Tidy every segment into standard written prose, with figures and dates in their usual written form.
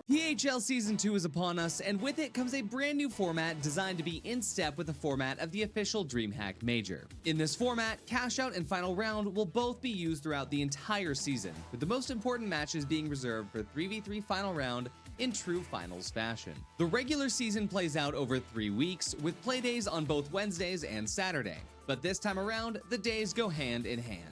PHL Season 2 is upon us, and with it comes a brand new format designed to be in step with the format of the official DreamHack Major. In this format, Cash Out and Final Round will both be used throughout the entire season, with the most important matches being reserved for 3v3 Final Round in true finals fashion. The regular season plays out over 3 weeks, with playdays on both Wednesdays and Saturday, but this time around, the days go hand in hand.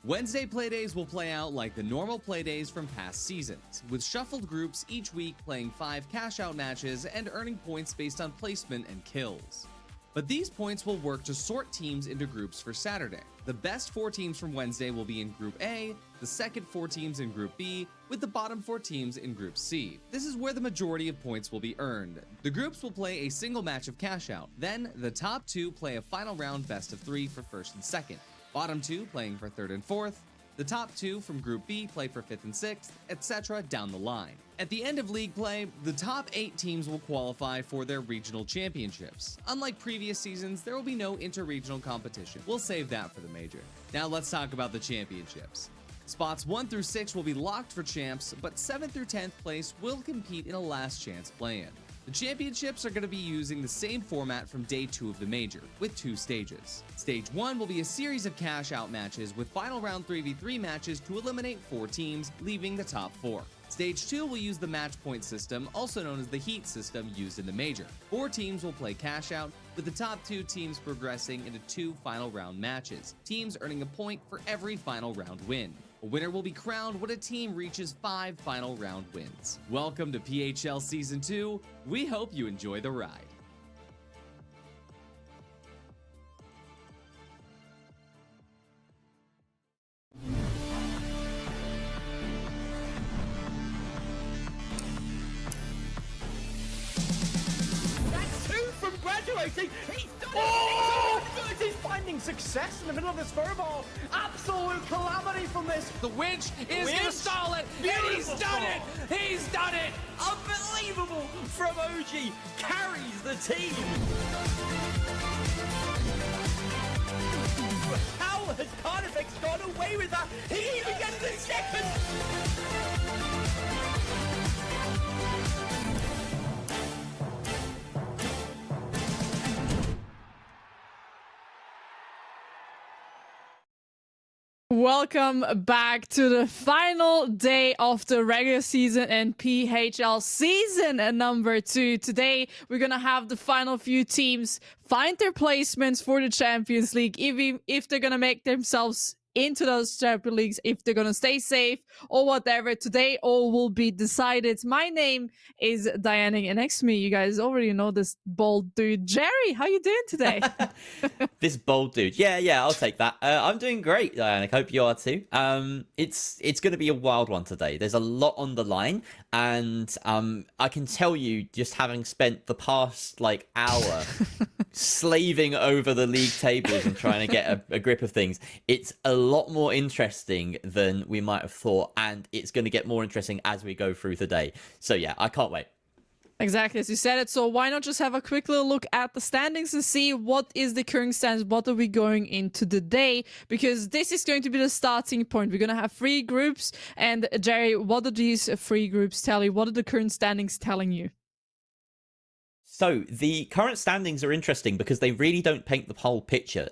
Wednesday playdays will play out like the normal playdays from past seasons, with shuffled groups each week playing 5 cash-out matches and earning points based on placement and kills. But these points will work to sort teams into groups for Saturday. The best 4 teams from Wednesday will be in Group A, the second 4 teams in Group B, with the bottom 4 teams in Group C. This is where the majority of points will be earned. The groups will play a single match of cash-out, then the top 2 play a final round best of 3 for first and second. Bottom 2 playing for third and fourth, the top 2 from Group B play for fifth and sixth, etc. down the line. At the end of league play, the top 8 teams will qualify for their regional championships. Unlike previous seasons, there will be no inter-regional competition. We'll save that for the major. Now let's talk about the championships. Spots 1 through 6 will be locked for champs, but 7th through 10th place will compete in a last chance play-in. The championships are going to be using the same format from day 2 of the major, with 2 stages. Stage 1 will be a series of cash-out matches with final round 3v3 matches to eliminate 4 teams, leaving the top 4. Stage 2 will use the match point system, also known as the heat system used in the major. 4 teams will play cash-out, with the top 2 teams progressing into 2 final round matches, teams earning a point for every final round win. A winner will be crowned when a team reaches 5 final round wins. Welcome to PHL Season 2. We hope you enjoy the ride. That's 2 from graduating. He's done it. He's finding success in the middle of this furball. Absolute calamity from this. The winch is going to stall it, and he's done it! He's done it! Unbelievable from OG. Carries the team. How has Carnifex gone away with that? He even gets the second. Welcome back to the final day of the regular season and PHL season number 2. Today, we're going to have the final few teams find their placements for the Champions League, even if they're going to make themselves into those Champions Leagues, if they're going to stay safe or whatever. Today, all will be decided. My name is Diana, and next to me, you guys already know this bold dude. Jerry, how you doing today? This bold dude. Yeah, I'll take that. I'm doing great, Diana. I hope you are too. It's going to be a wild one today. There's a lot on the line, and I can tell you, just having spent the past hour slaving over the league tables and trying to get a grip of things, it's a lot more interesting than we might have thought, and it's going to get more interesting as we go through the day. So yeah, I can't wait. Exactly, as you said it. So why not just have a quick little look at the standings and see what is the current standings, what are we going into the day, because this is going to be the starting point. We're going to have 3 groups, and Jerry, what do these 3 groups tell you? What are the current standings telling you? So the current standings are interesting because they really don't paint the whole picture.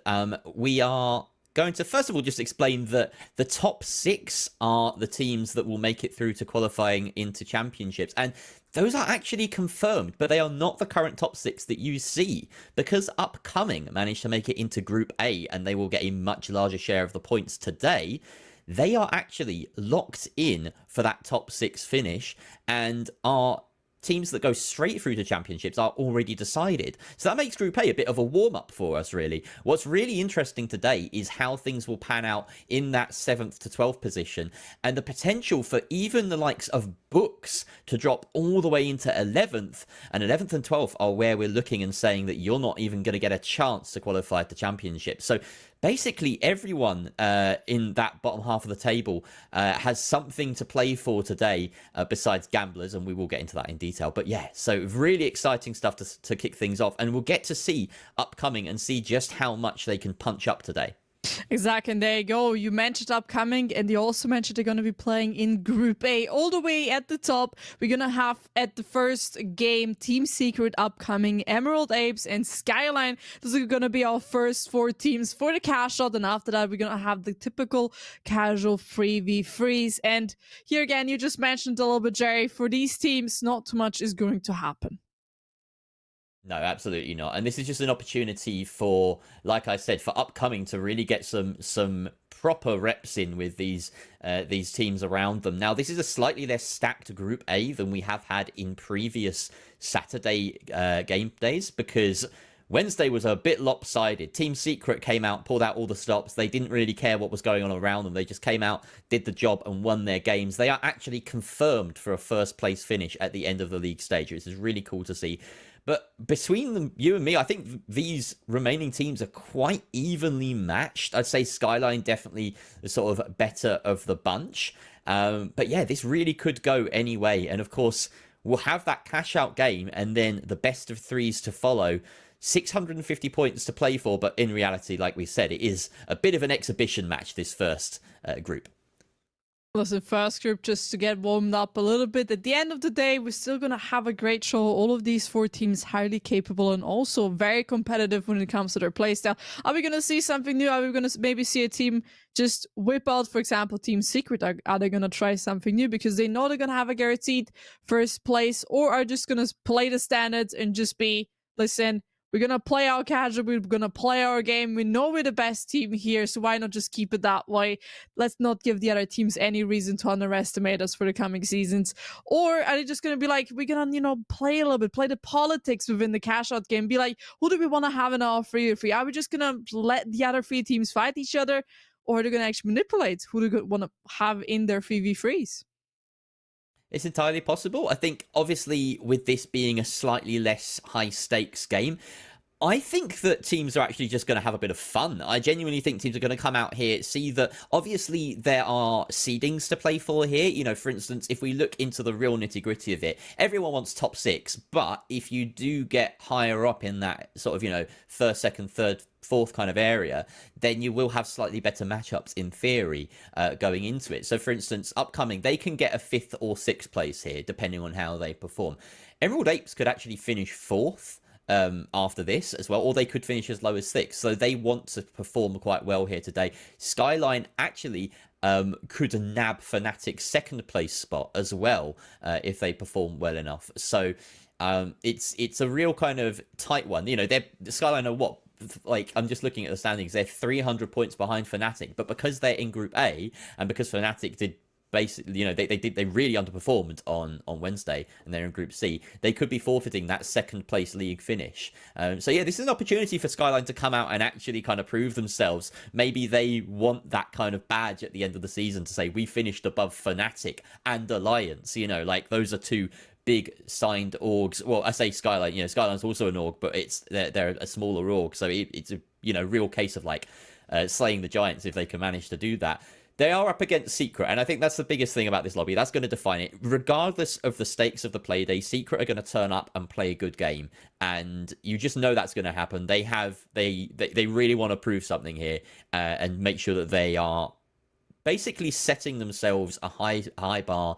We are going to first of all just explain that the top 6 are the teams that will make it through to qualifying into championships, and those are actually confirmed, but they are not the current top 6 that you see, because Upcoming managed to make it into Group A and they will get a much larger share of the points today. They are actually locked in for that top 6 finish, and are teams that go straight through to championships are already decided. So that makes Group A a bit of a warm-up for us, really. What's really interesting today is how things will pan out in that 7th to 12th position, and the potential for even the likes of Books to drop all the way into 11th, and 11th and 12th are where we're looking and saying that you're not even going to get a chance to qualify to championship. So basically everyone in that bottom half of the table has something to play for today, besides gamblers, and we will get into that in detail. But yeah, so really exciting stuff to kick things off, and we'll get to see Upcoming and see just how much they can punch up today. Exactly, and there you go. You mentioned upcoming, and you also mentioned they're going to be playing in Group A. All the way at the top, we're going to have at the first game Team Secret upcoming, Emerald Apes and Skyline. Those are going to be our first 4 teams for the cash out, and after that, we're going to have the typical casual 3v3s. And here again, you just mentioned a little bit, Jerry, for these teams, not too much is going to happen. No, absolutely not. And this is just an opportunity for, like I said, for upcoming to really get some proper reps in with these teams around them. Now, this is a slightly less stacked Group A than we have had in previous Saturday game days, because Wednesday was a bit lopsided. Team Secret came out, pulled out all the stops. They didn't really care what was going on around them. They just came out, did the job, and won their games. They are actually confirmed for a first place finish at the end of the league stage. This is really cool to see. But between them, you and me, I think these remaining teams are quite evenly matched. I'd say Skyline definitely the sort of better of the bunch. But yeah, this really could go any way. And of course, we'll have that cash out game and then the best of 3s to follow. 650 points to play for, but in reality, like we said, it is a bit of an exhibition match, this first group. Listen, first group just to get warmed up a little bit. At the end of the day, we're still going to have a great show. All of these 4 teams highly capable and also very competitive when it comes to their playstyle. Are we going to see something new? Are we going to maybe see a team just whip out, for example, Team Secret? Are they going to try something new because they know they're going to have a guaranteed first place, or are just going to play the standards and just be, listen, we're going to play our casual, we're going to play our game. We know we're the best team here, so why not just keep it that way? Let's not give the other teams any reason to underestimate us for the coming seasons. Or are they just going to be like, we're going to, play a little bit, play the politics within the cash out game, be like, who do we want to have in our 3v3? Are we just going to let the other 3 teams fight each other? Or are they going to actually manipulate who they want to have in their 3v3s? It's entirely possible. I think, obviously, with this being a slightly less high-stakes game, I think that teams are actually just going to have a bit of fun. I genuinely think teams are going to come out here, see that, obviously, there are seedings to play for here. For instance, if we look into the real nitty-gritty of it, everyone wants top 6, but if you do get higher up in that sort of, first, second, third, fourth kind of area, then you will have slightly better matchups in theory going into it. So for instance, upcoming, they can get a 5th or 6th place here, depending on how they perform. Emerald Apes could actually finish 4th after this as well, or they could finish as low as 6th. So they want to perform quite well here today. Skyline actually could nab Fnatic's 2nd place spot as well if they perform well enough. So it's a real kind of tight one. Skyline are what? Like, I'm just looking at the standings, they're 300 points behind Fnatic, but because they're in Group A, and because Fnatic did basically, they really underperformed on Wednesday, and they're in Group C, they could be forfeiting that 2nd place league finish. So yeah, this is an opportunity for Skyline to come out and actually kind of prove themselves. Maybe they want that kind of badge at the end of the season to say, we finished above Fnatic and Alliance, like those are 2 big signed orgs. Well, I say Skyline, Skyline's also an org, but they're a smaller org, so it's a real case of like slaying the giants if they can manage to do that. They are up against Secret, and I think that's the biggest thing about this lobby. That's going to define it. Regardless of the stakes of the Playday, Secret are going to turn up and play a good game, and you just know that's going to happen. They really want to prove something here and make sure that they are basically setting themselves a high bar,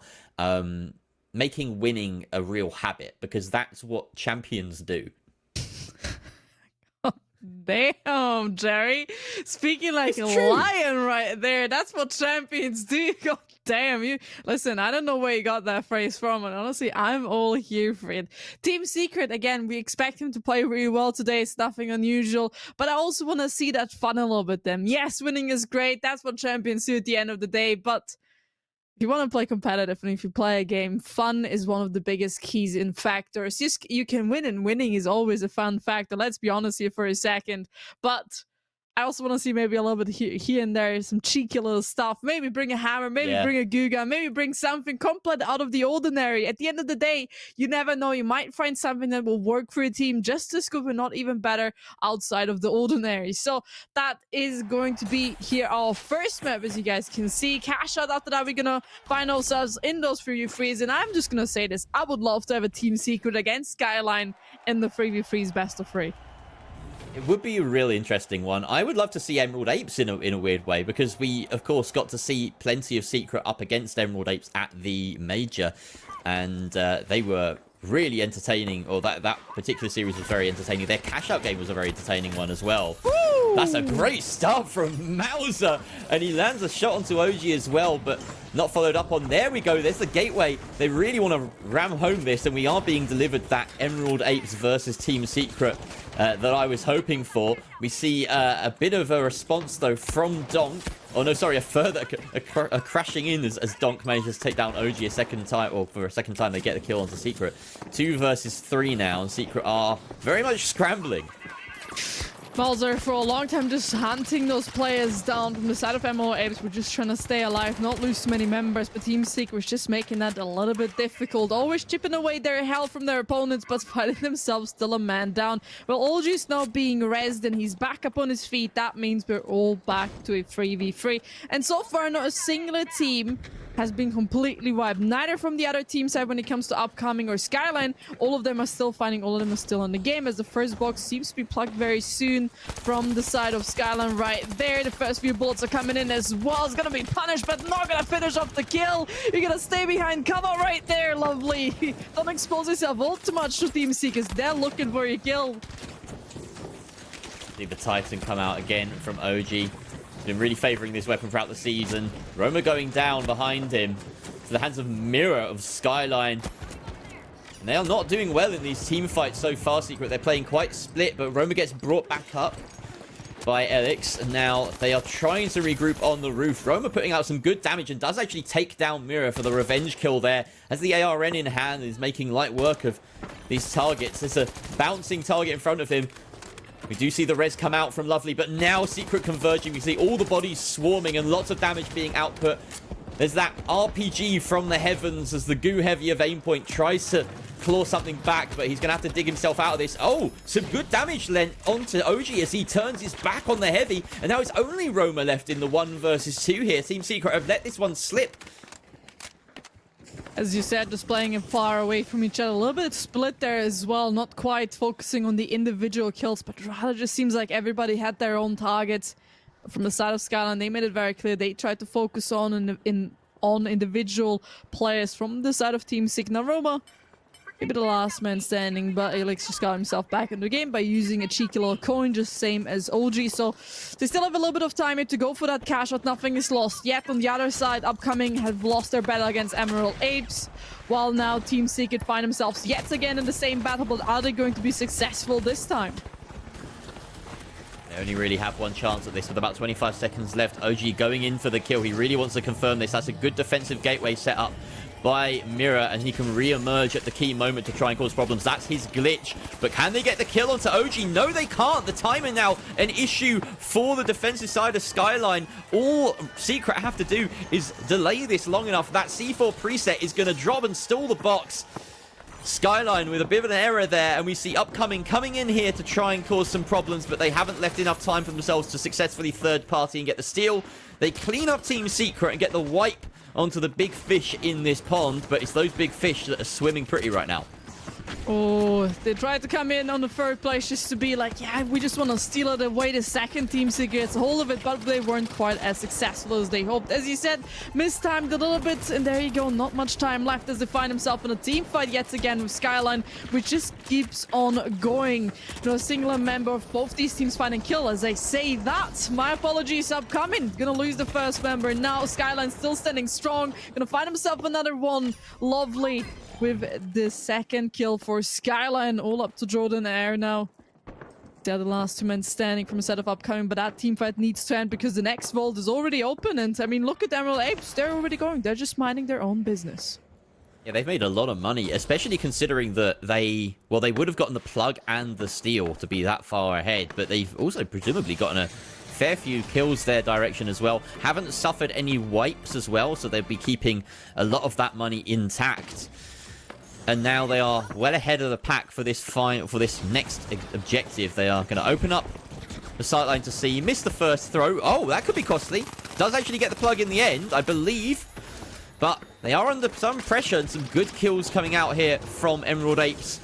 making winning a real habit, because that's what champions do. Damn, Jerry. Speaking like a lion right there. That's what champions do. God damn you. Listen, I don't know where you got that phrase from, and honestly, I'm all here for it. Team Secret, again, we expect him to play really well today. It's nothing unusual, but I also want to see that fun a little bit then. Yes, winning is great. That's what champions do at the end of the day, but if you want to play competitive and if you play a game, fun is one of the biggest keys in factors. You can win, and winning is always a fun factor. Let's be honest here for a second. But I also want to see maybe a little bit here and there, some cheeky little stuff. Maybe bring a hammer, maybe bring a Guga, maybe bring something complete out of the ordinary. At the end of the day, you never know. You might find something that will work for a team just as good, but not even better outside of the ordinary. So that is going to be here our first map, as you guys can see. Cash out. After that, we're going to find ourselves in those 3v3s. And I'm just going to say this. I would love to have a Team Secret against Skyline in the 3v3s best of 3. It would be a really interesting one. I would love to see Emerald Apes in a weird way, because we, of course, got to see plenty of Secret up against Emerald Apes at the Major, and they were really entertaining, or that particular series was very entertaining. Their cash-out game was a very entertaining one as well. Woo! That's a great start from Mauser, and he lands a shot onto OG as well, but not followed up on. There we go. There's the gateway. They really want to ram home this, and we are being delivered that Emerald Apes versus Team Secret that I was hoping for. We see a bit of a response, though, from Donk. Oh, no, sorry, a crashing in as Donk manages to take down OG a second time, or for a second time they get the kill onto Secret. 2 versus 3 now, and Secret are very much scrambling. Bowser for a long time just hunting those players down from the side of Emerald Apes. We're just trying to stay alive, not lose too many members, but Team Secret was just making that a little bit difficult. Always chipping away their health from their opponents, but fighting themselves still a man down. Well, OG's now being rezzed and he's back up on his feet. That means we're all back to a 3v3. And so far, not a singular team has been completely wiped. Neither from the other team side when it comes to Upcoming or Skyline. All of them are still fighting. All of them are still in the game, as the first box seems to be plugged very soon from the side of Skyline right there. The first few bullets are coming in as well. It's gonna be punished, but not gonna finish off the kill. You're gonna stay behind cover right there. Lovely. Don't expose yourself all too much to Team Seekers. They're looking for your kill. See the Titan come out again from OG. Been really favoring this weapon throughout the season. Roma going down behind him to the hands of Mirror of Skyline. And they are not doing well in these team fights so far, Secret. They're playing quite split, but Roma gets brought back up by Elix. And now they are trying to regroup on the roof. Roma putting out some good damage and does actually take down Mirror for the revenge kill there, as the ARN in hand is making light work of these targets. There's a bouncing target in front of him. We do see the res come out from Lovely, but now Secret converging. We see all the bodies swarming and lots of damage being output. There's that RPG from the heavens as the Goo Heavy of Aimpoint tries to claw something back, but he's going to have to dig himself out of this. Oh, some good damage lent onto OG as he turns his back on the Heavy, and now it's only Roma left in the 1 versus 2 here. Team Secret have let this one slip. As you said, just playing it far away from each other. A little bit split there as well. Not quite focusing on the individual kills, but rather just seems like everybody had their own targets. From the side of Skyline, they made it very clear they tried to focus on individual players from the side of Team Signa. Roma, maybe the last man standing, but Elix just got himself back in the game by using a cheeky little coin, just same as OG. So they still have a little bit of time here to go for that cash out. Nothing is lost yet. On the other side, Upcoming have lost their battle against Emerald Apes, while now Team Secret find themselves yet again in the same battle. But are they going to be successful this time? They only really have one chance at this with about 25 seconds left. OG going in for the kill. He really wants to confirm this. That's a good defensive gateway set up by Mirror, and he can re-emerge at the key moment to try and cause problems. That's his glitch. But can they get the kill onto OG? No, they can't. The timer now an issue for the defensive side of Skyline. All Secret have to do is delay this long enough. That C4 preset is going to drop and stall the box. Skyline with a bit of an error there, and we see Upcoming coming in here to try and cause some problems, but they haven't left enough time for themselves to successfully third party and get the steal. They clean up Team Secret and get the wipe onto the big fish in this pond, but it's those big fish that are swimming pretty right now. Oh, they tried to come in on the third place just to be like, yeah, we just want to steal it away. The second Team Secret gets a hold of it, but they weren't quite as successful as they hoped. As you said, mistimed a little bit, and there you go. Not much time left as they find themselves in a team fight yet again with Skyline, which just keeps on going. No singular member of both these teams finding kill. As I say that, my apologies, Upcoming. Gonna lose the first member. Now Skyline still standing strong. Gonna find himself another one. Lovely with the second kill for Skyline. All up to Jordan Air now. They're the last 2 men standing from a set of Upcoming, but that team fight needs to end because the next vault is already open. And I mean, look at Emerald Apes. They're already going. They're just minding their own business. Yeah, they've made a lot of money, especially considering that they would have gotten the plug and the steal to be that far ahead, but they've also presumably gotten a fair few kills their direction as well. Haven't suffered any wipes as well, so they'll be keeping a lot of that money intact. And now they are well ahead of the pack for this next objective. They are going to open up the sightline to see. Missed the first throw. Oh, that could be costly. Does actually get the plug in the end, I believe. But they are under some pressure, and some good kills coming out here from Emerald Apes.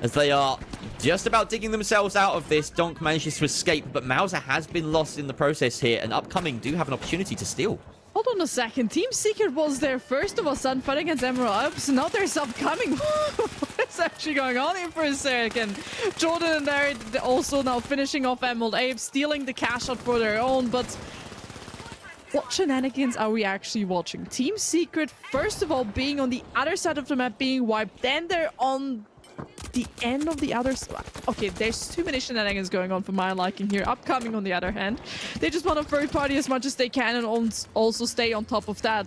as they are just about digging themselves out of this. Donk manages to escape, but Mauser has been lost in the process here, and Upcoming do have an opportunity to steal. Hold on a second. Team Secret was there first of a sudden fighting against Emerald Alps. Now there's Upcoming. What's actually going on here for a second? Jordan and there also now finishing off Emerald Apes, stealing the cash out for their own, but what shenanigans are we actually watching? Team Secret, first of all, being on the other side of the map, being wiped. Then they're on the end of the other side. Okay, there's too many shenanigans going on for my liking here. Upcoming, on the other hand, they just want to third party as much as they can and also stay on top of that.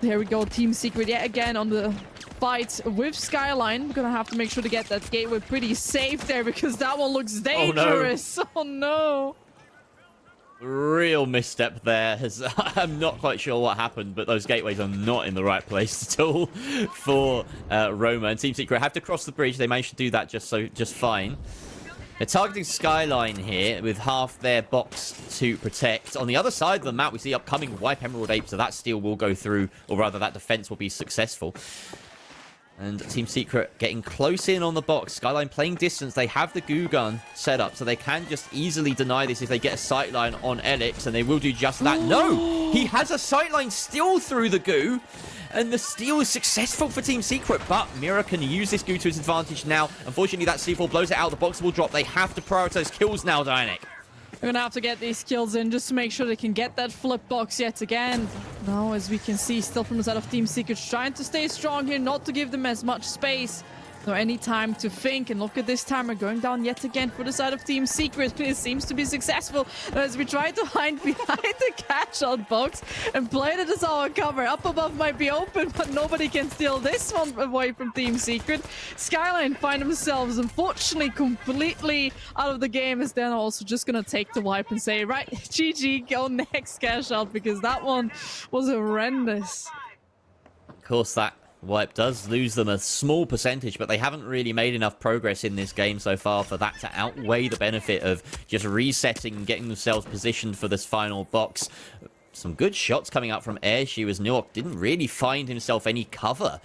There we go, Team Secret yet again on the fight with Skyline. We're gonna have to make sure to get that gateway pretty safe there because that one looks dangerous. Oh no. Real misstep there. I'm not quite sure what happened, but those gateways are not in the right place at all for Roma. And Team Secret have to cross the bridge. They managed to do that just fine. They're targeting Skyline here with half their box to protect. On the other side of the map, we see Upcoming wipe Emerald Ape, so that steal will go through, or rather that defense will be successful. And Team Secret getting close in on the box. Skyline playing distance. They have the goo gun set up, so they can just easily deny this if they get a sightline on Elix, and they will do just that. No! He has a sightline still through the goo, and the steal is successful for Team Secret, but Mira can use this goo to his advantage now. Unfortunately, that C4 blows it out. The box will drop. They have to prioritize kills now, Dianic. We're gonna have to get these kills in just to make sure they can get that flip box yet again. Now, as we can see, still from the side of Team Secret, trying to stay strong here, not to give them as much space. No, any time to think, and look at this timer going down yet again for the side of Team Secret. It seems to be successful as we try to hide behind the catch-out box and play it as our cover. Up above might be open, but nobody can steal this one away from Team Secret. Skyline find themselves, unfortunately, completely out of the game, as they're also just gonna take the wipe and say, right, GG, go next cash out, because that one was horrendous. Of course, that wipe does lose them a small percentage, but they haven't really made enough progress in this game so far for that to outweigh the benefit of just resetting and getting themselves positioned for this final box. Some good shots coming out from Airshoe as Newark didn't really find himself any cover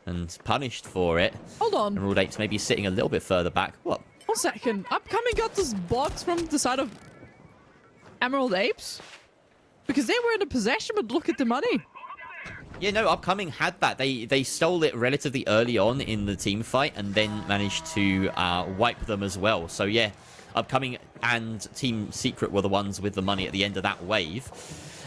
and punished for it. Hold on. Emerald Apes maybe sitting a little bit further back. What? 1 second. Upcoming got this box from the side of Emerald Apes? Because they were in the possession, but look at the money. Yeah, no, Upcoming had that. They stole it relatively early on in the team fight and then managed to wipe them as well. So yeah, Upcoming and Team Secret were the ones with the money at the end of that wave.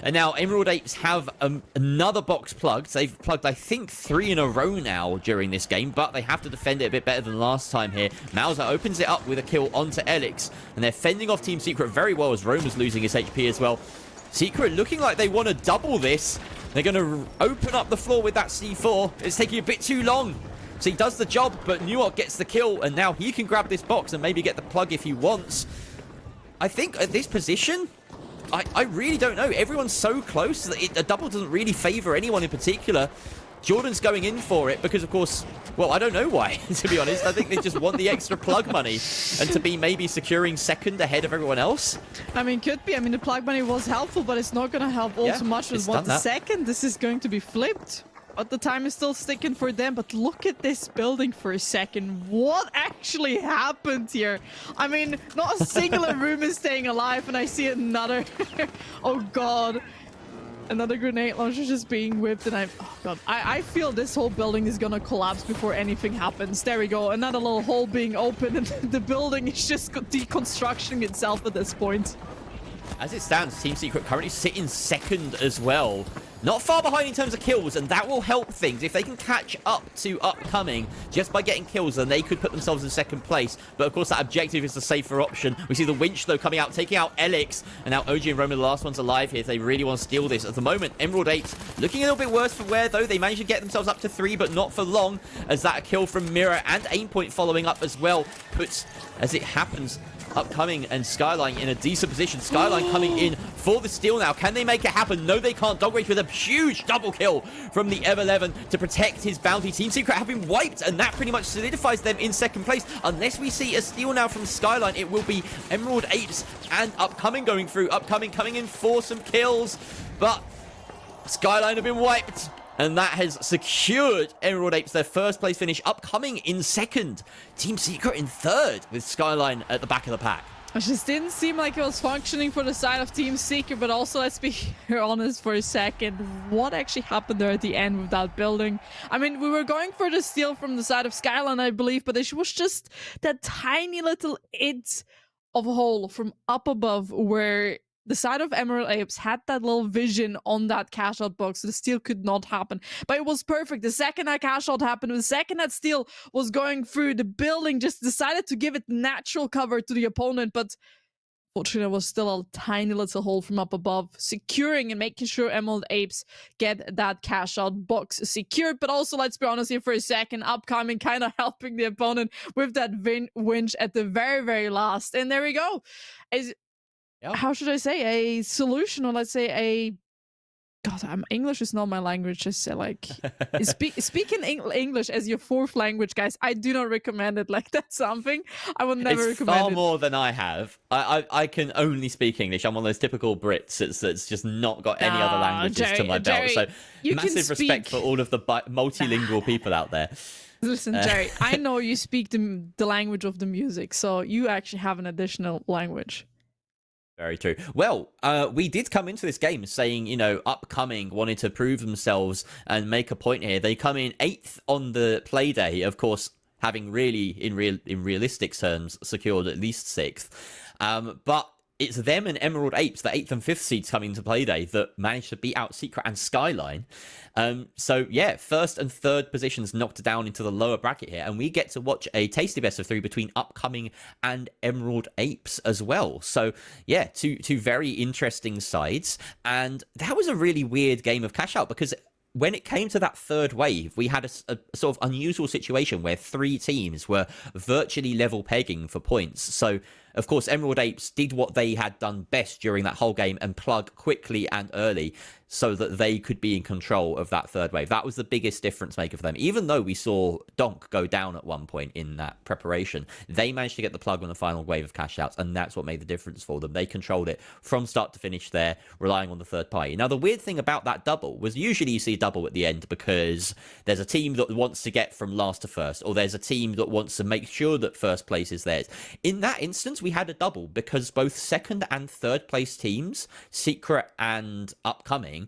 And now Emerald Apes have another box plugged. They've plugged, I think, 3 in a row now during this game, but they have to defend it a bit better than last time here. Mauser opens it up with a kill onto Elix, and they're fending off Team Secret very well as Roma's losing his HP as well. Secret looking like they want to double this. They're going to open up the floor with that C4. It's taking a bit too long. So he does the job, but Newark gets the kill, and now he can grab this box and maybe get the plug if he wants. I think at this position, I really don't know. Everyone's so close that a double doesn't really favor anyone in particular. Jordan's going in for it because, of course, well, I don't know why, to be honest. I think they just want the extra plug money and to be maybe securing second ahead of everyone else. I mean, could be. I mean, the plug money was helpful, but it's not going to help all too much with 1 second. This is going to be flipped. But the time is still sticking for them. But look at this building for a second. What actually happened here? I mean, not a singular room is staying alive, and I see another. Oh, God. Another grenade launcher just being whipped, and oh god, I feel this whole building is gonna collapse before anything happens. There we go, another little hole being opened, and the building is just deconstructing itself at this point. As it stands, Team Secret currently sitting second as well. Not far behind in terms of kills, and that will help things. If they can catch up to Upcoming just by getting kills, then they could put themselves in second place. But of course, that objective is the safer option. We see the winch, though, coming out, taking out Elix. And now OG and Roma, the last ones alive here, if they really want to steal this. At the moment, Emerald Apes looking a little bit worse for wear, though. They managed to get themselves up to 3, but not for long, as that kill from Mira and Aimpoint following up as well puts, as it happens, Upcoming and Skyline in a decent position. Skyline coming in for the steal now. Can they make it happen? No, they can't. Dog Rage with a huge double kill from the M11 to protect his bounty. Team Secret have been wiped, and that pretty much solidifies them in second place. Unless we see a steal now from Skyline, it will be Emerald Apes and Upcoming going through. Upcoming coming in for some kills, but Skyline have been wiped. And that has secured Emerald Apes their first place finish, upcoming in second. Team Secret in third, with Skyline at the back of the pack. It just didn't seem like it was functioning for the side of Team Secret, but also let's be honest for a second. What actually happened there at the end with that building? I mean, we were going for the steal from the side of Skyline, I believe, but it was just that tiny little it of a hole from up above where the side of Emerald Apes had that little vision on that cash out box. The steal could not happen, but it was perfect. The second that cash out happened, the second that steal was going through, the building just decided to give it natural cover to the opponent, but fortunately, there was still a tiny little hole from up above, securing and making sure Emerald Apes get that cash out box secured. But also, let's be honest here for a second, upcoming kind of helping the opponent with that winch at the very, very last. And there we go. How should I say? A solution, or let's say a... God, English is not my language. Just like speaking English as your fourth language, guys. I do not recommend it. Like, that's something I would never recommend. It's far more than I have. I can only speak English. I'm one of those typical Brits that's just not got any other languages to my belt. So massive respect for all of the multilingual people out there. Listen, Jerry, I know you speak the language of the music, so you actually have an additional language. Very true. Well, we did come into this game saying, you know, upcoming wanted to prove themselves and make a point here. They come in 8th on the Playday, of course, having really, in realistic terms, secured at least 6th. But it's them and Emerald Apes, the 8th and 5th seeds coming to Playday, that managed to beat out Secret and Skyline. So, yeah, 1st and 3rd positions knocked down into the lower bracket here. And we get to watch a tasty best of 3 between Upcoming and Emerald Apes as well. So, yeah, two very interesting sides. And that was a really weird game of cash out because when it came to that third wave, we had a sort of unusual situation where 3 teams were virtually level pegging for points. So, of course, Emerald Apes did what they had done best during that whole game and plug quickly and early so that they could be in control of that third wave. That was the biggest difference maker for them. Even though we saw Donk go down at one point in that preparation, they managed to get the plug on the final wave of cash outs, and that's what made the difference for them. They controlled it from start to finish there, relying on the third party. Now, the weird thing about that double was usually you see a double at the end because there's a team that wants to get from last to first, or there's a team that wants to make sure that first place is theirs. In that instance, we had a double because both second and third place teams, Secret and Upcoming,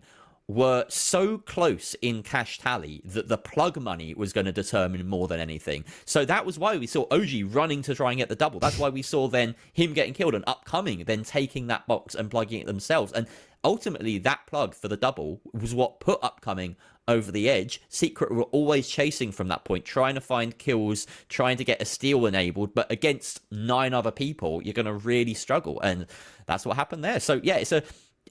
were so close in cash tally that the plug money was going to determine more than anything. So that was why we saw OG running to try and get the double. That's why we saw then him getting killed and Upcoming then taking that box and plugging it themselves. And ultimately that plug for the double was what put Upcoming over the edge. Secret were always chasing from that point, trying to find kills, trying to get a steal enabled, but against 9 other people, you're going to really struggle. And that's what happened there. So yeah,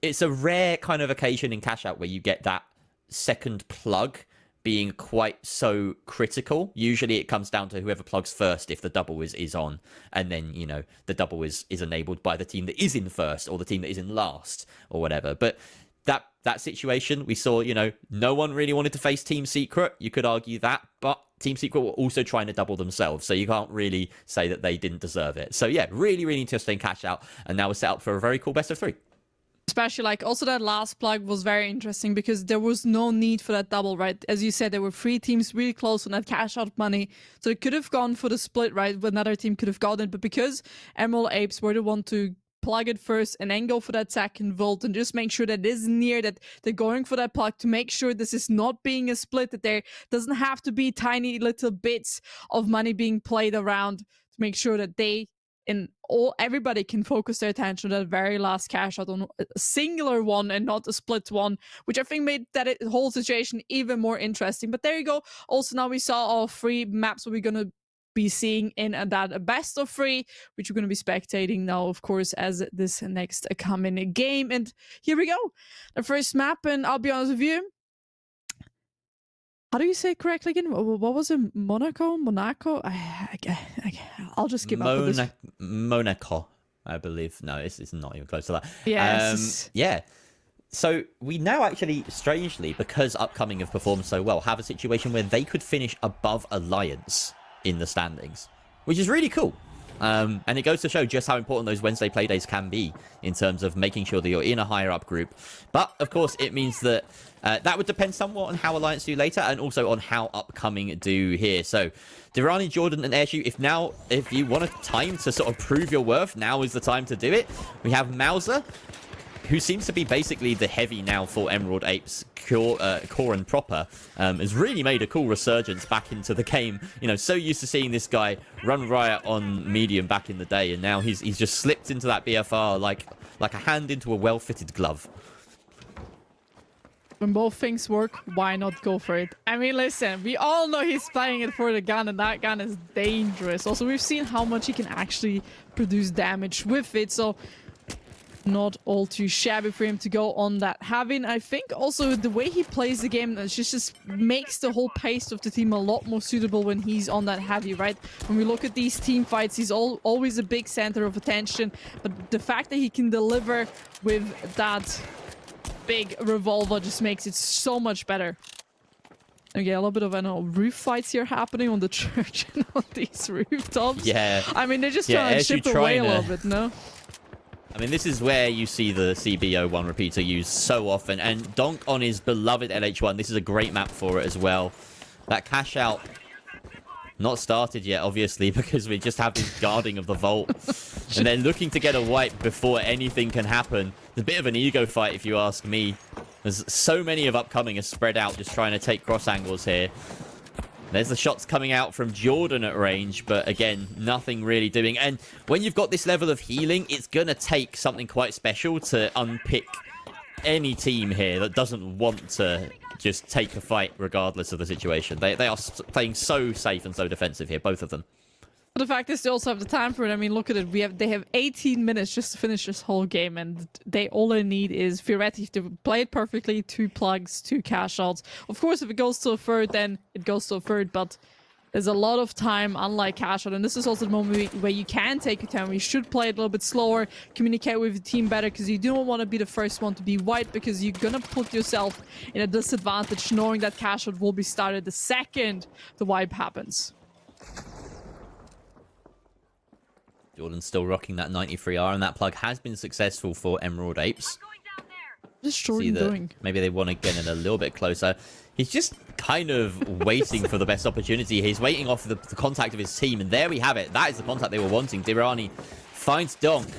it's a rare kind of occasion in cash out where you get that second plug being quite so critical. Usually it comes down to whoever plugs first if the double is on, and then, you know, the double is enabled by the team that is in first or the team that is in last or whatever. But that situation, we saw, you know, no one really wanted to face Team Secret. You could argue that, but Team Secret were also trying to double themselves, so you can't really say that they didn't deserve it. So yeah, really, really interesting cash out, and now we're set up for a very cool best of 3. Especially, like, also that last plug was very interesting because there was no need for that double, right? As you said, there were 3 teams really close on that cash out money. So it could have gone for the split, right? Another team could have gotten it. But because Emerald Apes were the one to plug it first and then go for that second vault and just make sure that it is near, that they're going for that plug to make sure this is not being a split, that there doesn't have to be tiny little bits of money being played around to make sure that everybody can focus their attention on that very last cash out on a singular one and not a split one, which I think made that whole situation even more interesting. But there you go. Also, now we saw all 3 maps that we're going to be seeing in that best of 3, which we're going to be spectating now, of course, as this next coming game. And here we go. The first map, and I'll be honest with you, how do you say it correctly again? What was it? Monaco? I'll just give up with this. Monaco, I believe. No, it's not even close to that. Yes. Yeah. So we now actually, strangely, because Upcoming have performed so well, have a situation where they could finish above Alliance in the standings, which is really cool. And it goes to show just how important those Wednesday playdays can be in terms of making sure that you're in a higher up group. But, of course, it means that that would depend somewhat on how Alliance do later and also on how Upcoming do here. So, Dirani, Jordan, and Airshoe, if you want a time to sort of prove your worth, now is the time to do it. We have Mauser, who seems to be basically the heavy now for Emerald Apes core and proper, has really made a cool resurgence back into the game. You know, so used to seeing this guy run riot on medium back in the day, and now he's just slipped into that BFR like a hand into a well-fitted glove. When both things work, why not go for it? I mean, listen, we all know he's playing it for the gun, and that gun is dangerous. Also, we've seen how much he can actually produce damage with it, so not all too shabby for him to go on that. Having, I think, also the way he plays the game just makes the whole pace of the team a lot more suitable when he's on that heavy, right? When we look at these team fights, he's always a big center of attention, but the fact that he can deliver with that big revolver just makes it so much better. Okay, a little bit of, I know, roof fights here happening on the church and on these rooftops. Yeah. I mean, they're just trying to chip away a little bit, no? I mean, this is where you see the CBO1 repeater used so often. And Donk on his beloved LH1. This is a great map for it as well. That cash out, not started yet, obviously, because we just have this guarding of the vault. And they're looking to get a wipe before anything can happen. It's a bit of an ego fight, if you ask me. There's so many of Upcoming are spread out, just trying to take cross angles here. There's the shots coming out from Jordan at range, but again, nothing really doing. And when you've got this level of healing, it's going to take something quite special to unpick any team here that doesn't want to just take a fight regardless of the situation. They are playing so safe and so defensive here, both of them. But the fact is they also have the time for it. I mean, look at it. They have 18 minutes just to finish this whole game, and all they need is theoretically to play it perfectly, 2 plugs, 2 cash outs. Of course, if it goes to a third, then it goes to a third, but there's a lot of time, unlike cash out, and this is also the moment where you can take your time. You should play it a little bit slower, communicate with the team better, because you don't want to be the first one to be white, because you're gonna put yourself in a disadvantage knowing that cash out will be started the second the wipe happens. Jordan's still rocking that 93R, and that plug has been successful for Emerald Apes. What's Jordan doing? Maybe they want to get in a little bit closer. He's just kind of waiting for the best opportunity. He's waiting off the contact of his team, and there we have it. That is the contact they were wanting. Dirani finds Donk. And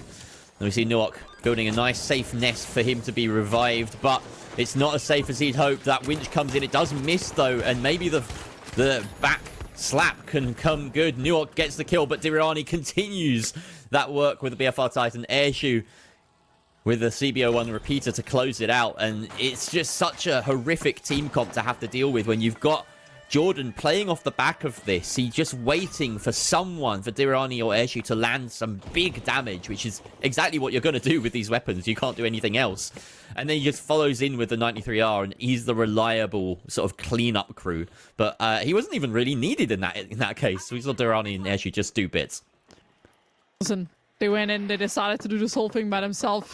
we see Nuok building a nice, safe nest for him to be revived, but it's not as safe as he'd hoped. That winch comes in. It does miss, though, and maybe the back slap can come good. Nuok gets the kill, but Dirani continues that work with the BFR Titan. Airshoe with the CBO1 repeater to close it out. And it's just such a horrific team comp to have to deal with when you've got Jordan playing off the back of this. He's just waiting for someone, for Dirani or Airshoe, to land some big damage, which is exactly what you're going to do with these weapons. You can't do anything else. And then he just follows in with the 93R, and he's the reliable sort of cleanup crew. But he wasn't even really needed in that case. We saw Dirani and Airshoe just do bits. Listen, they went in, they decided to do this whole thing by themselves.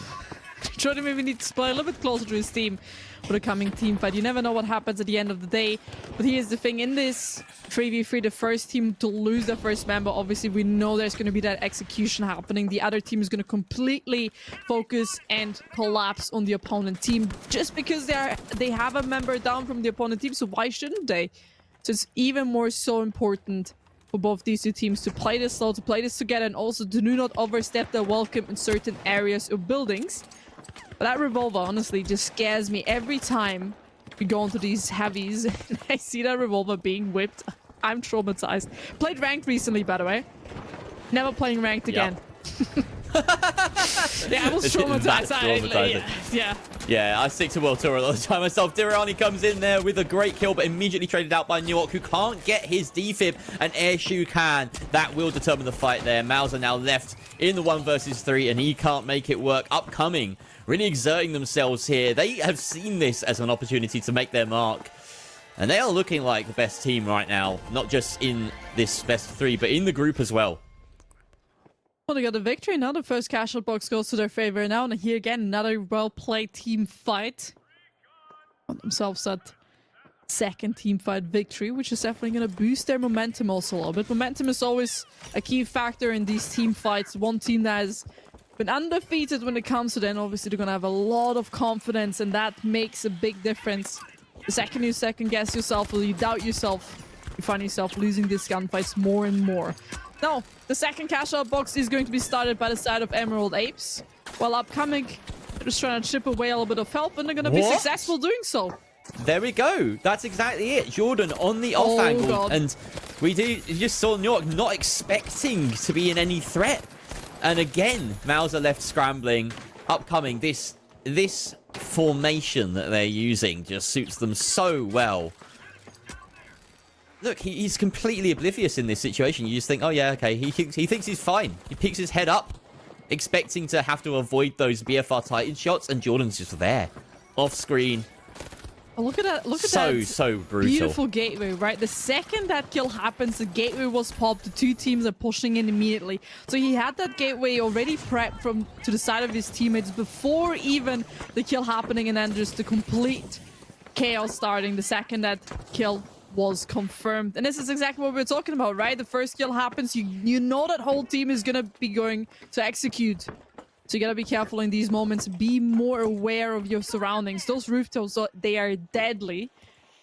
Jordan maybe needs to play a little bit closer to his team for the coming team fight. You never know what happens at the end of the day. But here's the thing, in this 3v3, the first team to lose their first member, obviously we know there's going to be that execution happening. The other team is going to completely focus and collapse on the opponent team just because they have a member down from the opponent team, so why shouldn't they? So it's even more so important for both these two teams to play this slow, to play this together, and also to do not overstep their welcome in certain areas or buildings. But that revolver, honestly, just scares me every time we go into these heavies and I see that revolver being whipped. I'm traumatized. Played ranked recently, by the way. Never playing ranked again. Yep. Yeah, I was traumatized. Yeah, I stick to World Tour a lot of the time myself. Dirani comes in there with a great kill, but immediately traded out by Nuok, who can't get his defib, and Airshoe can. That will determine the fight there. Mauser now left in the 1 versus 3, and he can't make it work. Upcoming, really exerting themselves here. They have seen this as an opportunity to make their mark. And they are looking like the best team right now, not just in this best of 3, but in the group as well. Well, they got a victory. Now the first cash out box goes to their favor now. And here again, another well-played team fight. On themselves at second team fight victory, which is definitely going to boost their momentum also a little bit. Momentum is always a key factor in these team fights. One team that has been undefeated when it comes to, then obviously they're going to have a lot of confidence, and that makes a big difference. The second you second guess yourself or you doubt yourself, you find yourself losing these gunfights more and more. Now, the second cash out box is going to be started by the side of Emerald Apes, while upcoming, they're just trying to chip away a little bit of help, and they're going to be successful doing so. There we go. That's exactly it. Jordan on the off angle. God. And you just saw New York not expecting to be in any threat. And again, Mauser left scrambling. Upcoming, this formation that they're using just suits them so well. Look, he's completely oblivious in this situation. You just think, oh yeah, okay, he thinks he's fine. He picks his head up, expecting to have to avoid those BFR Titan shots, and Jordan's just there, off screen. Oh, look at that! Look at that! So brutal. Beautiful gateway, right? The second that kill happens, the gateway was popped. The two teams are pushing in immediately. So he had that gateway already prepped from to the side of his teammates before even the kill happening, and then just the complete chaos starting the second that kill was confirmed. And this is exactly what we're talking about, right? The first kill happens, you know that whole team is gonna be going to execute. So you gotta be careful in these moments. Be more aware of your surroundings. Those rooftops, they are deadly.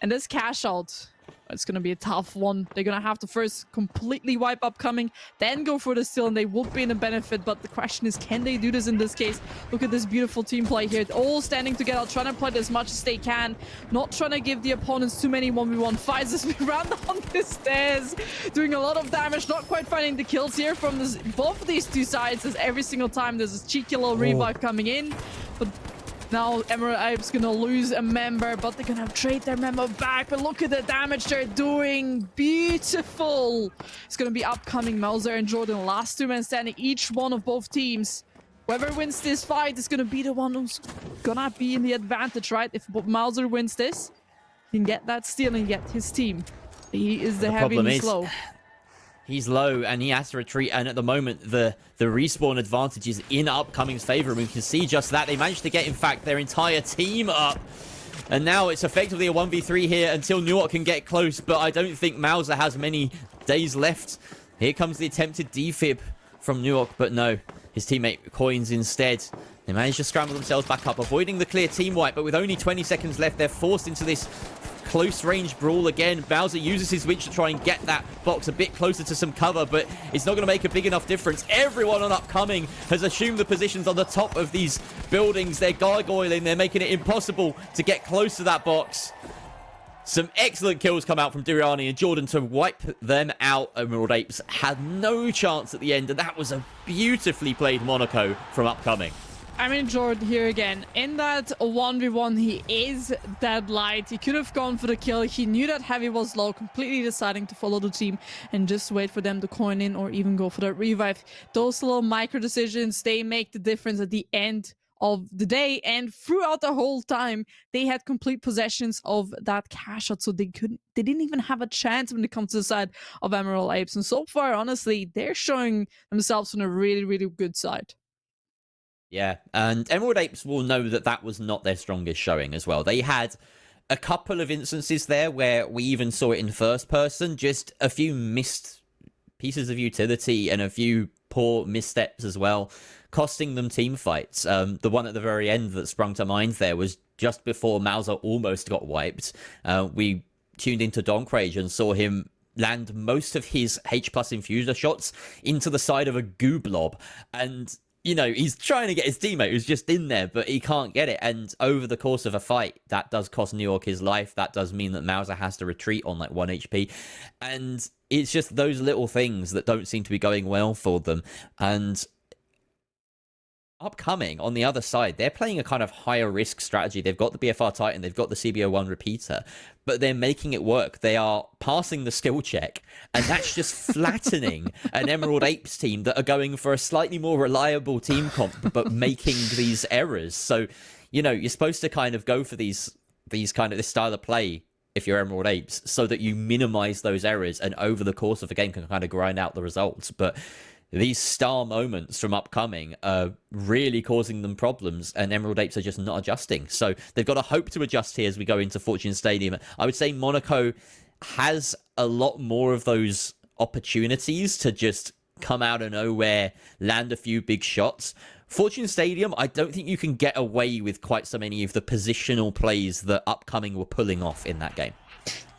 And this cash out, it's gonna be a tough one. They're gonna have to first completely wipe upcoming, then go for the steal, and they would be in a benefit. But the question is, can they do this in this case? Look at this beautiful team play here. All standing together, trying to play as much as they can. Not trying to give the opponents too many 1v1 fights as we run down the stairs. Doing a lot of damage, not quite finding the kills here from both of these two sides. As every single time there's a cheeky little revive coming in. But now Emerald Apes gonna lose a member, but they're gonna trade their member back. But look at the damage they're doing. Beautiful. It's gonna be upcoming Mauser and Jordan, last two men standing, each one of both teams. Whoever wins this fight is gonna be the one who's gonna be in the advantage, right? If Mauser wins this, he can get that steal and get his team. He is the heavy and slow. He's low and he has to retreat, and at the moment the respawn advantage is in upcoming's favor, and we can see just that. They managed to get, in fact, their entire team up, and now it's effectively a 1v3 here until New York can get close, but I don't think Mauser has many days left. Here comes the attempted defib from New York, but no, his teammate coins instead. They managed to scramble themselves back up, avoiding the clear team wipe, but with only 20 seconds left, they're forced into this close range brawl again. Bowser uses his winch to try and get that box a bit closer to some cover, but it's not going to make a big enough difference. Everyone on upcoming has assumed the positions on the top of these buildings. They're gargoyling, they're making it impossible to get close to that box. Some excellent kills come out from Duriani and Jordan to wipe them out. Emerald Apes had no chance at the end, and that was a beautifully played Monaco from upcoming. I mean, Jordan here again. In that 1v1, he is dead light. He could have gone for the kill. He knew that Heavy was low, completely deciding to follow the team and just wait for them to coin in or even go for that revive. Those little micro decisions, they make the difference at the end of the day, and throughout the whole time they had complete possessions of that cash out, so they didn't even have a chance when it comes to the side of Emerald Apes. And so far, honestly, they're showing themselves on a really, really good side. Yeah, and Emerald Apes will know that that was not their strongest showing as well. They had a couple of instances there where we even saw it in first person, just a few missed pieces of utility and a few poor missteps as well, costing them team fights. The one at the very end that sprung to mind there was just before Mauser almost got wiped. We tuned into Donkrage and saw him land most of his H+ infuser shots into the side of a goo blob, and you know, he's trying to get his teammate who's just in there, but he can't get it. And over the course of a fight, that does cost New York his life. That does mean that Mauser has to retreat on like 1 HP. And it's just those little things that don't seem to be going well for them. And upcoming, on the other side, they're playing a kind of higher risk strategy. They've got the BFR Titan, they've got the CBO1 repeater, but they're making it work. They are passing the skill check, and that's just flattening an Emerald Apes team that are going for a slightly more reliable team comp, but making these errors. So, you know, you're supposed to kind of go for this style of play if you're Emerald Apes, so that you minimize those errors and over the course of the game can kind of grind out the results. But these star moments from upcoming are really causing them problems, and Emerald Apes are just not adjusting. So they've got to hope to adjust here as we go into Fortune Stadium. I would say Monaco has a lot more of those opportunities to just come out of nowhere, land a few big shots. Fortune Stadium, I don't think you can get away with quite so many of the positional plays that upcoming were pulling off in that game.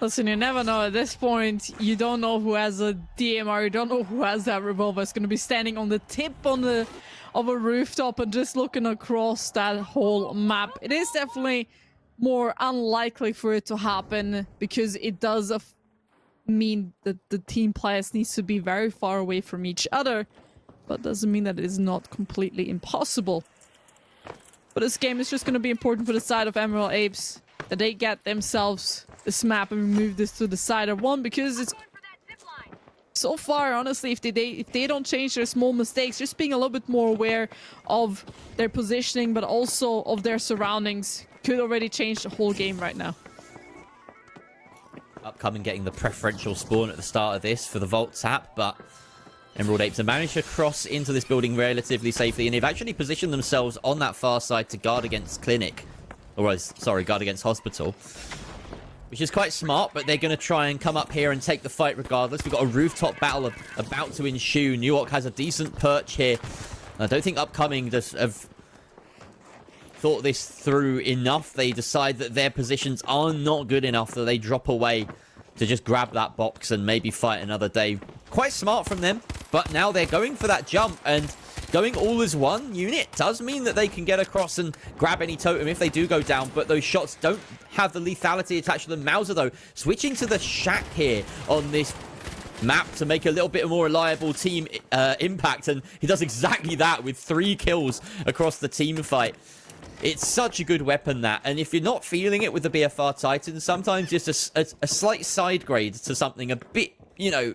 Listen, you never know. At this point, you don't know who has a DMR, you don't know who has that revolver. It's going to be standing on the tip of a rooftop and just looking across that whole map. It is definitely more unlikely for it to happen because it does mean that the team players needs to be very far away from each other, but doesn't mean that it is not completely impossible. But this game is just going to be important for the side of Emerald Apes, that they get themselves this map and move this to the side of one, because it's so far, honestly, if they don't change their small mistakes, just being a little bit more aware of their positioning, but also of their surroundings, could already change the whole game right now. Upcoming getting the preferential spawn at the start of this for the Vault tap, but Emerald Apes have managed to cross into this building relatively safely, and they've actually positioned themselves on that far side to guard against Clinic. Or, sorry, guard against Hospital. Which is quite smart, but they're going to try and come up here and take the fight regardless. We've got a rooftop battle about to ensue. New York has a decent perch here. I don't think Upcoming have thought this through enough. They decide that their positions are not good enough, that they drop away to just grab that box and maybe fight another day. Quite smart from them, but now they're going for that jump, and going all as one unit does mean that they can get across and grab any totem if they do go down, but those shots don't have the lethality attached to them. Mauser, though, switching to the shack here on this map to make a little bit more reliable team impact, and he does exactly that with 3 kills across the team fight. It's such a good weapon, that, and if you're not feeling it with the BFR Titan, sometimes just a slight side grade to something a bit, you know,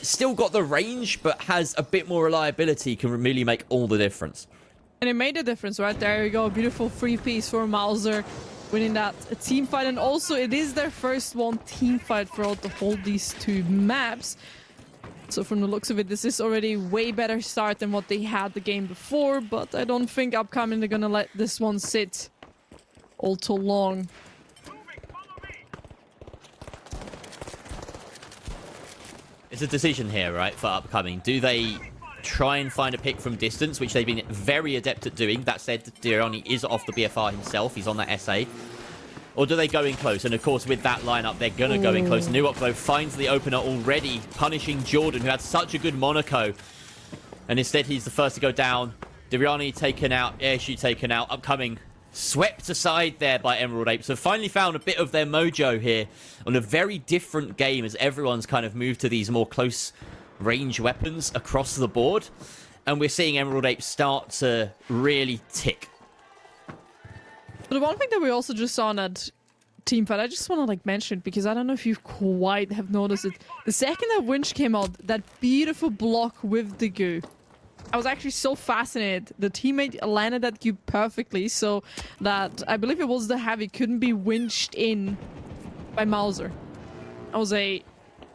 still got the range, but has a bit more reliability, can really make all the difference. And it made a difference right there. You go, a beautiful free piece for Mauser, winning that team fight, and also it is their first one team fight throughout the whole these 2 maps. So from the looks of it, this is already way better start than what they had the game before, but I don't think Upcoming they're gonna let this one sit all too long. It's a decision here, right, for Upcoming. Do they try and find a pick from distance, which they've been very adept at doing? That said, Diarani is off the BFR himself. He's on that SA. Or do they go in close? And of course, with that lineup, they're going to go in close. Nuok, though, finds the opener already, punishing Jordan, who had such a good Monaco. And instead, he's the first to go down. Diarani taken out, Airshoe taken out. Upcoming swept aside there by Emerald Apes. So finally found a bit of their mojo here on a very different game, as everyone's kind of moved to these more close range weapons across the board. And we're seeing Emerald Apes start to really tick. But the one thing that we also just saw in that team fight, I just want to mention it because I don't know if you quite have noticed it. The second that Winch came out, that beautiful block with the goo, I was actually so fascinated. The teammate landed that goo perfectly, so that I believe it was the heavy couldn't be winched in by Mauser. That was a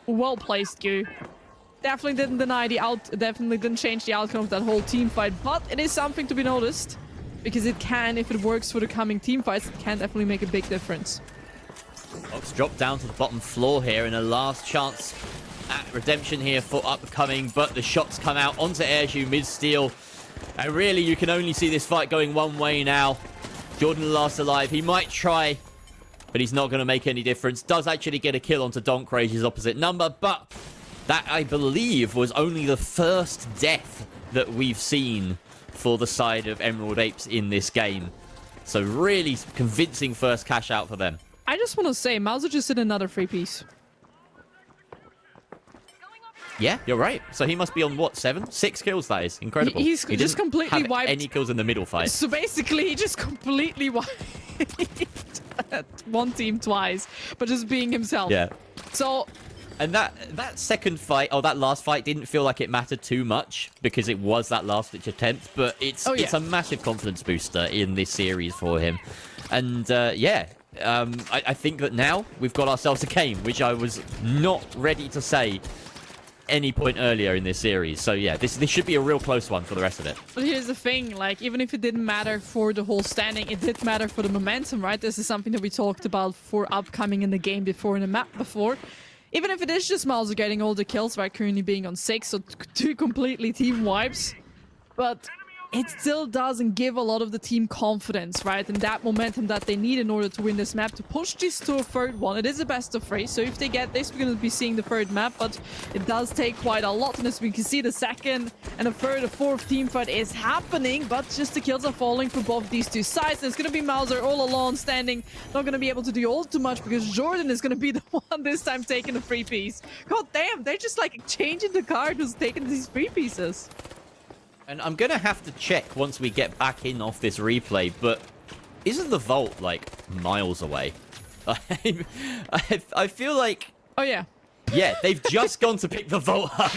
well-placed goo. Definitely didn't definitely didn't change the outcome of that whole team fight, but it is something to be noticed. Because it can, if it works for the coming team fights, it can definitely make a big difference. Fox dropped down to the bottom floor here, and a last chance at redemption here for Upcoming, but the shots come out onto Airshoe mid-steal. And really, you can only see this fight going one way now. Jordan last alive. He might try, but he's not going to make any difference. Does actually get a kill onto Donk Rage's opposite number, but that, I believe, was only the first death that we've seen for the side of Emerald Apes in this game. So really convincing first cash out for them. I just want to say, Mauser just did another free piece. Yeah, you're right. So he must be on, what, 7? 6 kills, that is. Incredible. He just completely have wiped any kills in the middle fight. So basically, he just completely wiped one team twice, but just being himself. Yeah. So... And that second fight, that last fight didn't feel like it mattered too much because it was that last-ditch attempt, but it's a massive confidence booster in this series for him. And, I think that now we've got ourselves a game, which I was not ready to say any point earlier in this series. So yeah, this should be a real close one for the rest of it. But here's the thing, like, even if it didn't matter for the whole standing, it did matter for the momentum, right? This is something that we talked about for upcoming in the game before, in the map before. Even if it is just Mauser getting all the kills, right, currently being on 6, so 2 completely team wipes. But it still doesn't give a lot of the team confidence, right? And that momentum that they need in order to win this map, to push this to a third one. It is a best of 3, so if they get this, we're going to be seeing the third map, but it does take quite a lot. And as we can see, the second and a third, a fourth team fight is happening, but just the kills are falling for both these two sides. And it's going to be Mauser all alone standing, not going to be able to do all too much because Jordan is going to be the one this time taking the 3 piece. God damn, they're just like changing the card who's taking these 3 pieces. And I'm going to have to check once we get back in off this replay, but isn't the vault, like, miles away? I feel like... Oh, yeah. Yeah, they've just gone to pick the vault up.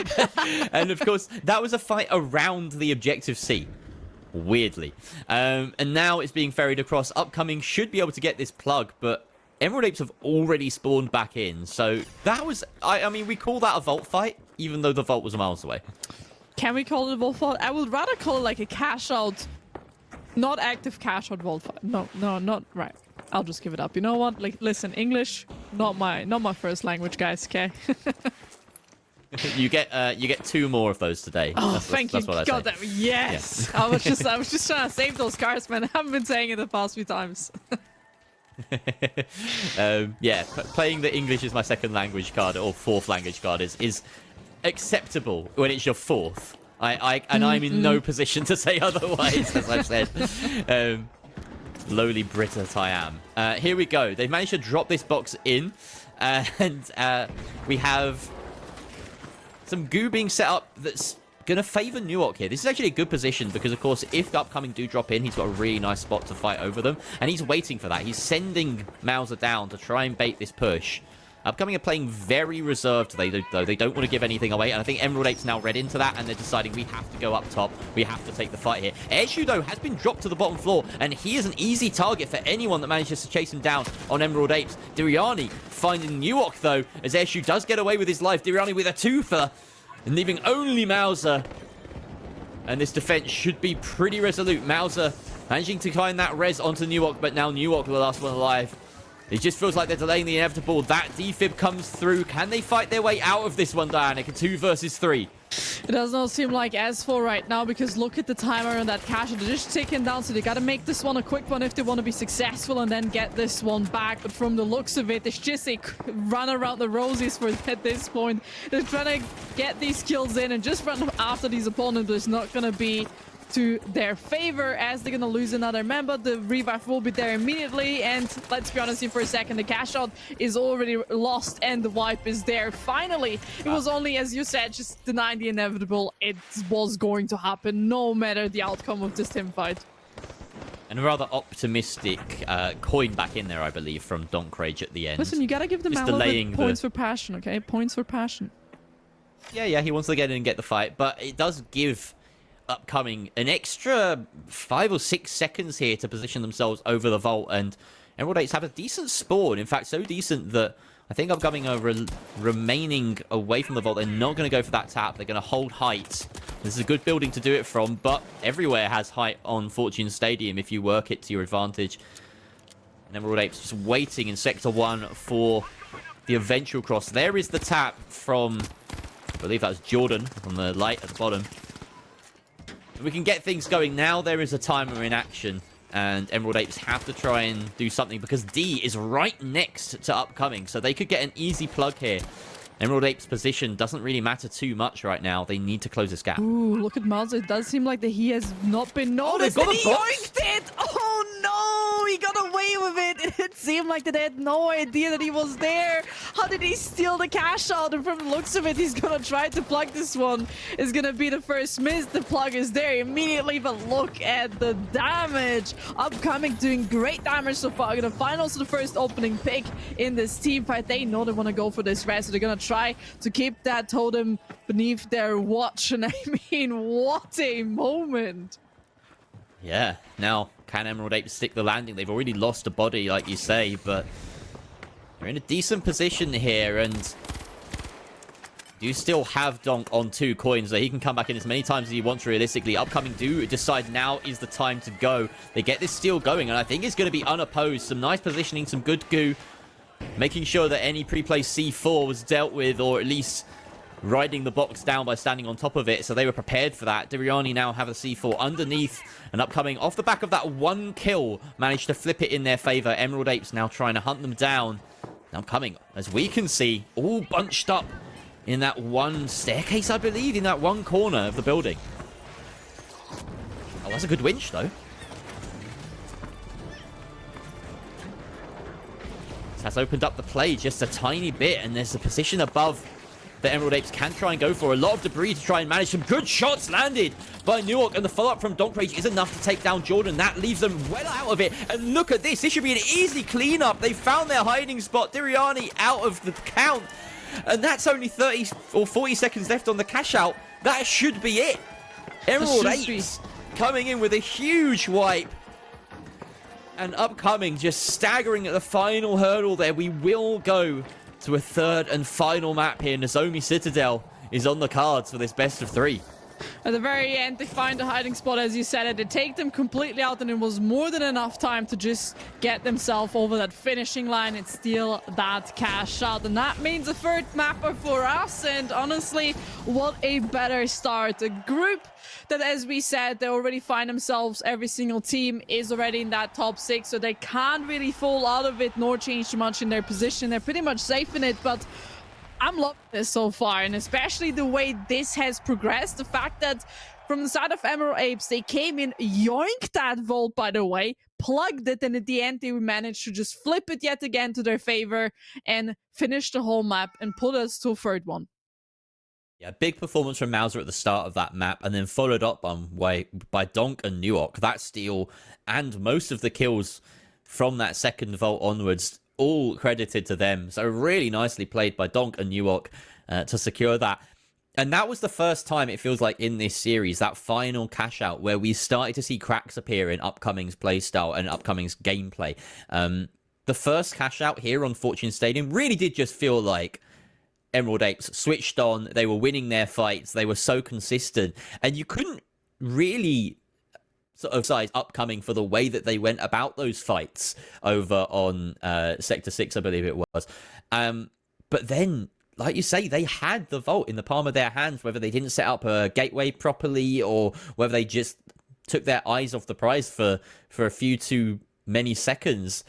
And, of course, that was a fight around the objective C. Weirdly. And now it's being ferried across. Upcoming should be able to get this plug, but Emerald Apes have already spawned back in. So that was... I mean, we call that a vault fight, even though the vault was miles away. Can we call it a vault fight? I would rather call it like a cash out, not active cash out vault fight. No, not right. I'll just give it up. You know what? Like, listen, English, not my first language, guys. Okay. You get 2 more of those today. Oh, that's what I God, say. yes. Yeah. I was just trying to save those cards, man. I haven't been saying it the past few times. Yeah, playing the English is my second language card or fourth language card is acceptable when it's your fourth. I'm in no position to say otherwise, as I've said. Lowly Brit that I am. Here we go. They've managed to drop this box in, and we have some goo being set up that's going to favor Nuok here. This is actually a good position because, of course, if the upcoming do drop in, he's got a really nice spot to fight over them, and he's waiting for that. He's sending Mauser down to try and bait this push. Upcoming are playing very reserved, though. They don't want to give anything away, and I think Emerald Apes now read into that, and they're deciding we have to go up top. We have to take the fight here. Airshoe, though, has been dropped to the bottom floor, and he is an easy target for anyone that manages to chase him down on Emerald Apes. Diriani finding Nuok, though, as Airshoe does get away with his life. Diriani with a toother, and leaving only Mauser. And this defense should be pretty resolute. Mauser managing to find that res onto Nuok, but now Nuok the last one alive. It just feels like they're delaying the inevitable. That defib comes through. Can they fight their way out of this one, Diana? 2 versus 3. It does not seem like S4 right now because look at the timer on that cash. They're just ticking down, so they got to make this one a quick one if they want to be successful and then get this one back. But from the looks of it, it's just a run around the roses for at this point. They're trying to get these kills in and just run after these opponents, but it's not going to be to their favor as they're gonna lose another member. The revive will be there immediately, and let's be honest here for a second, the cash out is already lost and the wipe is there finally. It was only, as you said, just denying the inevitable. It was going to happen no matter the outcome of this team fight. And a rather optimistic coin back in there, I believe, from Donk Rage at the end. Listen, you gotta give the man a little bit points for passion, okay? Points for passion. Yeah, he wants to get in and get the fight, but it does give Upcoming an extra 5 or 6 seconds here to position themselves over the vault, and Emerald Apes have a decent spawn. In fact, so decent that I think Upcoming are remaining away from the vault. They're not going to go for that tap. They're going to hold height. This is a good building to do it from, but everywhere has height on Fortune Stadium if you work it to your advantage. And Emerald Apes just waiting in Sector 1 for the eventual cross. There is the tap from, I believe that was Jordan on the light at the bottom. We can get things going now. There is a timer in action, and Emerald Apes have to try and do something because D is right next to Upcoming, so they could get an easy plug here. Emerald Apes' position doesn't really matter too much right now. They need to close this gap. Ooh, look at Mauser. It does seem like that he has not been noticed. got And a he box. yoinked it! Oh no! He got away with it! It seemed like that they had no idea that he was there. How did he steal the cash out? And from the looks of it, he's gonna try to plug this one. It's gonna be the first miss. The plug is there immediately, but look at the damage. Upcoming doing great damage so far. Gonna find also the first opening pick in this team fight. They know they want to go for this res, so they're gonna try to keep that totem beneath their watch. And I mean, what a moment. Yeah, now can Emerald Apes stick the landing? They've already lost a body, like you say, but they're in a decent position here, and do still have Donk on 2 coins, so he can come back in as many times as he wants realistically. Upcoming do decide now is the time to go. They get this steal going, and I think it's going to be unopposed. Some nice positioning, some good goo, making sure that any pre-placed C4 was dealt with, or at least riding the box down by standing on top of it, so they were prepared for that. Diriani now have a C4 underneath, and Upcoming, off the back of that 1 kill, managed to flip it in their favor. Emerald Apes now trying to hunt them down. Upcoming, as we can see, all bunched up in that one staircase, I believe, in that one corner of the building. Oh, that's a good winch, though. This has opened up the play just a tiny bit, and there's a position above the Emerald Apes can try and go for. A lot of debris to try and manage. Some good shots landed by Newark, and the follow-up from Donkrage is enough to take down Jordan. That leaves them well out of it. And look at this. This should be an easy cleanup. They found their hiding spot. Diriani out of the count. And that's only 30 or 40 seconds left on the cash out. That should be it. Emerald Apes coming in with a huge wipe. And Upcoming just staggering at the final hurdle there. We will go to a 3rd and final map here. Nozomi Citadel is on the cards for this best of 3. At the very end, they find a hiding spot, as you said it. They take them completely out, and it was more than enough time to just get themselves over that finishing line and steal that cash out. And that means a 3rd mapper for us. And honestly, what a better start. A group that, as we said, they already find themselves, every single team is already in that top 6, so they can't really fall out of it nor change too much in their position. They're pretty much safe in it, but I'm loving this so far, and especially the way this has progressed. The fact that from the side of Emerald Apes, they came in, yoinked that vault, by the way, plugged it, and at the end, they managed to just flip it yet again to their favor and finish the whole map and put us to a 3rd one. Yeah, big performance from Mauser at the start of that map, and then followed up by Donk and Newark. That steal and most of the kills from that 2nd vault onwards, all credited to them. So really nicely played by Donk and Newark to secure that. And that was the first time, it feels like, in this series, that final cash out, where we started to see cracks appear in Upcoming's playstyle and Upcoming's gameplay. The first cash out here on Fortune Stadium really did just feel like Emerald Apes switched on. They were winning their fights. They were so consistent. And you couldn't really sort of size Upcoming for the way that they went about those fights over on Sector 6, I believe it was. But then, like you say, they had the vault in the palm of their hands, whether they didn't set up a gateway properly or whether they just took their eyes off the prize for a few too many seconds.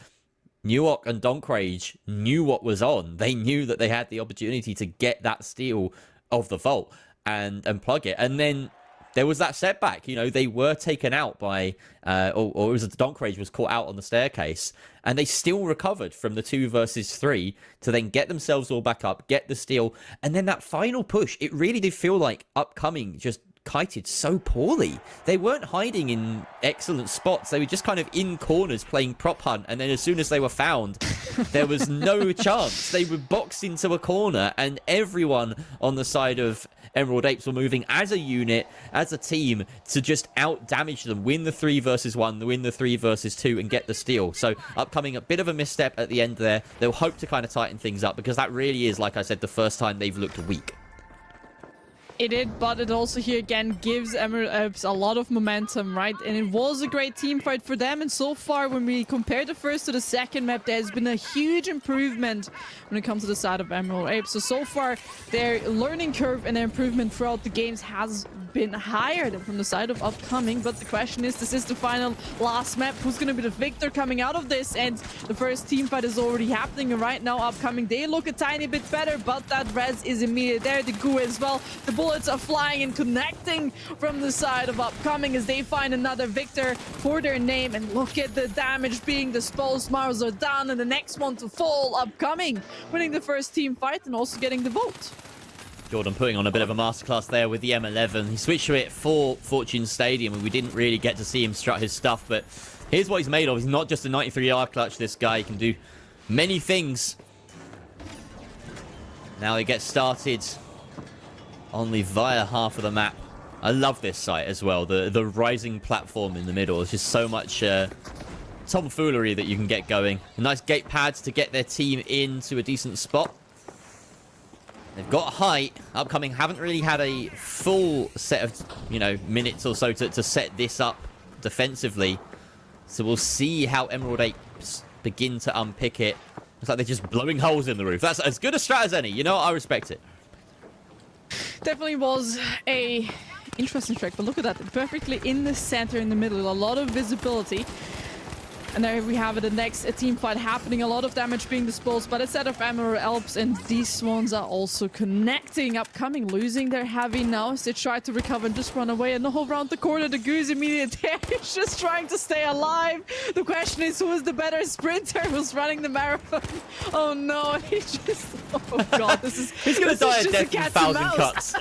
Newark and Donkrage knew what was on. They knew that they had the opportunity to get that steal of the vault and plug it. And then there was that setback. You know, they were taken out by, or it was Donkrage was caught out on the staircase, and they still recovered from the 2 versus 3 to then get themselves all back up, get the steal, and then that final push. It really did feel like Upcoming just kited so poorly. They weren't hiding in excellent spots. They were just kind of in corners playing prop hunt, and then as soon as they were found, there was no chance. They were boxed into a corner, and everyone on the side of Emerald Apes were moving as a unit, as a team, to just out-damage them, win the 3 versus 1, win the 3 versus 2, and get the steal. So Upcoming, a bit of a misstep at the end there. They'll hope to kind of tighten things up, because that really is, like I said, the first time they've looked weak. It did, but it also here again gives Emerald Apes a lot of momentum, right? And it was a great team fight for them. And so far, when we compare the first to the second map, there's been a huge improvement when it comes to the side of Emerald Apes. So far, their learning curve and their improvement throughout the games has been higher than from the side of Upcoming. But the question is, this is the final last map. Who's going to be the victor coming out of this? And the first team fight is already happening. And right now, Upcoming, they look a tiny bit better, but that res is immediate there. The goo as well. The bullets are flying and connecting from the side of Upcoming as they find another victor for their name. And look at the damage being disposed. Mars are down, and the next one to fall. Upcoming winning the first team fight and also getting the vote. Jordan putting on a bit of a masterclass there with the M11. He switched to it for Fortune Stadium, and we didn't really get to see him strut his stuff, but here's what he's made of. He's not just a 93R clutch, this guy. He can do many things. Now he gets started only via half of the map. I love this site as well. The rising platform in the middle. There's just so much tomfoolery that you can get going. Nice gate pads to get their team into a decent spot. They've got height. Upcoming haven't really had a full set of, minutes or so to set this up defensively. So we'll see how Emerald Apes begin to unpick it. Looks like they're just blowing holes in the roof. That's as good a strat as any. You know what? I respect it. Definitely was a interesting trick, but look at that. Perfectly in the center, in the middle. A lot of visibility. And there we have it, the next team fight happening. A lot of damage being disposed by the set of Emerald Alps, and these Swans are also connecting. Upcoming, losing their heavy now as they try to recover and just run away. And the whole round the corner, the Goose immediately there. He's just trying to stay alive. The question is, who is the better sprinter? Who's running the marathon? Oh no, he just... Oh god, this is... He's going to die a death in 1,000 cuts.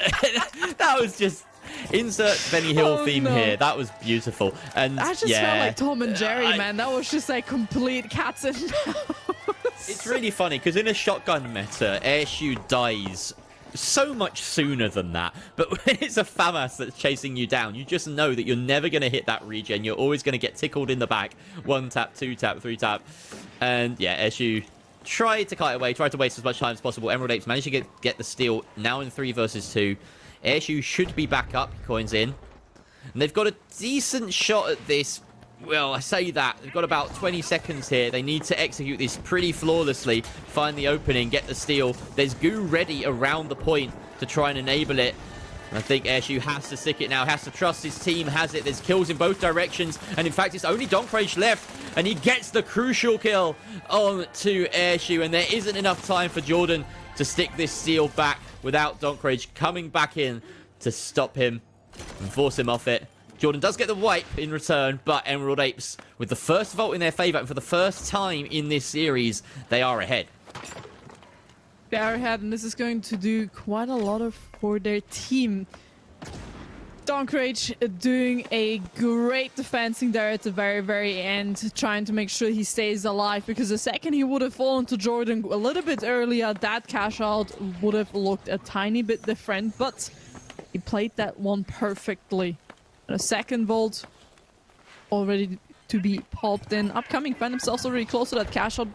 That was just... Insert Benny Hill theme here. That was beautiful. And I just felt like Tom and Jerry, man. That was just like complete cats and mouse. It's really funny because in a shotgun meta, Airshoe dies so much sooner than that. But when it's a FAMAS that's chasing you down, you just know that you're never going to hit that regen. You're always going to get tickled in the back. 1 tap, 2 tap, 3 tap. And yeah, Airshoe tried to kite away, tried to waste as much time as possible. Emerald Apes managed to get the steal now in 3 versus 2. Airshoe should be back up. Coins in. And they've got a decent shot at this. Well, I say that. They've got about 20 seconds here. They need to execute this pretty flawlessly. Find the opening, get the steal. There's Goo ready around the point to try and enable it. And I think Airshoe has to stick it now. Has to trust his team. Has it. There's kills in both directions. And in fact, it's only Donkrage left. And he gets the crucial kill on to Airshoe. And there isn't enough time for Jordan to stick this steal back without Donkrage coming back in to stop him and force him off it. Jordan does get the wipe in return, but Emerald Apes, with the first vault in their favor, and for the first time in this series, they are ahead. They are ahead, and this is going to do quite a lot for their team. Donkrage doing a great defensing there at the very, very end, trying to make sure he stays alive, because the second he would have fallen to Jordan a little bit earlier, that cash out would have looked a tiny bit different, but he played that one perfectly. And a second vault already to be popped in. Upcoming find themselves already close to that cash out.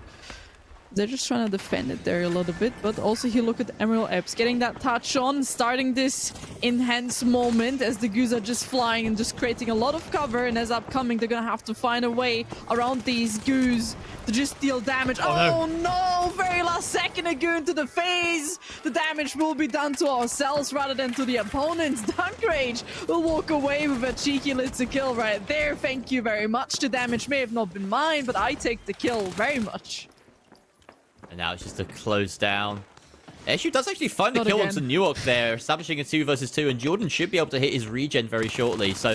They're just trying to defend it there a little bit, but also here look at Emerald Apes getting that touch on, starting this enhanced moment as the Goose are just flying and just creating a lot of cover. And as Upcoming, they're gonna have to find a way around these Goose to just deal damage. Oh no! Very last second, a Goo into the face. The damage will be done to ourselves rather than to the opponents. Donkrage will walk away with a cheeky little kill right there. Thank you very much. The damage may have not been mine, but I take the kill very much. And now it's just a close down. Airshoe does actually find the kill onto Newark there, establishing a 2 versus 2, and Jordan should be able to hit his regen very shortly. So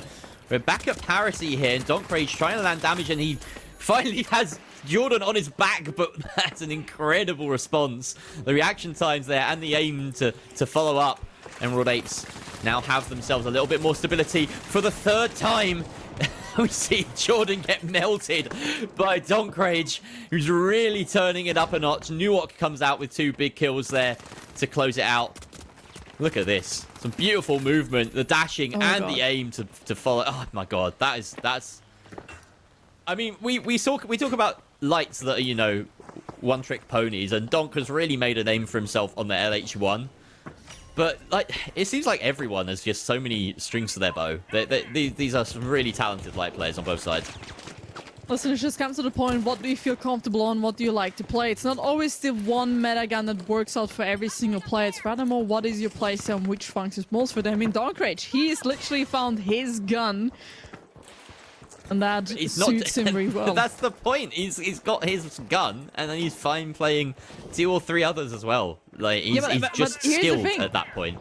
we're back at parity here, and Donkrage trying to land damage, and he finally has Jordan on his back, but that's an incredible response. The reaction times there and the aim to follow up. Emerald Apes now have themselves a little bit more stability for the 3rd time. We see Jordan get melted by Donkrage, who's really turning it up a notch. Newark comes out with 2 big kills there to close it out. Look at this. Some beautiful movement, the dashing and the aim to follow. Oh my god, that's... I mean, we talk about lights that are, one-trick ponies, and Donk has really made a name for himself on the LH1. But, it seems like everyone has just so many strings to their bow. These are some really talented light players on both sides. Listen, it just comes to the point, what do you feel comfortable on, what do you like to play? It's not always the one meta gun that works out for every single player. It's rather more, what is your playstyle and which functions most for them. I mean, Donkrage, he's literally found his gun. And that suits him very well. That's the point. He's got his gun, and then he's fine playing 2 or 3 others as well. He's just skilled at that point.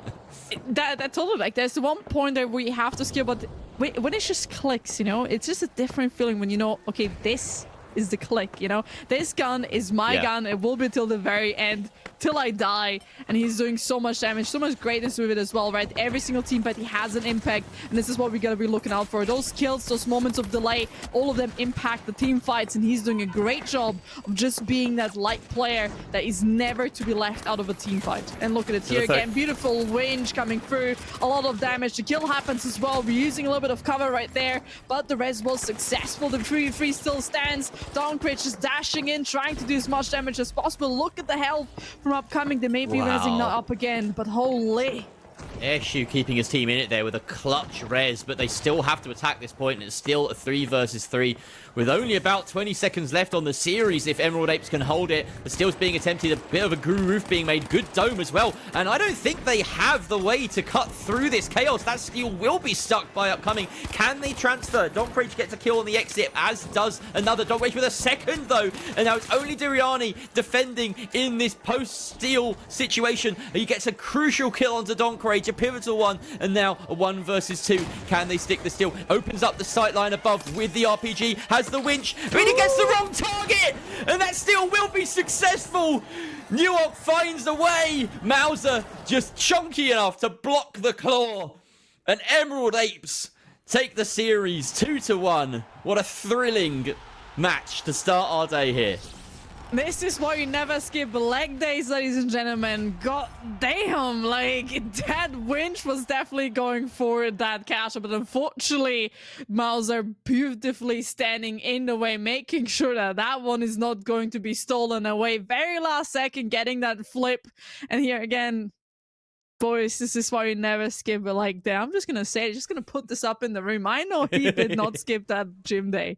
That totally, there's the one point that we have to skill, but when it just clicks, it's just a different feeling when you know, okay, this is the click, This gun is my gun. It will be till the very end, till I die. And he's doing so much damage, so much greatness with it as well, right? Every single team fight, he has an impact. And this is what we gotta be looking out for. Those kills, those moments of delay, all of them impact the team fights. And he's doing a great job of just being that light player that is never to be left out of a team fight. And look at it here again. Beautiful range coming through. A lot of damage. The kill happens as well. We're using a little bit of cover right there. But the res was successful. The 3v3 still stands. Donkrage is dashing in, trying to do as much damage as possible. Look at the health from from upcoming. They may be resing not up again, but holy. Eshu keeping his team in it there with a clutch res, but they still have to attack this point, and it's still a 3 versus 3 with only about 20 seconds left on the series if Emerald Apes can hold it. The steal's being attempted, a bit of a guru roof being made, good dome as well, and I don't think they have the way to cut through this chaos. That steal will be stuck by upcoming. Can they transfer? Donkrage gets a kill on the exit, as does another. Donkrage with a second though, and now it's only Diriani defending in this post-steal situation. He gets a crucial kill onto Donkrage, a pivotal one, and now a 1 versus 2. Can they stick the steal? Opens up the sight line above with the RPG, has the winch, but he gets the wrong target, and that steal will be successful. Newark finds a way. Mauser just chunky enough to block the claw, and Emerald Apes take the series 2-1. What a thrilling match to start our day here. This is why you never skip leg days, ladies and gentlemen. God damn, like, that winch was definitely going for that cash, but unfortunately, Mauser beautifully standing in the way, making sure that that one is not going to be stolen away. Very last second, getting that flip. And here again, boys, this is why you never skip a leg day. I'm just gonna say it, just gonna put this up in the room. I know he did not skip that gym day.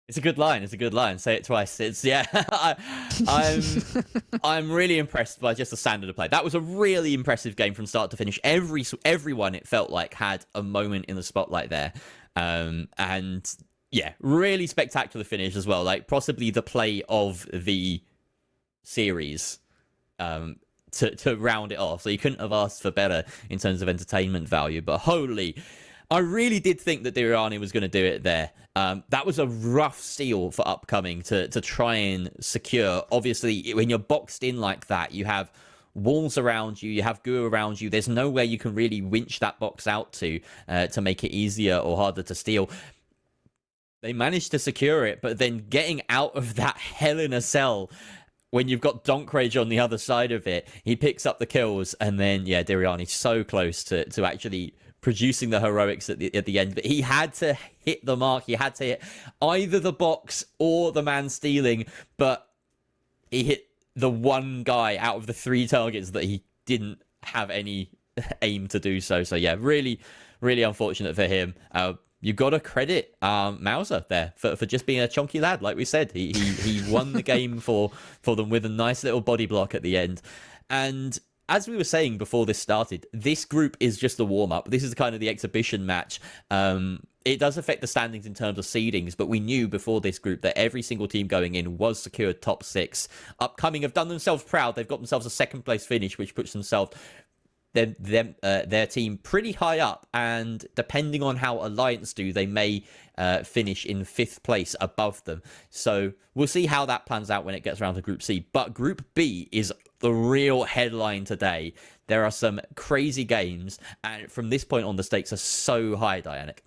It's a good line. It's a good line. Say it twice. It's I'm really impressed by just the standard of play. That was a really impressive game from start to finish. Everyone, it felt like, had a moment in the spotlight there, and yeah, really spectacular finish as well. Like possibly the play of the series, to round it off. So you couldn't have asked for better in terms of entertainment value. But holy, I really did think that Diriani was going to do it there. That was a rough steal for upcoming to try and secure. Obviously, when you're boxed in like that, you have walls around you, you have goo around you. There's nowhere you can really winch that box out to make it easier or harder to steal. They managed to secure it, but then getting out of that hell in a cell when you've got Donkrage on the other side of it, he picks up the kills, and then, yeah, Diriani so close to actually producing the heroics at the end, but he had to hit the mark. He had to hit either the box or the man stealing, but he hit the one guy out of the 3 targets that he didn't have any aim to do so. So yeah, really, really unfortunate for him. You got to credit Mauser there for just being a chunky lad. Like we said, he won the game for them with a nice little body block at the end. And as we were saying before this started, this group is just a warm-up. This is kind of the exhibition match. It does affect the standings in terms of seedings, but we knew before this group that every single team going in was secured top 6. Upcoming have done themselves proud. They've got themselves a second-place finish, which puts themselves their team pretty high up, and depending on how Alliance do, they may finish in 5th place above them. So we'll see how that plans out when it gets around to Group C. But Group B is the real headline today. There are some crazy games, and from this point on, the stakes are so high, Dianic.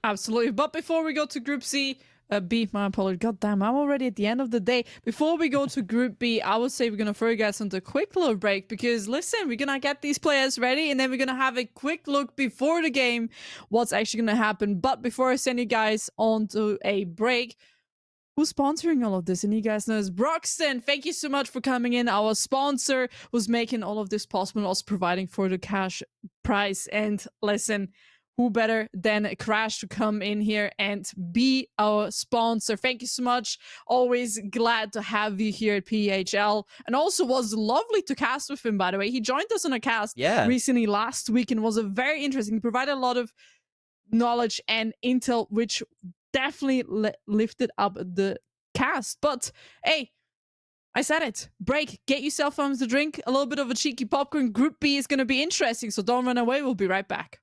Absolutely. But before we go to Group C, B, my apologies. God damn, I'm already at the end of the day. Before we go to Group B, I would say we're going to throw you guys into a quick little break because, listen, we're going to get these players ready and then we're going to have a quick look before the game what's actually going to happen. But before I send you guys on to a break, who's sponsoring all of this? And you guys know it's Broxton. Thank you so much for coming in. Our sponsor who's making all of this possible and also providing for the cash prize. And listen, who better than Crash to come in here and be our sponsor? Thank you so much. Always glad to have you here at PHL. And also was lovely to cast with him, by the way. He joined us on a cast recently last week and was a very interesting. He provided a lot of knowledge and intel, which definitely lifted up the cast. But hey, I said it. Break. Get yourself something to drink. A little bit of a cheeky popcorn. Group B is going to be interesting, so don't run away. We'll be right back.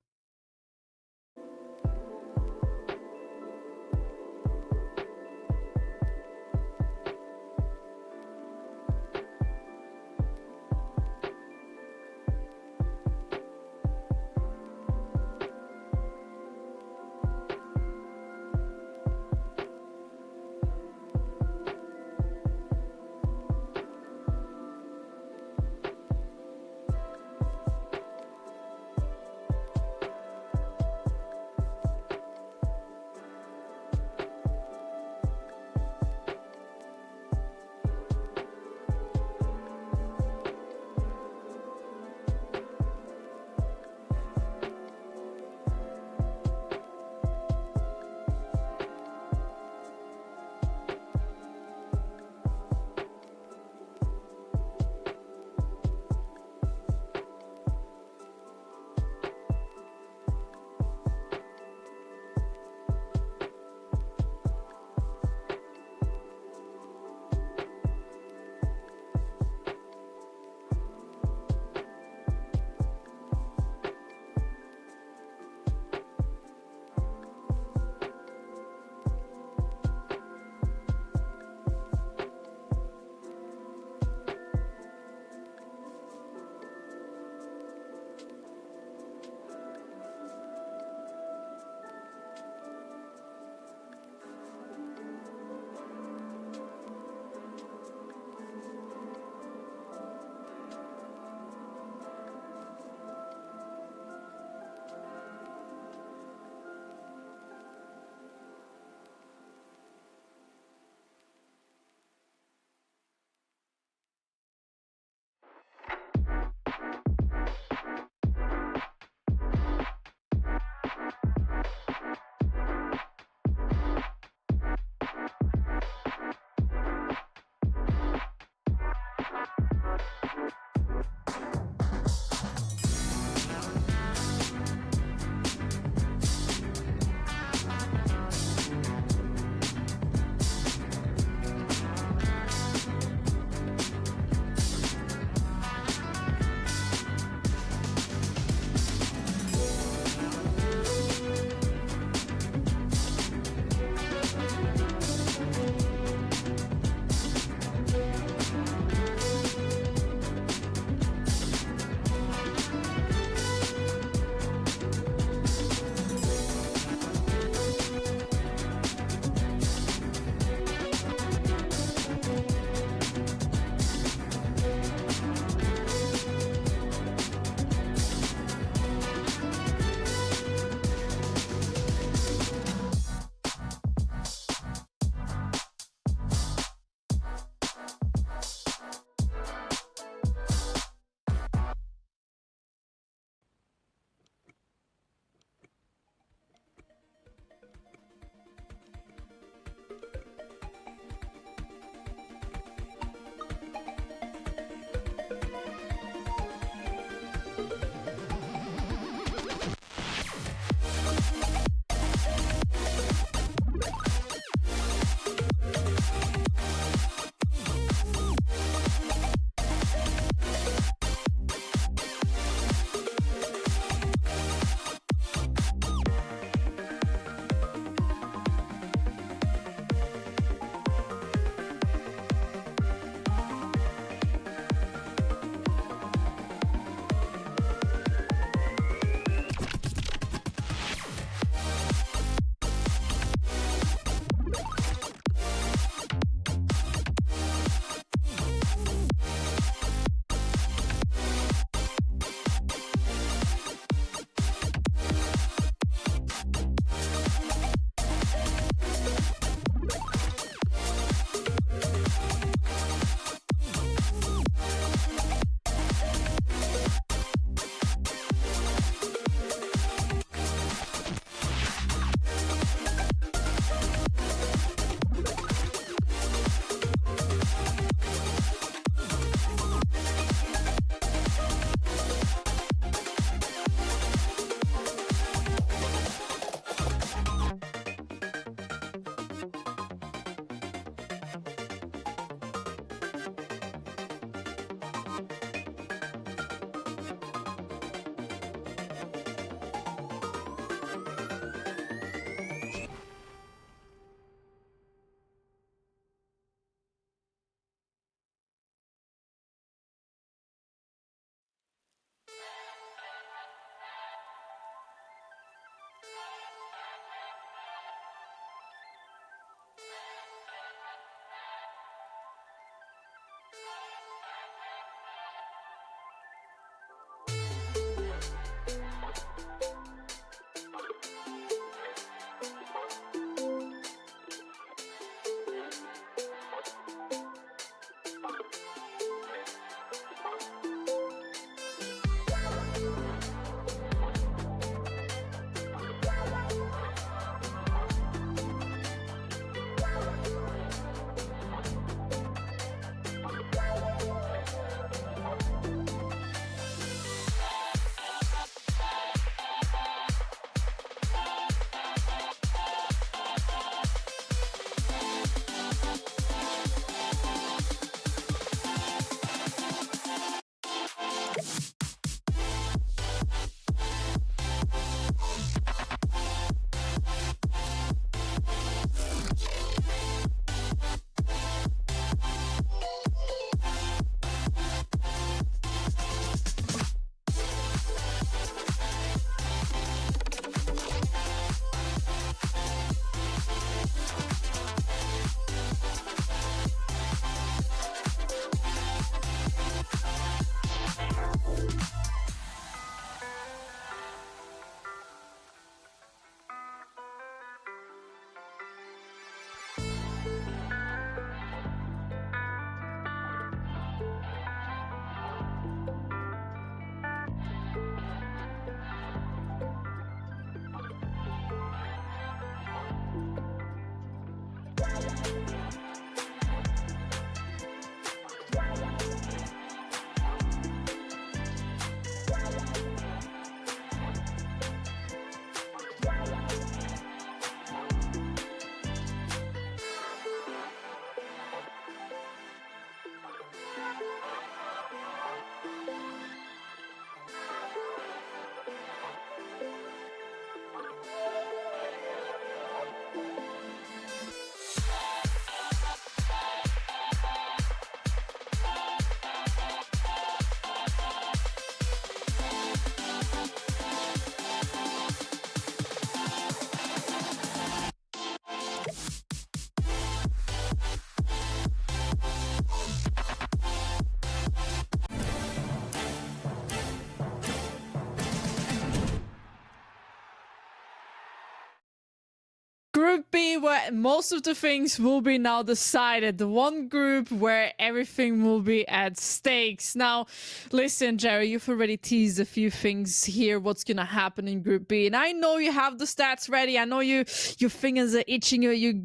Group B, where most of the things will be now decided. The one group where everything will be at stakes. Now, listen, Jerry, you've already teased a few things here, what's going to happen in Group B. And I know you have the stats ready. I know your fingers are itching, you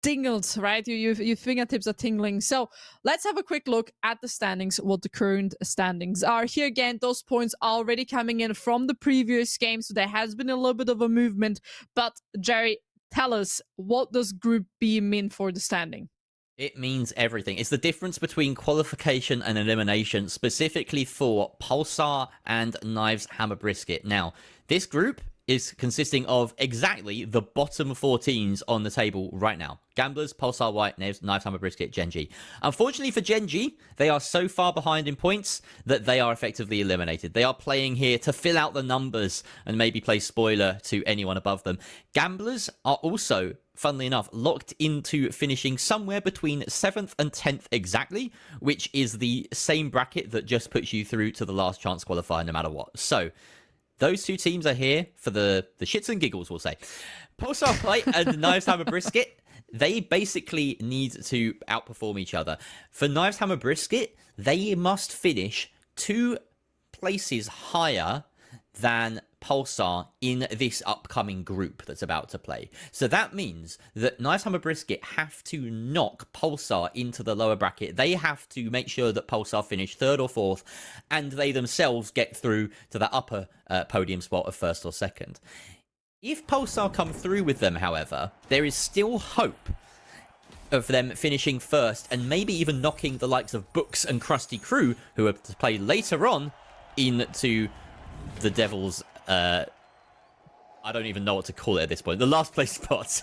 tingled, right? Your fingertips are tingling. So let's have a quick look at the standings, what the current standings are. Here again, those points are already coming in from the previous game, so there has been a little bit of a movement. But Jerry, tell us, what does Group B mean for the standing? It means everything. It's the difference between qualification and elimination, specifically for Pulsar and Knives Hammer Brisket. Now, this group is consisting of exactly the bottom 4 teams on the table right now. Gamblers, Pulsar White, Knives Hammer Brisket, Gen G. Unfortunately for Gen G, they are so far behind in points that they are effectively eliminated. They are playing here to fill out the numbers and maybe play spoiler to anyone above them. Gamblers are also, funnily enough, locked into finishing somewhere between 7th and 10th exactly, which is the same bracket that just puts you through to the last chance qualifier no matter what. So those 2 teams are here for the shits and giggles, we'll say. Pulsar White and Knives Hammer Brisket, they basically need to outperform each other. For Knives Hammer Brisket, they must finish 2 places higher than Pulsar in this upcoming group that's about to play. So that means that Knives Hammer Brisket have to knock Pulsar into the lower bracket. They have to make sure that Pulsar finish 3rd or 4th, and they themselves get through to the upper podium spot of 1st or 2nd. If Pulsar come through with them, however, there is still hope of them finishing 1st and maybe even knocking the likes of Books and Krusty Crew, who are to play later on, into the Devil's I don't even know what to call it at this point. The last place spots.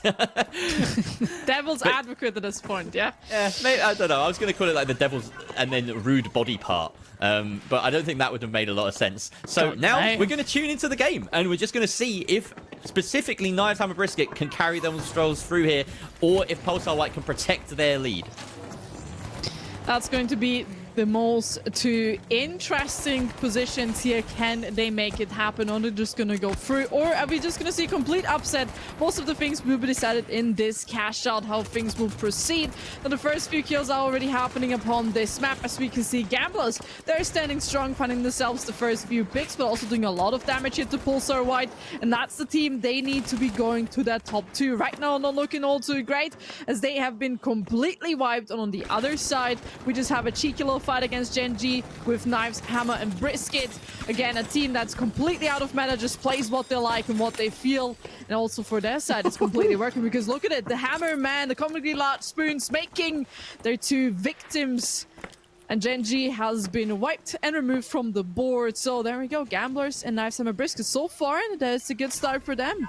Devil's advocate at this point, yeah? Yeah, maybe, I don't know. I was going to call it like the Devil's and then rude body part. But I don't think that would have made a lot of sense. So now we're going to tune into the game, and we're just going to see if specifically Knives Hammer Brisket can carry them strolls through here, or if Pulsar White can protect their lead. That's going to be the most 2 interesting positions here. Can they make it happen, or they're just gonna go through, or are we just gonna see a complete upset? Most of the things will be decided in this cash out, how things will proceed. Now, the first few kills are already happening upon this map. As we can see, Gamblers, they're standing strong, finding themselves the first few picks, but also doing a lot of damage here to Pulsar White, and that's the team they need to be going to that top 2. Right now, not looking all too great, as they have been completely wiped. And on the other side, we just have a cheeky little fight against Gen G with Knives, Hammer, and Brisket. Again, a team that's completely out of meta, just plays what they like and what they feel. And also for their side, it's completely working, because look at it, the Hammer Man, the comically large spoons, making their 2 victims. And Gen G has been wiped and removed from the board. So there we go, Gamblers and Knives, Hammer, Brisket so far, and it's a good start for them.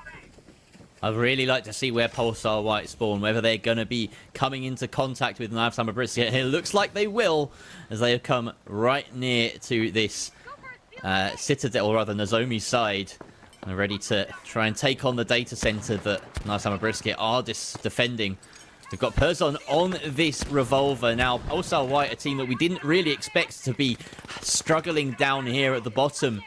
I'd really like to see where Pulsar White spawn, whether they're going to be coming into contact with Knives Hammer Brisket. It looks like they will, as they have come right near to this Citadel, or rather Nozomi's side, and ready to try and take on the data center that Knives Hammer Brisket are defending. We've got Perzon on this revolver. Now, Pulsar White, a team that we didn't really expect to be struggling down here at the bottom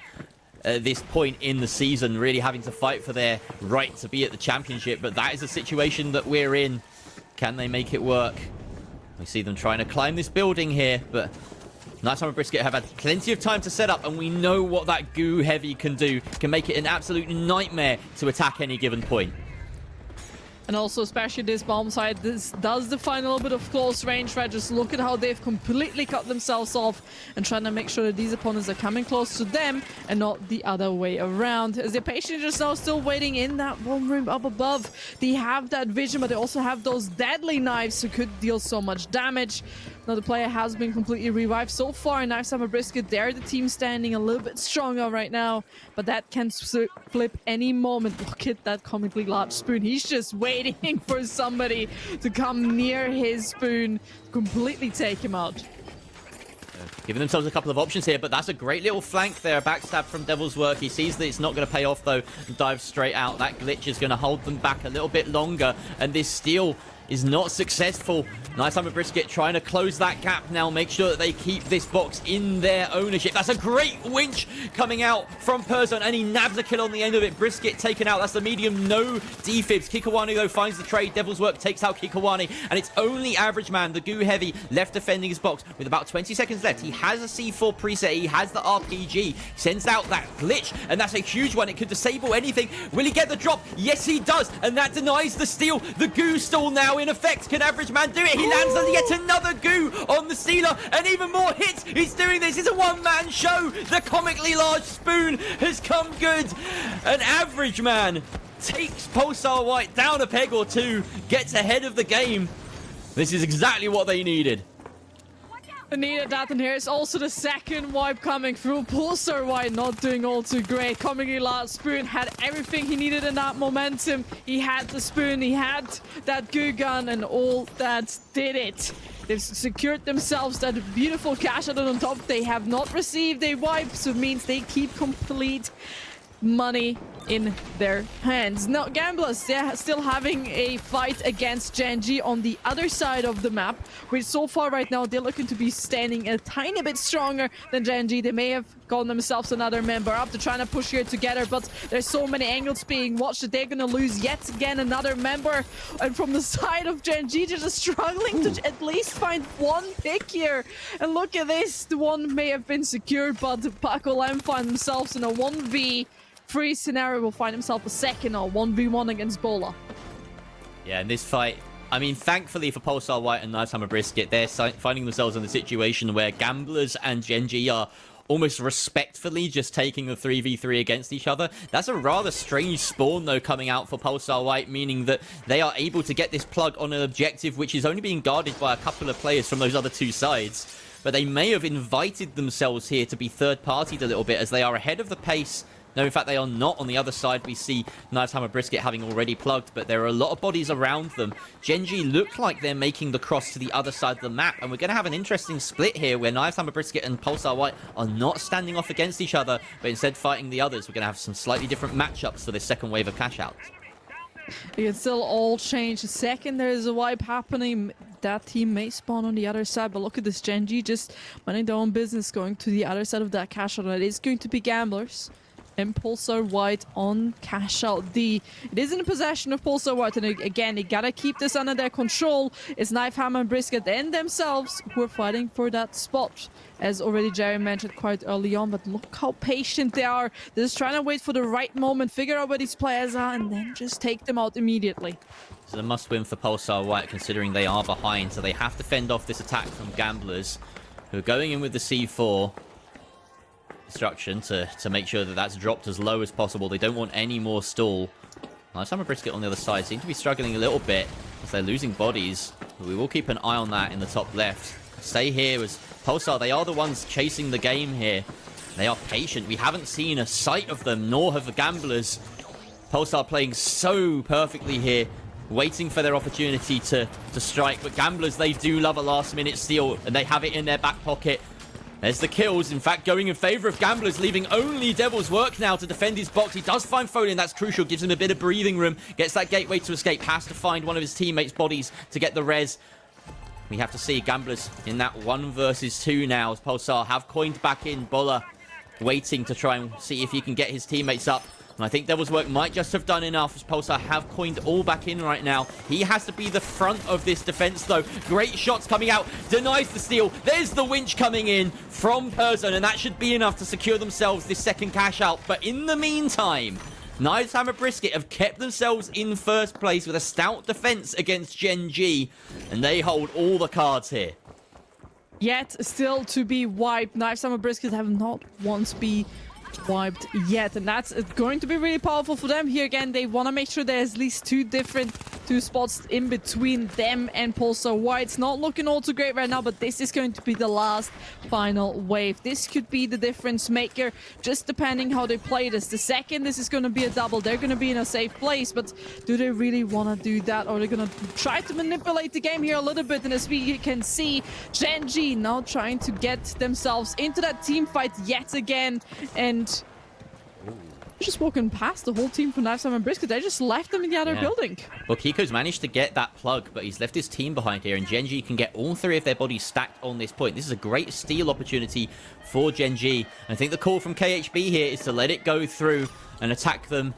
at this point in the season, really having to fight for their right to be at the championship. But that is the situation that we're in. Can they make it work? We see them trying to climb this building here, but Knives Hammer Brisket have had plenty of time to set up, and we know what that goo heavy can do. Can make it an absolute nightmare to attack any given point. And also, especially this bomb site, this does define a little bit of close range, right? Just look at how they've completely cut themselves off and trying to make sure that these opponents are coming close to them and not the other way around. As they're patiently just now still waiting in that one room up above. They have that vision, but they also have those deadly knives who could deal so much damage. Now, the player has been completely revived so far. Knives Hammer Brisket, they're the team standing a little bit stronger right now, but that can flip any moment. Look at that comically large spoon. He's just waiting for somebody to come near his spoon, completely take him out. Giving themselves a couple of options here, but that's a great little flank there. A backstab from Devil's Work. He sees that it's not going to pay off, though, and dives straight out. That glitch is going to hold them back a little bit longer, and this steal is not successful. Nice time with Brisket trying to close that gap now, make sure that they keep this box in their ownership. That's a great winch coming out from Perzone, and he nabs a kill on the end of it. Brisket taken out. That's the medium, no defibs. Kikawani, though, finds the trade. Devil's Work takes out Kikawani, and it's only Average Man, the Goo Heavy, left defending his box with about 20 seconds left. He has a C4 preset. He has the RPG. Sends out that glitch, and that's a huge one. It could disable anything. Will he get the drop? Yes, he does, and that denies the steal. The Goo stall now in effect. Can Average Man do it? He lands on yet another Goo on the Stealer, and even more hits. He's doing this. It's a one-man show. The comically large spoon has come good. An Average Man takes Pulsar White down a peg or two, gets ahead of the game. This is exactly what they needed. They needed that, and here's also the second wipe coming through. Pulsar White not doing all too great. Comically large spoon had everything he needed in that momentum. He had the spoon, he had that goo gun, and all that did it. They've secured themselves that beautiful cash out on top. They have not received a wipe, so it means they keep complete money in their hands. Now, Gamblers, they're still having a fight against Gen.G on the other side of the map, which so far right now they're looking to be standing a tiny bit stronger than Gen.G. They may have gotten themselves another member up. They're trying to push here together, but there's so many angles being watched that they're gonna lose yet again another member. And from the side of Gen.G, they're just struggling to at least find one pick here. And look at this, the one may have been secured, but Paco Lam find themselves in a 1v3 scenario. Will find himself a second or 1v1 against Bola. Yeah, in this fight, I mean, thankfully for Pulsar White and Nighttime Brisket, they're finding themselves in a situation where Gamblers and Gen.G are almost respectfully just taking the 3v3 against each other. That's a rather strange spawn, though, coming out for Pulsar White, meaning that they are able to get this plug on an objective which is only being guarded by a couple of players from those other two sides. But they may have invited themselves here to be third-partied a little bit, as they are ahead of the pace. No, in fact, they are not. On the other side, we see Nighttime Brisket having already plugged, but there are a lot of bodies around them. Gen.G look like they're making the cross to the other side of the map, and we're going to have an interesting split here where Nighttime Brisket and Pulsar White are not standing off against each other, but instead fighting the others. We're going to have some slightly different matchups for this second wave of cash outs. It can still all change. The second there is a wipe happening, that team may spawn on the other side, but look at this, Gen.G just minding their own business, going to the other side of that cash out. It is going to be Gamblers and Pulsar White on cash out D. It is in the possession of Pulsar White, and again, they gotta keep this under their control. It's Knife Hammer and Brisket and themselves who are fighting for that spot, as already Jerry mentioned quite early on. But look how patient they are. They're just trying to wait for the right moment, figure out where these players are, and then just take them out immediately. This is a must-win for Pulsar White, considering they are behind, so they have to fend off this attack from Gamblers, who are going in with the C4 destruction to make sure that that's dropped as low as possible. They don't want any more stall. Summer Brisket on the other side seem to be struggling a little bit as they're losing bodies. We will keep an eye on that in the top left. Stay here as Pulsar, they are the ones chasing the game here. They are patient. We haven't seen a sight of them, nor have the Gamblers. Pulsar playing so perfectly here, waiting for their opportunity to strike. But Gamblers, they do love a last-minute steal, and they have it in their back pocket. There's the kills, in fact, going in favor of Gamblers, leaving only Devil's Work now to defend his box. He does find Folin, that's crucial, gives him a bit of breathing room, gets that gateway to escape, has to find one of his teammates' bodies to get the res. We have to see Gamblers in that 1 versus 2 now, as Pulsar have coined back in. Bola waiting to try and see if he can get his teammates up. And I think Devil's Work might just have done enough, as Pulsar have coined all back in right now. He has to be the front of this defense, though. Great shots coming out. Denies the steal. There's the winch coming in from Perzone, and that should be enough to secure themselves this second cash out. But in the meantime, Nighttime Brisket have kept themselves in first place with a stout defense against Gen.G, and they hold all the cards here. Yet still to be wiped. Nighttime Brisket have not once been wiped yet, and that's going to be really powerful for them. Here again, they want to make sure there's at least two spots in between them and Pulsar White. It's not looking all too great right now, but this is going to be the last final wave. This could be the difference maker, just depending how they play this. The second this is going to be a double, they're going to be in a safe place, but do they really want to do that, or are they going to try to manipulate the game here a little bit? And as we can see, Gen.G now trying to get themselves into that team fight yet again, and just walking past the whole team for Knifesam and Brisket. They just left them in the other building. Well, Kiko's managed to get that plug, but he's left his team behind here, and Gen.G can get all three of their bodies stacked on this point. This is a great steal opportunity for Gen.G. I think the call from KHB here is to let it go through and attack them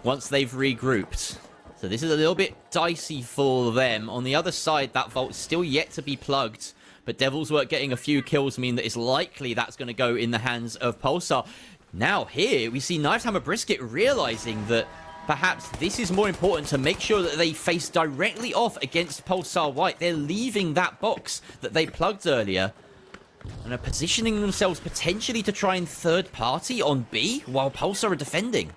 once they've regrouped. So this is a little bit dicey for them. On the other side, that vault's still yet to be plugged, but Devil's Work getting a few kills mean that it's likely that's going to go in the hands of Pulsar. Now here, we see Knives Hammer Brisket realizing that perhaps this is more important to make sure that they face directly off against Pulsar White. They're leaving that box that they plugged earlier and are positioning themselves potentially to try and third party on B while Pulsar are defending.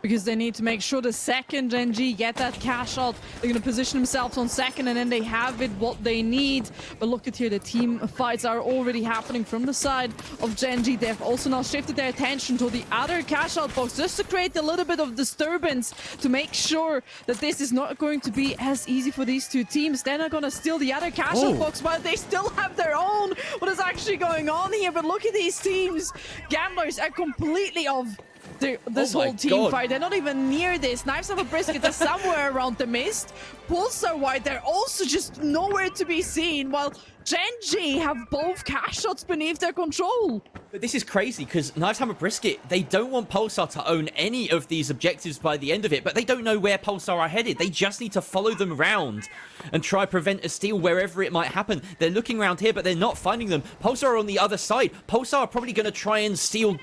Because they need to make sure the second Gen.G get that cash out, they're going to position themselves on second, and then they have it what they need. But look at here, the team fights are already happening from the side of Gen.G. They've also now shifted their attention to the other cash out box just to create a little bit of disturbance to make sure that this is not going to be as easy for these two teams. They're not going to steal the other cash out box, but they still have their own. What is actually going on here? But look at these teams. Gamblers are completely off this whole team fight. They're not even near this. Knives Hammer Brisket is somewhere around the mist. Pulsar White, they're also just nowhere to be seen, while Gen.G have both cash shots beneath their control. But this is crazy because Knives Hammer Brisket, they don't want Pulsar to own any of these objectives by the end of it, but they don't know where Pulsar are headed. They just need to follow them round and try prevent a steal wherever it might happen. They're looking around here, but they're not finding them. Pulsar are on the other side. Pulsar are probably going to try and steal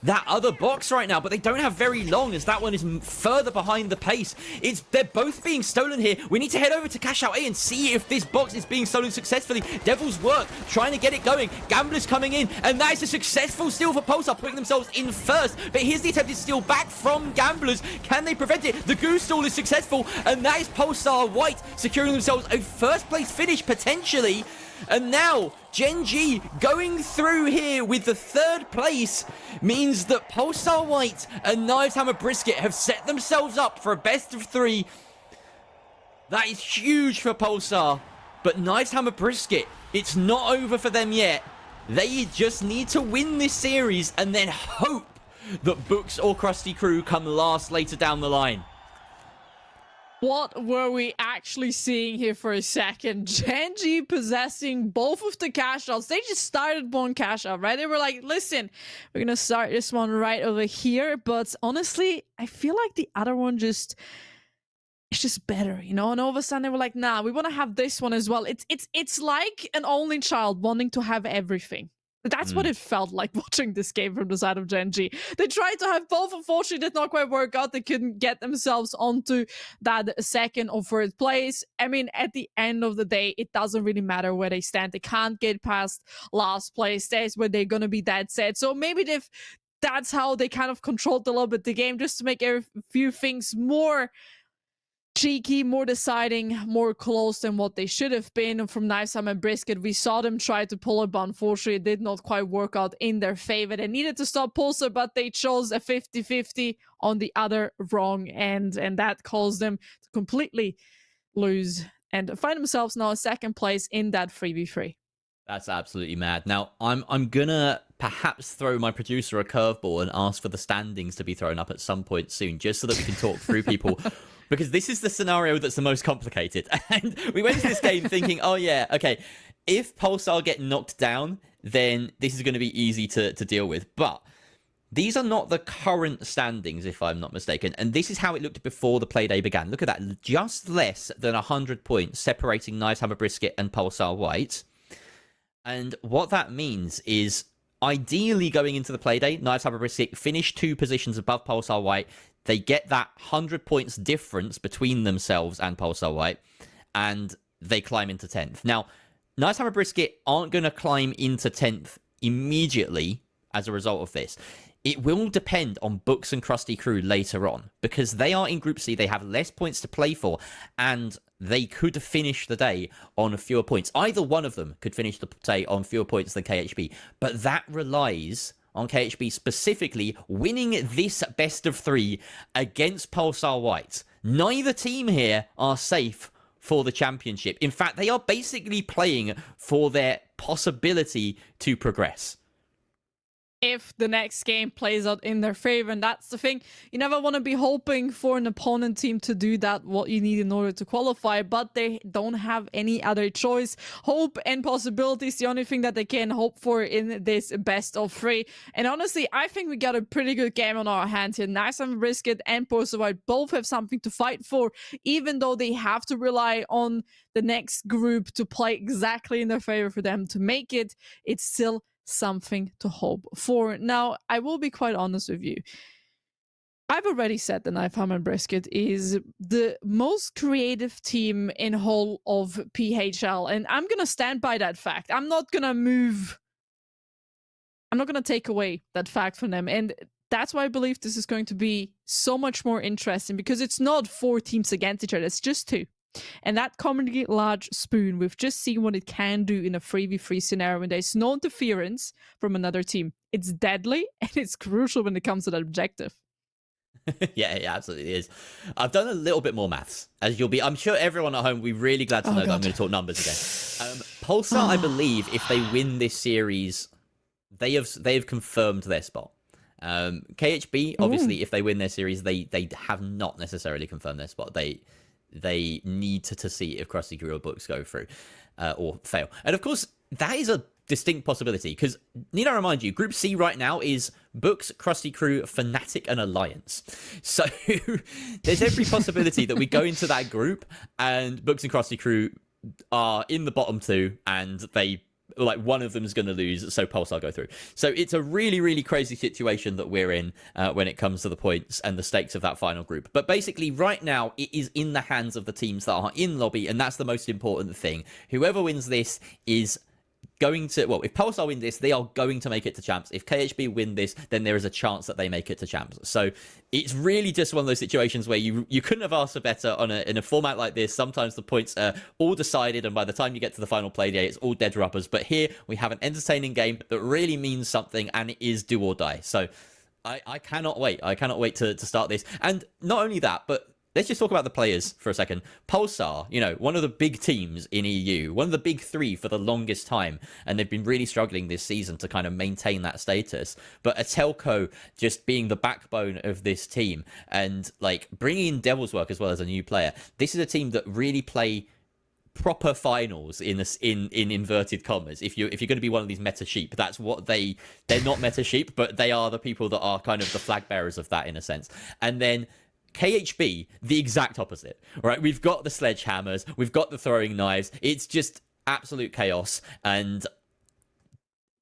that other box right now, but they don't have very long as that one is further behind the pace. They're both being stolen here. We need to head over to Cash Out A and see if this box is being stolen successfully. Devil's Work trying to get it going. Gamblers coming in, and that is a successful steal for Pulsar, putting themselves in first. But here's the attempted steal back from Gamblers. Can they prevent it? The goose stall is successful, and that is Pulsar White securing themselves a first place finish potentially. And now, Gen.G going through here with the third place means that Pulsar White and Knives Hammer Brisket have set themselves up for a best of three. That is huge for Pulsar. But Knives Hammer Brisket, it's not over for them yet. They just need to win this series and then hope that Books or Krusty Crew come last later down the line. What were we actually seeing here for a second? Gen.G possessing both of the cash outs. They just started one cash out, right? They were like, listen, we're going to start this one right over here. But honestly, I feel like the other one it's just better, you know? And all of a sudden they were like, nah, we want to have this one as well. It's like an only child wanting to have everything. That's what it felt like watching this game from the side of Gen.G. They tried to have both, unfortunately did not quite work out. They couldn't get themselves onto that second or third place. I mean, at the end of the day, it doesn't really matter where they stand. They can't get past last place. That's where they're going to be dead set. So maybe that's how they kind of controlled a little bit the game, just to make a few things more cheeky, more deciding, more close than what they should have been. From Knives Hammer and Brisket, we saw them try to pull it, but unfortunately it did not quite work out in their favor. They needed to stop Pulsar, but they chose a 50-50 on the other wrong end, and that caused them to completely lose and find themselves now in second place in that 3v3. That's absolutely mad. Now, I'm gonna perhaps throw my producer a curveball and ask for the standings to be thrown up at some point soon, just so that we can talk through people. Because this is the scenario that's the most complicated. And we went into this game thinking, oh yeah, okay, if Pulsar get knocked down, then this is going to be easy to deal with. But these are not the current standings, if I'm not mistaken. And this is how it looked before the Playday began. Look at that, just less than 100 points separating Knives Hammer Brisket and Pulsar White. And what that means is, ideally going into the Playday, Knives Hammer Brisket finish 2 positions above Pulsar White. They get that 100 points difference between themselves and Pulsar White, and they climb into 10th. Now, Knives Hammer Brisket aren't going to climb into 10th immediately as a result of this. It will depend on Books and Krusty Crew later on, because they are in Group C, they have less points to play for, and they could finish the day on fewer points. Either one of them could finish the day on fewer points than KHB, but that relies on KHB specifically winning this best of 3 against Pulsar White. Neither team here are safe for the championship. In fact, they are basically playing for their possibility to progress. if the next game plays out in their favor. And that's the thing. You never want to be hoping for an opponent team to do that, what you need in order to qualify, but they don't have any other choice. Hope and possibility is the only thing that they can hope for in this best of 3. And honestly, I think we got a pretty good game on our hands here. Nice and Brisket and Poster White both have something to fight for, even though they have to rely on the next group to play exactly in their favor for them to make it. It's still something to hope for. Now, I will be quite honest with you. I've already said that Knife Hammer and Brisket is the most creative team in whole of PHL, and I'm gonna stand by that fact. I'm not gonna take away that fact from them, and that's why I believe this is going to be so much more interesting, because it's not 4 teams against each other, it's just 2. And that commonly large spoon, we've just seen what it can do in a 3v3 scenario when there's no interference from another team. It's deadly, and it's crucial when it comes to that objective. Yeah, it absolutely is. I've done a little bit more maths, as you'll be. I'm sure everyone at home will be really glad to know that I'm going to talk numbers again. Pulsar, I believe, if they win this series, they have confirmed their spot. KHB, obviously, if they win their series, they have not necessarily confirmed their spot. They need to see if Krusty Crew or Books go through or fail. And of course, that is a distinct possibility, because need I remind you, Group C right now is Books, Krusty Crew, Fnatic, and Alliance. So there's every possibility that we go into that group and Books and Krusty Crew are in the bottom 2 and they, like, one of them is going to lose, so Pulsar go through. So it's a really, really crazy situation that we're in when it comes to the points and the stakes of that final group. But basically, right now, it is in the hands of the teams that are in lobby, and that's the most important thing. Whoever wins this is going to, well, if Pulsar win this, they are going to make it to champs. If KHB win this, then there is a chance that they make it to champs. So it's really just one of those situations where you couldn't have asked for better in a format like this. Sometimes the points are all decided, and by the time you get to the final Playday, it's all dead rubbers. But here we have an entertaining game that really means something, and it is do or die. So I cannot wait. I cannot wait to start this. And not only that, but let's just talk about the players for a second. Pulsar, one of the big teams in EU, one of the big 3 for the longest time, and they've been really struggling this season to kind of maintain that status. But a telco just being the backbone of this team, and like bringing in Devil's Work as well as a new player. This is a team that really play proper finals in inverted commas. If you're going to be one of these meta sheep, that's what they're not meta sheep, but they are the people that are kind of the flag bearers of that in a sense. And then KHB, the exact opposite, right? We've got the sledgehammers, we've got the throwing knives. It's just absolute chaos, and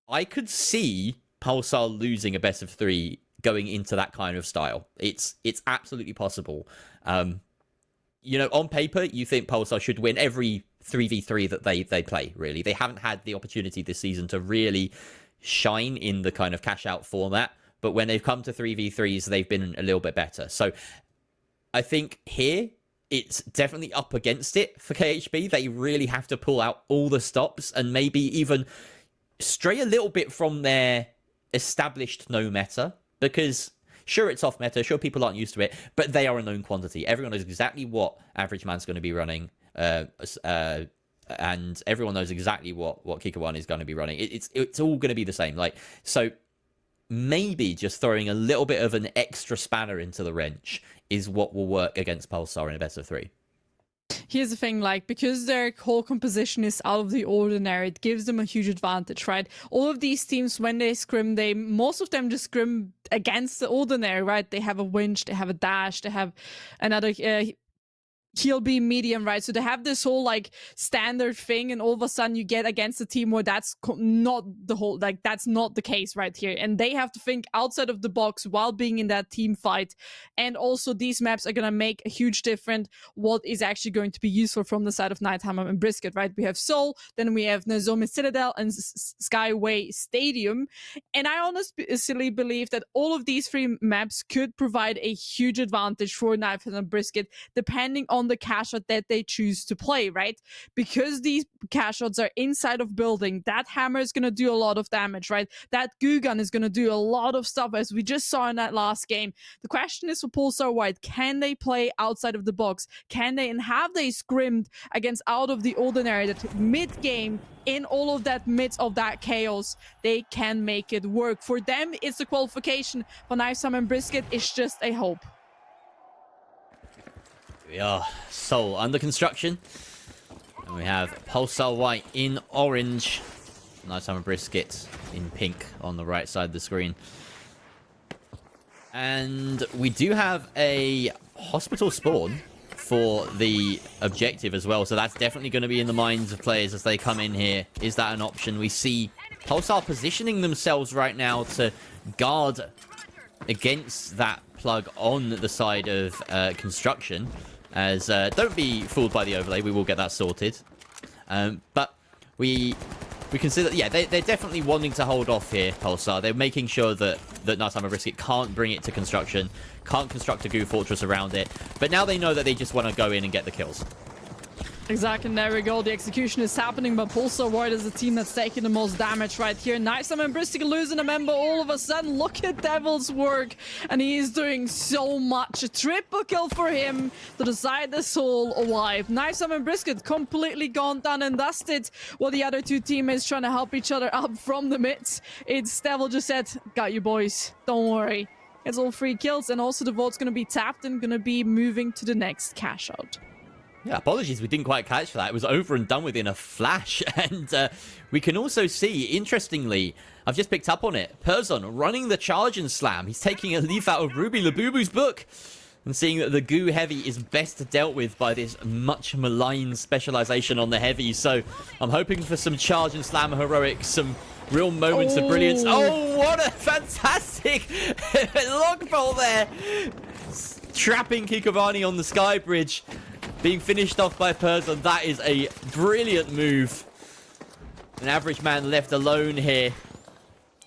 I could see Pulsar losing a best of 3 going into that kind of style. It's absolutely possible. On paper, you think Pulsar should win every 3v3 that they play, really. They haven't had the opportunity this season to really shine in the kind of cash-out format, but when they've come to 3v3s, they've been a little bit better. So I think here it's definitely up against it for KHB. They really have to pull out all the stops and maybe even stray a little bit from their established no meta, because sure, it's off meta, sure, people aren't used to it, but they are a known quantity. Everyone knows exactly what Average Man's going to be running, and everyone knows exactly what Kika 1 is going to be running. It's all going to be the same. So maybe just throwing a little bit of an extra spanner into the wrench is what will work against Pulsar in a best of 3. Here's the thing, because their whole composition is out of the ordinary, it gives them a huge advantage, right? All of these teams, when they scrim, most of them just scrim against the ordinary, right? They have a winch, they have a dash, they have another he'll be medium, right? So they have this whole standard thing, and all of a sudden you get against a team where that's not the whole, that's not the case right here. And they have to think outside of the box while being in that team fight. And also these maps are going to make a huge difference what is actually going to be useful from the side of Nighthammer and Brisket, right? We have Seoul, then we have Nozomi Citadel and Skyway Stadium. And I honestly believe that all of these 3 maps could provide a huge advantage for Nighthammer and Brisket, depending on on the cash shot that they choose to play, right? Because these cash shots are inside of building, that hammer is going to do a lot of damage, right? That goo gun is going to do a lot of stuff, as we just saw in that last game. The question is for Pulsar White, can they play outside of the box? Can they, and have they scrimmed against Out of the Ordinary that mid-game, in all of that midst of that chaos, they can make it work? For them, it's a qualification. For Knifesam and Brisket, it's just a hope. We are Soul under construction. And we have Pulsar White in orange. Knifesam and Brisket in pink on the right side of the screen. And we do have a hospital spawn for the objective as well. So that's definitely going to be in the minds of players as they come in here. Is that an option? We see Pulsar positioning themselves right now to guard against that plug on the side of construction. As don't be fooled by the overlay. We will get that sorted. But we consider, yeah, they're definitely wanting to hold off here, Pulsar. They're making sure that Knifesam and Brisket can't bring it to construction, can't construct a goo fortress around it. But now they know that they just want to go in and get the kills. Exactly, and there we go. The execution is happening, but Pulsar White is the team that's taking the most damage right here. Knifesam and Brisket losing a member all of a sudden. Look at Devil's work, and he is doing so much. A triple kill for him to decide the soul alive. Knifesam and Brisket completely gone done and dusted, while the other two teammates trying to help each other up from the mids. It's Devil just said, got you boys, don't worry. It's all 3 kills, and also the vote's going to be tapped and going to be moving to the next cash out. Yeah, apologies, we didn't quite catch that. It was over and done with in a flash. And we can also see, interestingly, I've just picked up on it, Perzon running the charge and slam. He's taking a leaf out of Ruby Labubu's book and seeing that the goo heavy is best dealt with by this much maligned specialization on the heavy. So I'm hoping for some charge and slam heroics, some real moments of brilliance. Oh, what a fantastic log bolt there. Trapping Kikavani on the sky bridge. Being finished off by Perzon. That is a brilliant move. An average man left alone here,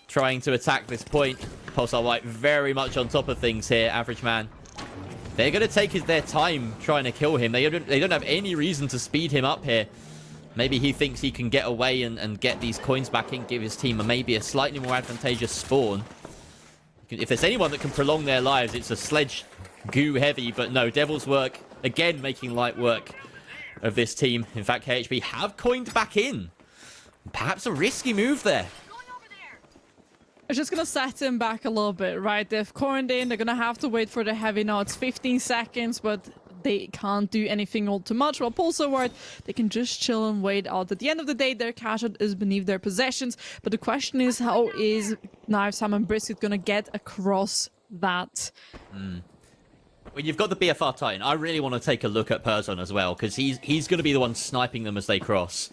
trying to attack this point. Pulsar White very much on top of things here. Average man. They're going to take their time trying to kill him. They don't have any reason to speed him up here. Maybe he thinks he can get away and get these coins back and give his team maybe a slightly more advantageous spawn. If there's anyone that can prolong their lives, it's a sledge goo heavy. But no, Devil's work, again, making light work of this team. In fact, KHB have coined back in. Perhaps a risky move there. It's just going to set him back a little bit, right? They've coined in. They're going to have to wait for the heavy. Now it's 15 seconds, but they can't do anything all too much. While Pulsar White, they can just chill and wait out. At the end of the day, their cash out is beneath their possessions. But the question is, how is Knifesam and Brisket going to get across that? When you've got the BFR Titan, I really want to take a look at Perzon as well, because he's going to be the one sniping them as they cross.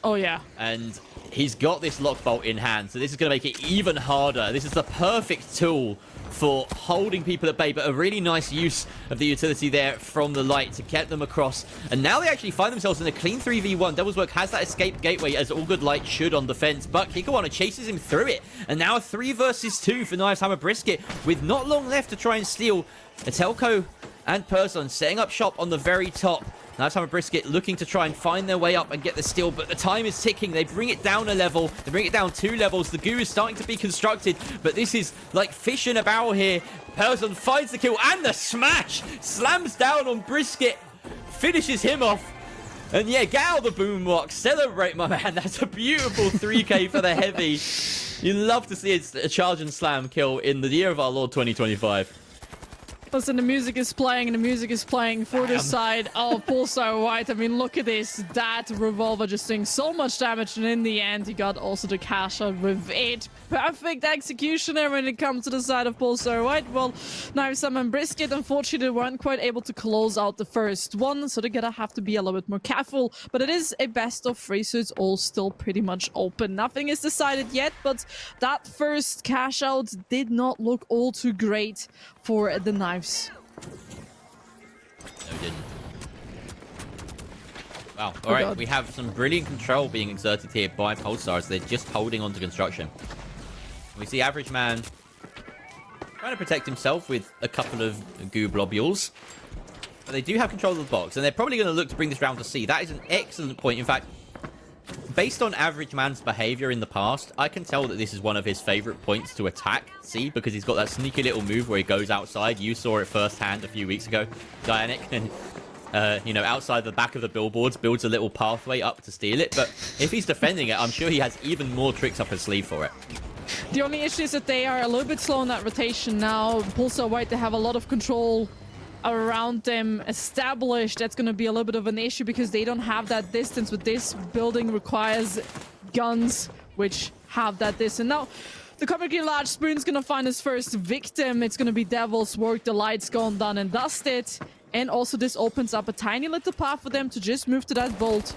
Oh, yeah. And he's got this lock bolt in hand, so this is going to make it even harder. This is the perfect tool for holding people at bay, but a really nice use of the utility there from the light to get them across. And now they actually find themselves in a clean 3v1. Devil's Work has that escape gateway, as all good light should on defense, but Kikawana chases him through it. And now a 3 versus 2 for Knifesam and Brisket, with not long left to try and steal. Atelco and Perzon setting up shop on the very top. Knifesam and Brisket looking to try and find their way up and get the steal, but the time is ticking. They bring it down a level. They bring it down 2 levels. The goo is starting to be constructed, but this is like fish in a barrel here. Perzon finds the kill and the smash. Slams down on Brisket. Finishes him off. And yeah, get out the boombox. Celebrate, my man. That's a beautiful 3k for the heavy. You love to see a charge and slam kill in the year of our Lord 2025. Listen, the music is playing, and the music is playing for the side of Pulsar White. I mean, look at this. That revolver just doing so much damage, and in the end, he got also the cash out with it. Perfect execution there when it comes to the side of Pulsar White. Well, Knifesam and Brisket, unfortunately, weren't quite able to close out the first one, so they're gonna have to be a little bit more careful. But it is a best of 3, so it's all still pretty much open. Nothing is decided yet, but that first cash out did not look all too great for the Knives. No, it didn't. Wow. All right, God. we have some brilliant control being exerted here by Pulsar as they're just holding on to construction. We see Average Man trying to protect himself with a couple of goo globules. but they do have control of the box, and they're probably going to look to bring this round to C. That is an excellent point. In fact, based on Average Man's behavior in the past, I can tell that this is one of his favorite points to attack C, because he's got that sneaky little move where he goes outside. You saw it firsthand a few weeks ago, Dianic, and you know, outside the back of the billboards, builds a little pathway up to steal it. But if he's defending it, I'm sure he has even more tricks up his sleeve for it. The only issue is that they are a little bit slow in that rotation now. Pulsar White, they have a lot of control around them established. That's going to be a little bit of an issue because they don't have that distance, but this building requires guns which have that distance. Now, the comically large spoon's going to find his first victim. It's going to be Devil's Work. The light's gone done and dusted. And also this opens up a tiny little path for them to just move to that vault,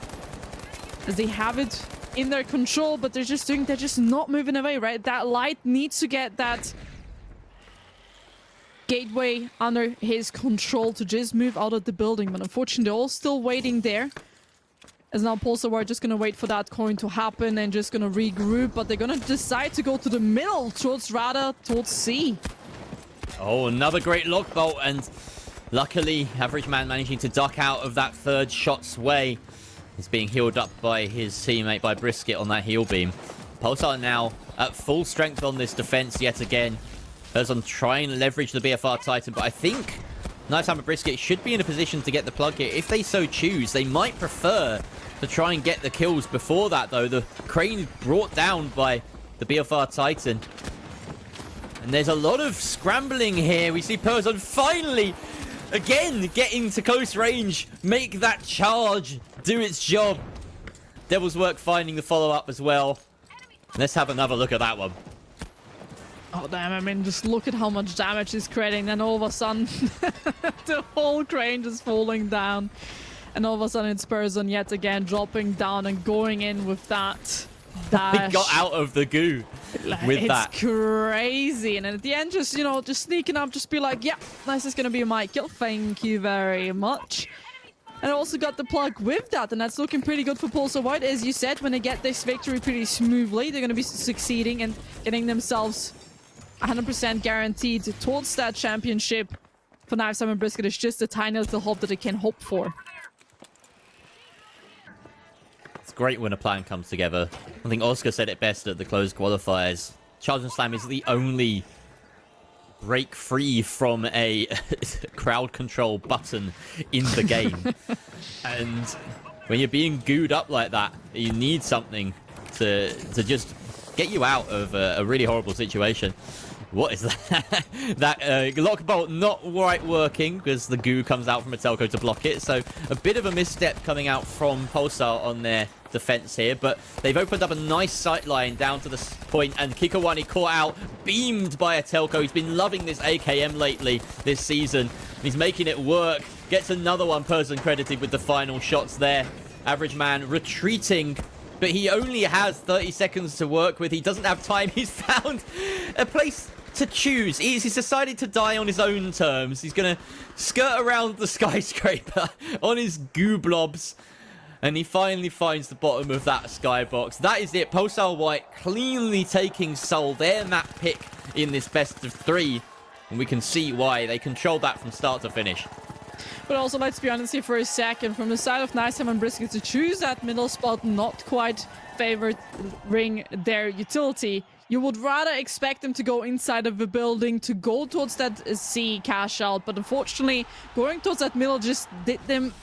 as they have it in their control, but they're just not moving away, right? That light needs to get that gateway under his control to just move out of the building. But unfortunately, they're all still waiting there. As now Pulsar are just going to wait for that coin to happen and just going to regroup, but they're going to decide to go to the middle towards C. Oh, another great lock bolt, and luckily, Average Man managing to duck out of that third shot's way. He's being healed up by his teammate, by Brisket, on that heal beam. Pulsar now at full strength on this defense yet again. Herzon trying to leverage the BFR Titan, but I think Knives Hammer Brisket should be in a position to get the plug here if they so choose. They might prefer to try and get the kills before that, though. The crane brought down by the BFR Titan. And there's a lot of scrambling here. We see Perzon finally, again, getting to close range, make that charge, do its job. Devil's Work finding the follow-up as well. Let's have another look at that one. Oh, damn, I mean, just look at how much damage he's creating. Then all of a sudden, the whole crane just falling down. And all of a sudden, it's Perzon yet again dropping down and going in with that dash. He got out of the goo with that. It's crazy. And at the end, just, you know, just sneaking up, just be like, yeah, this is going to be my kill. Thank you very much. And I also got the plug with that, and that's looking pretty good for Pulsar White. As you said, when they get this victory pretty smoothly, they're going to be succeeding and getting themselves 100% guaranteed towards that championship. For Knives Hammer Brisket, it's just a tiny little hope that they can hope for. It's great when a plan comes together. I think Oscar said it best at the closed qualifiers. Charge and Slam is the only break free from a crowd control button in the game. And when you're being gooed up like that, you need something to just get you out of a really horrible situation. What is that? That lock bolt not right working because the goo comes out from a telco to block it. So a bit of a misstep coming out from Pulsar on their defense here, but they've opened up a nice sight line down to the point, and Kikawani caught out, beamed by a telco. He's been loving this AKM lately this season. He's making it work. Gets another one person credited with the final shots there. Average Man retreating, but he only has 30 seconds to work with. He doesn't have time. He's found a place to choose. He's decided to die on his own terms. He's going to skirt around the skyscraper on his goo blobs. And he finally finds the bottom of that skybox. That is it. Pulsar White cleanly taking Seoul, their map pick in this best of 3. And we can see why. They controlled that from start to finish. But also, let's be honest here for a second. From the side of Knives Hammer Brisket, to choose that middle spot, not quite favoring their utility. You would rather expect them to go inside of the building, to go towards that C cash out. But unfortunately, going towards that middle just did them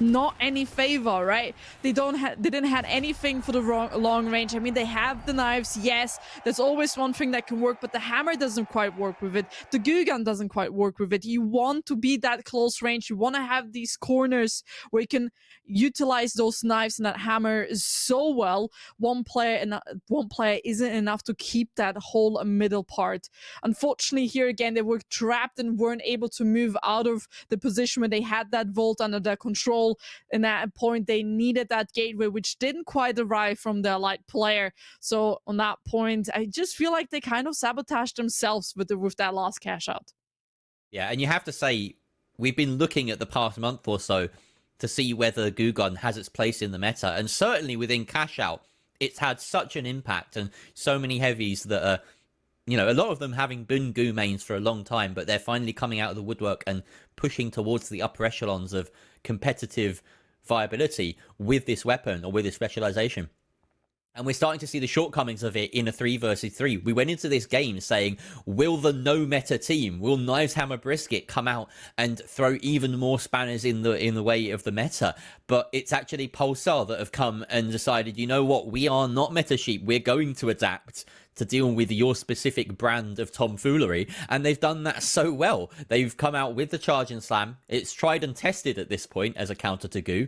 not any favor, right? They didn't have anything for the long range. I mean, they have the knives, yes, there's always one thing that can work, but the hammer doesn't quite work with it. The goo gun doesn't quite work with it. You want to be that close range. You want to have these corners where you can utilize those knives and that hammer so well. One player isn't enough to keep that whole middle part. Unfortunately, here again, they were trapped and weren't able to move out of the position where they had that vault under their control. And at a point, they needed that gateway, which didn't quite arrive from their light player. So on that point, I just feel like they kind of sabotaged themselves with that last cash out. Yeah, and you have to say, we've been looking at the past month or so to see whether Goo Gun has its place in the meta. And certainly within cash out, it's had such an impact, and so many heavies that are you know, a lot of them having been Goo mains for a long time, but they're finally coming out of the woodwork and pushing towards the upper echelons of competitive viability with this weapon or with this specialization. And we're starting to see the shortcomings of it in a 3 versus 3. We went into this game saying, will the no meta team, will Knives Hammer Brisket come out and throw even more spanners in the way of the meta? But it's actually Pulsar that have come and decided, you know what, we are not meta sheep. We're going to adapt to deal with your specific brand of tomfoolery. And they've done that so well. They've come out with the Charge and Slam. It's tried and tested at this point as a counter to Goo.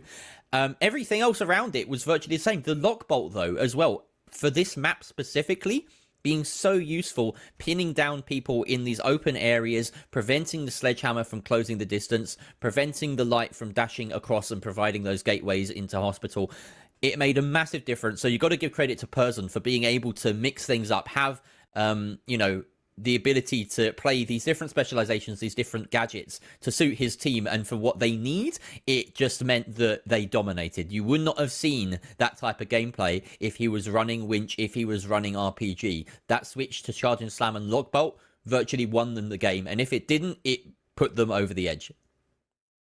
Everything else around it was virtually the same. The Lockbolt, though, as well, for this map specifically, being so useful, pinning down people in these open areas, preventing the Sledgehammer from closing the distance, preventing the Light from dashing across and providing those gateways into hospital. It made a massive difference. So you've got to give credit to Person for being able to mix things up, have, you know, the ability to play these different specializations, these different gadgets to suit his team and for what they need. It just meant that they dominated. You would not have seen that type of gameplay if he was running Winch, if he was running RPG. That switch to Charge and Slam and Lockbolt virtually won them the game. And if it didn't, it put them over the edge.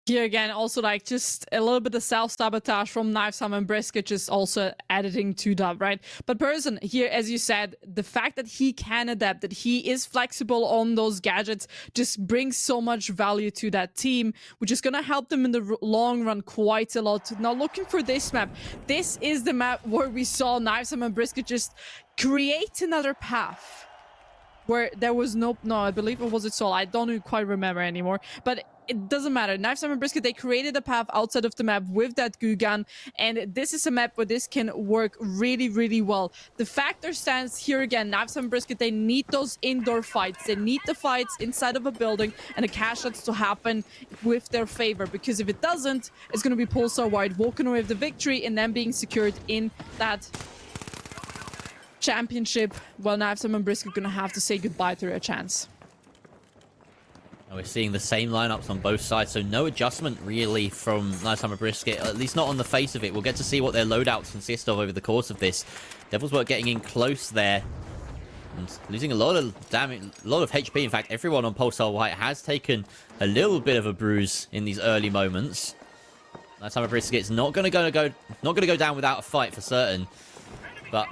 Here again, also like just a little bit of self-sabotage from Knives Hammer and Brisket, just also editing to that, right? But Person here, as you said, the fact that he can adapt, that he is flexible on those gadgets, just brings so much value to that team, which is going to help them in the long run quite a lot. Now, looking for this map, this is the map where we saw Knives Hammer and Brisket just create another path where there was no, I believe it was it Sol. I don't quite remember anymore, but it doesn't matter. Knives Hammer Brisket, they created a path outside of the map with that Goo gun, and this is a map where this can work really, really well. The factor stands here again. Knives Hammer Brisket, they need those indoor fights. They need the fights inside of a building and the cash outs to happen with their favor, because if it doesn't, it's going to be Pulsar wide walking away with the victory and then being secured in that championship. Well, Knives Hammer Brisket going to have to say goodbye to their chance. We're seeing the same lineups on both sides, so no adjustment really from Knives Hammer Brisket, at least not on the face of it. We'll get to see what their loadouts consist of over the course of this. Devil's Work getting in close there and losing a lot of damage, a lot of HP. In fact, everyone on Pulsar White has taken a little bit of a bruise in these early moments. Knives Hammer Brisket's not going to go down without a fight for certain, but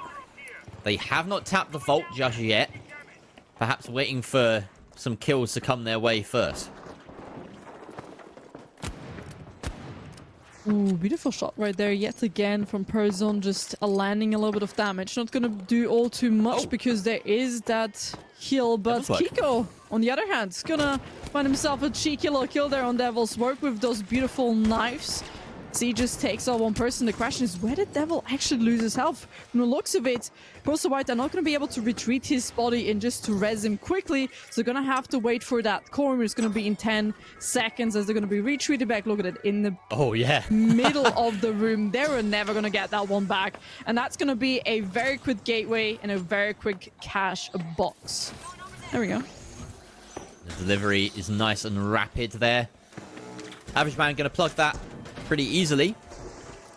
they have not tapped the vault just yet. Perhaps waiting for some kills to come their way first. Ooh, beautiful shot right there yet again from Person, just landing a little bit of damage. Not gonna do all too much because there is that heal, but Kiko, on the other hand, is gonna find himself a cheeky little kill there on Devil's Work with those beautiful knives. He just takes out one person. The question is, where did Devil actually lose his health? From the looks of it, Pulsar White are not going to be able to retreat his body and just to res him quickly. So they're going to have to wait for that corner. It's going to be in 10 seconds as they're going to be retreated back. Look at it, in the middle of the room. They were never going to get that one back. And that's going to be a very quick gateway and a very quick cash box. There we go. The delivery is nice and rapid there. Average Man going to plug that pretty easily.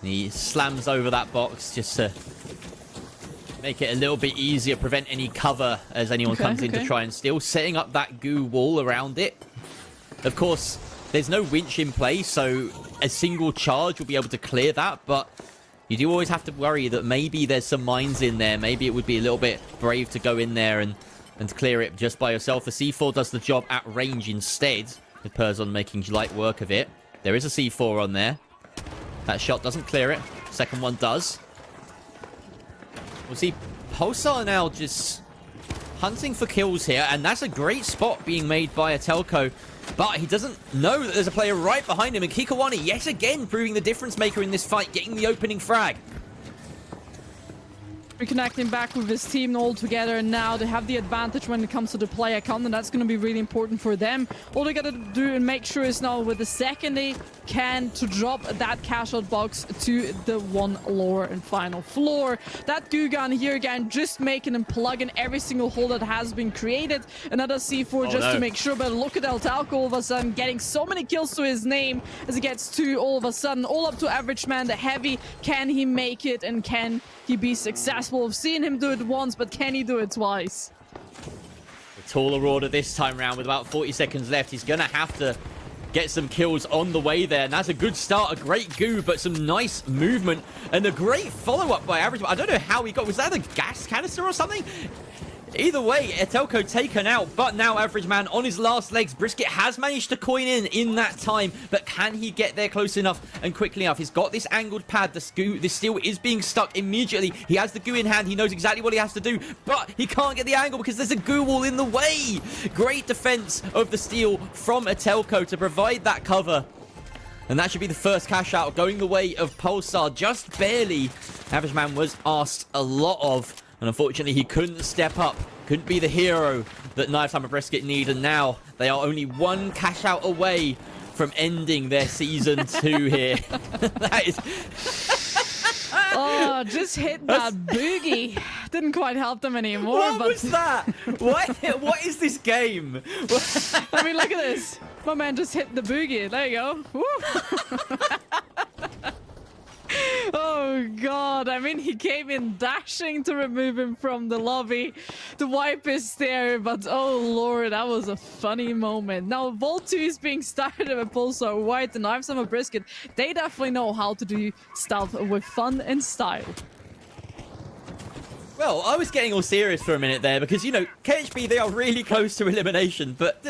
He slams over that box just to make it a little bit easier, prevent any cover as anyone comes in to try and steal, setting up that Goo wall around it. Of course, there's no winch in play, so a single charge will be able to clear that, but you do always have to worry that maybe there's some mines in there. Maybe it would be a little bit brave to go in there and clear it just by yourself. The C4 does the job at range instead, with Person making light work of it. There is a C4 on there. That shot doesn't clear it. Second one does. We'll see Pulsar now just hunting for kills here, and that's a great spot being made by a Telco, but he doesn't know that there's a player right behind him, and Kikawani yet again proving the difference maker in this fight, getting the opening frag. Reconnecting back with his team all together, and now they have the advantage when it comes to the player count, and that's going to be really important for them. All they got to do and make sure is now with the second they can to drop that cash out box to the one lower and final floor. That Goo gun here again just making him plug in every single hole that has been created. Another C4 just to make sure, but look at El Talco all of a sudden getting so many kills to his name as he gets two all of a sudden, all up to Average Man, the heavy. Can he make it, and can he be successful? We've seen him do it once, but can he do it twice? Taller order this time round with about 40 seconds left. He's going to have to get some kills on the way there. And that's a good start. A great goo, but some nice movement. And a great follow-up by Average. I don't know how he got... Was that a gas canister or something? Either way, Etelko taken out, but now Average Man on his last legs. Brisket has managed to coin in that time, but can he get there close enough and quickly enough? He's got this angled pad. The steel is being stuck immediately. He has the goo in hand. He knows exactly what he has to do, but he can't get the angle because there's a goo wall in the way. Great defense of the steel from Etelko to provide that cover. And that should be the first cash out going the way of Pulsar. Just barely. Average Man was asked a lot of. And unfortunately, he couldn't step up. Couldn't be the hero that Knives Hammer Brisket need. And now they are only one cash out away from ending their season 2 here. That is... Oh, just hit that boogie. Didn't quite help them anymore. What was that? What is this game? I mean, look at this. My man just hit the boogie. There you go. Woo. Oh god, I mean he came in dashing to remove him from the lobby. The wipe is there, but oh lord, that was a funny moment. Now Vault 2 is being started with Pulsar White and Knives Hammer Brisket. They definitely know how to do stuff with fun and style. Well, I was getting all serious for a minute there because, you know, KHB, they are really close to elimination, but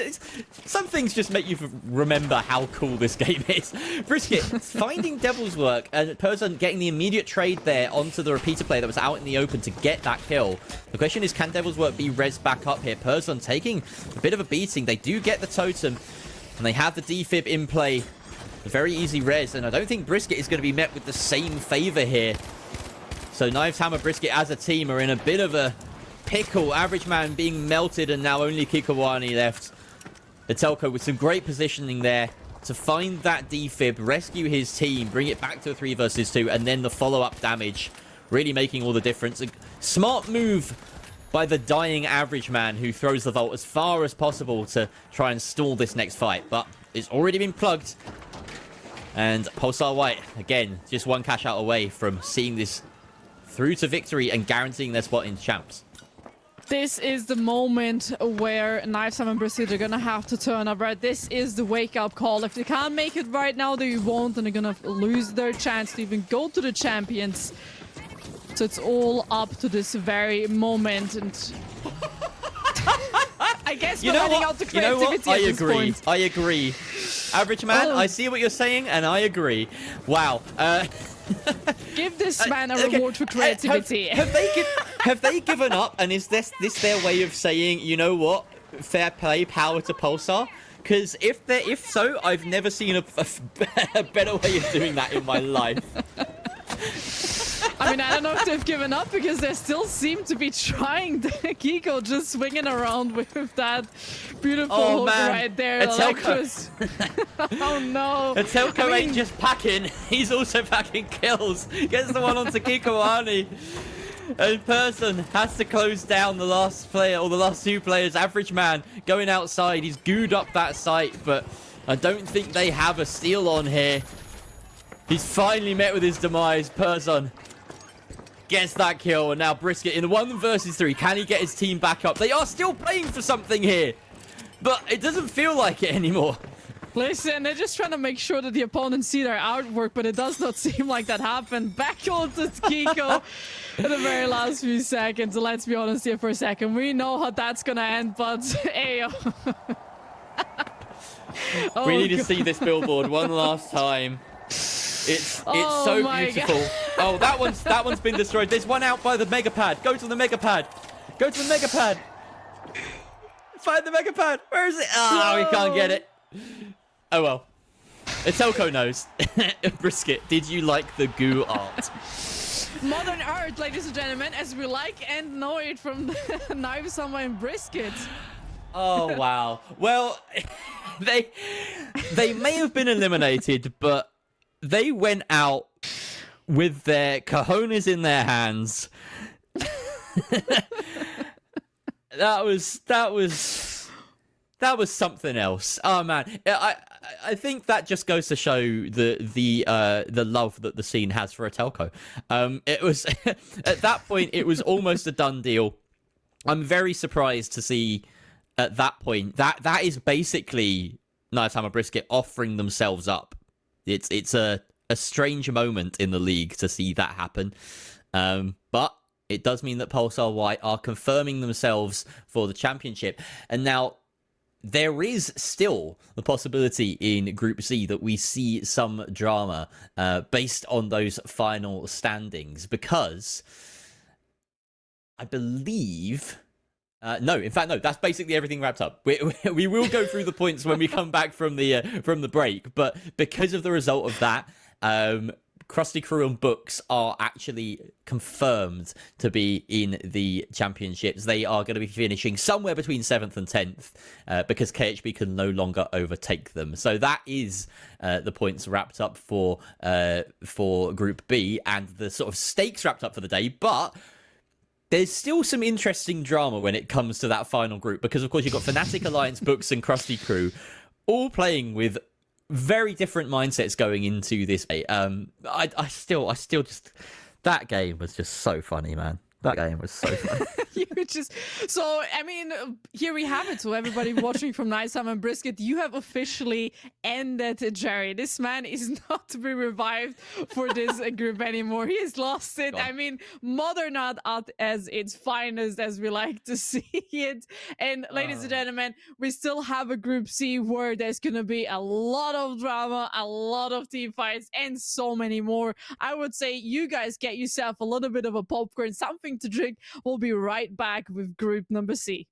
some things just make you remember how cool this game is. Brisket finding Devil's Work and Person getting the immediate trade there onto the repeater player that was out in the open to get that kill. The question is, can Devil's Work be res back up here? Person taking a bit of a beating. They do get the totem, and they have the defib in play. A very easy res, and I don't think Brisket is going to be met with the same favor here. So Knives Hammer Brisket as a team are in a bit of a pickle. Average Man being melted and now only Kikawani left. Etelko with some great positioning there to find that defib, rescue his team, bring it back to a 3 versus 2, and then the follow-up damage really making all the difference. A smart move by the dying Average Man who throws the vault as far as possible to try and stall this next fight, but it's already been plugged. And Pulsar White, again, just one cash out away from seeing this through to victory and guaranteeing their spot in champs. This is the moment where Knives Hammer Brisket are gonna have to turn up, right? This is the wake-up call. If they can't make it right now, they won't, and they're gonna lose their chance to even go to the champions. So it's all up to this very moment, and I guess we're heading out to creativity at this point. I agree. Average Man, I see what you're saying, and I agree. Wow. Give this man a reward for creativity. Have they given up? And is this their way of saying, you know what, fair play, power to Pulsar? Because if so, I've never seen a better way of doing that in my life. I mean, I don't know if they've given up because they still seem to be trying. Kiko just swinging around with that beautiful hook right there. Oh no. Etelko ain't just packing, he's also packing kills. Gets the one onto Kikoani. And Person has to close down the last player, or the last 2 players. Average Man going outside. He's gooed up that site, but I don't think they have a steal on here. He's finally met with his demise. Person gets that kill, and now Brisket in 1 versus 3. Can he get his team back up? They are still playing for something here, but it doesn't feel like it anymore. Listen, they're just trying to make sure that the opponents see their outwork, but it does not seem like that happened. Back on to Kiko in the very last few seconds. Let's be honest here for a second. We know how that's gonna end, but hey. We need to see this billboard one last time. It's so beautiful. Oh, that one's been destroyed. There's one out by the mega pad. Go to the mega pad. Go to the mega pad. Find the mega pad. Where is it? Oh, we can't get it. Oh well. Etelko knows. Brisket, did you like the goo art? Modern art, ladies and gentlemen, as we like and know it from the Knives Hammer and Brisket. Oh wow. Well, they may have been eliminated, but they went out with their cojones in their hands. That was something else. Oh man, I think that just goes to show the love that the scene has for Etelko. It was at that point it was almost a done deal. I'm very surprised to see at that point, that is basically Nighthammer Brisket offering themselves up. It's a strange moment in the league to see that happen. But it does mean that Pulsar White are confirming themselves for the championship. And now there is still the possibility in Group C that we see some drama based on those final standings, because I believe... no, in fact, no. That's basically everything wrapped up. We will go through the points when we come back from the break, but because of the result of that, Krusty Crew and Books are actually confirmed to be in the championships. They are going to be finishing somewhere between 7th and 10th because KHB can no longer overtake them. So that is the points wrapped up for Group B, and the sort of stakes wrapped up for the day. But there's still some interesting drama when it comes to that final group, because of course you've got Fnatic Alliance, Books, and Krusty Crew all playing with very different mindsets going into this. I still just, that game was just so funny, man. That game was so funny. So, I mean, here we have it. So everybody watching from Nighthammer and Brisket, you have officially ended Jerry. This man is not to be revived for this group anymore. He has lost it. I mean, Modern Art as its finest, as we like to see it. And ladies and gentlemen, we still have a Group C where there's going to be a lot of drama, a lot of team fights, and so many more. I would say you guys get yourself a little bit of a popcorn, something to drink. We'll be right back with Group number C.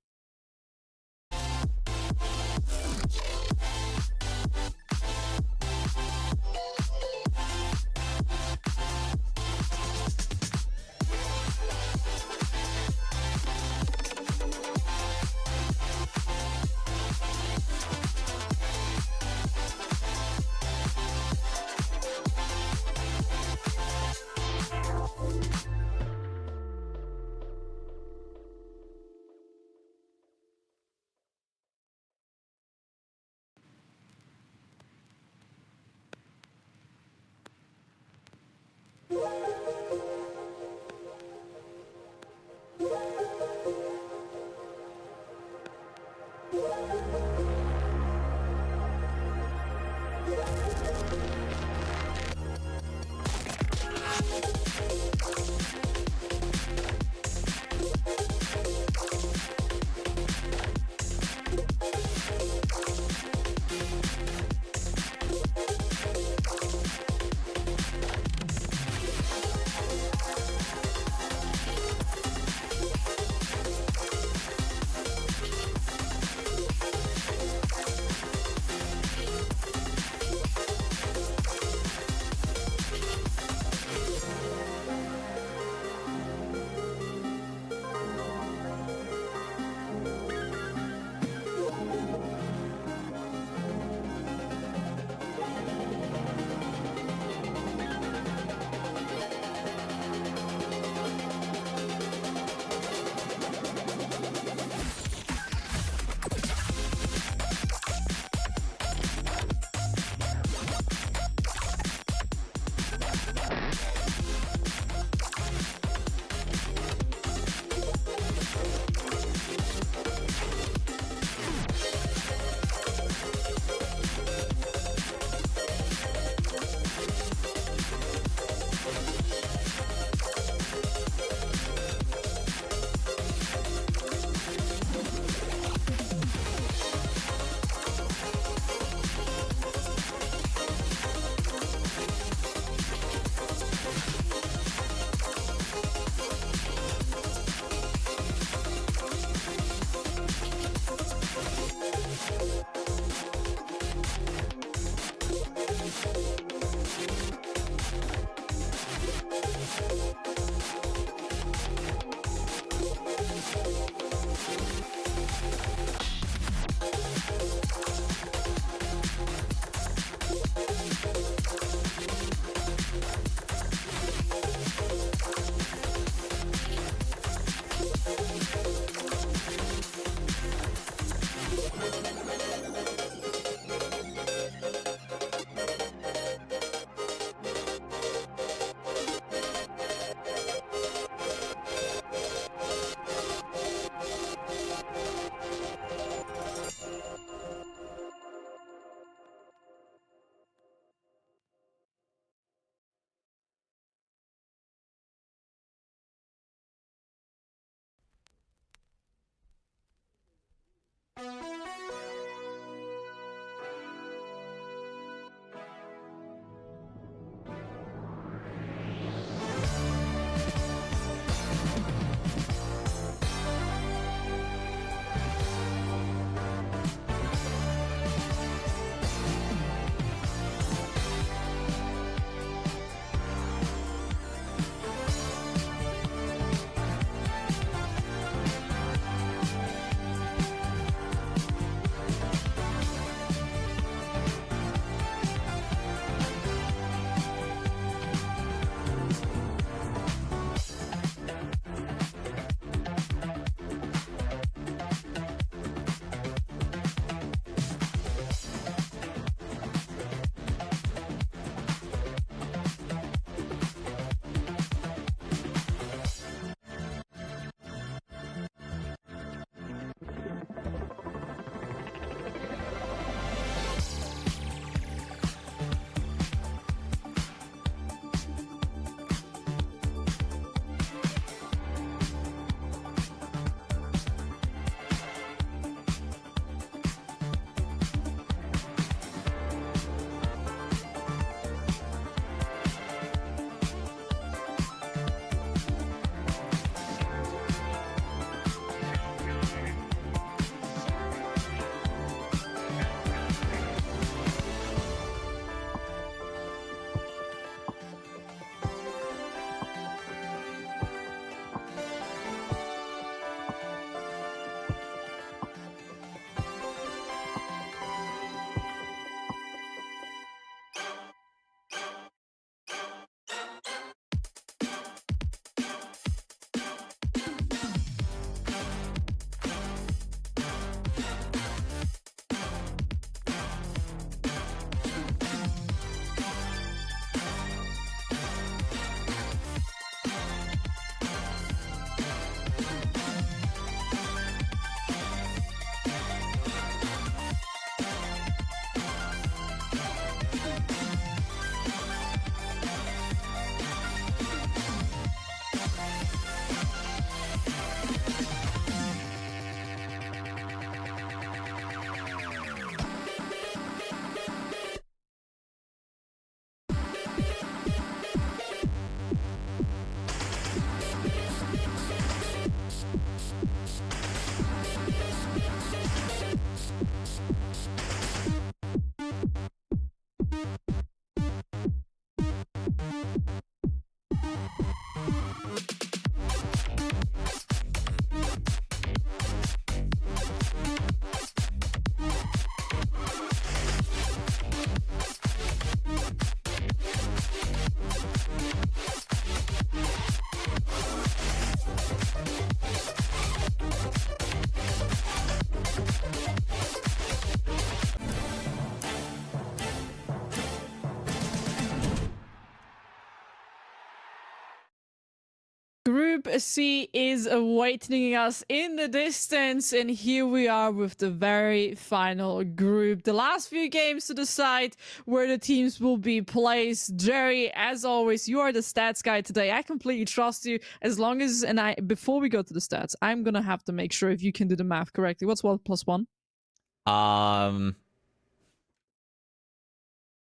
Group C is awaiting us in the distance, and here we are with the very final group. The last few games to decide where the teams will be placed. Jerry, as always, you are the stats guy today. I completely trust you. As long as, before we go to the stats, I'm gonna have to make sure if you can do the math correctly. What's 1 + 1?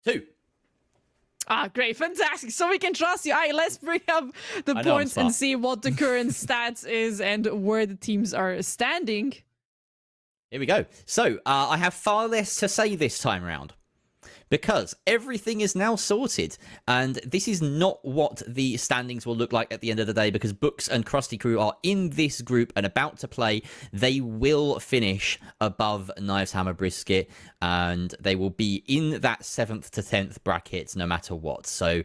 2. Ah, great. Fantastic. So we can trust you. All right, let's bring up the points and see what the current stats is and where the teams are standing. Here we go. So, I have far less to say this time around, because everything is now sorted, and this is not what the standings will look like at the end of the day, because Books and Krusty Crew are in this group and about to play. They will finish above Knives Hammer Brisket, and they will be in that 7th to 10th bracket no matter what. So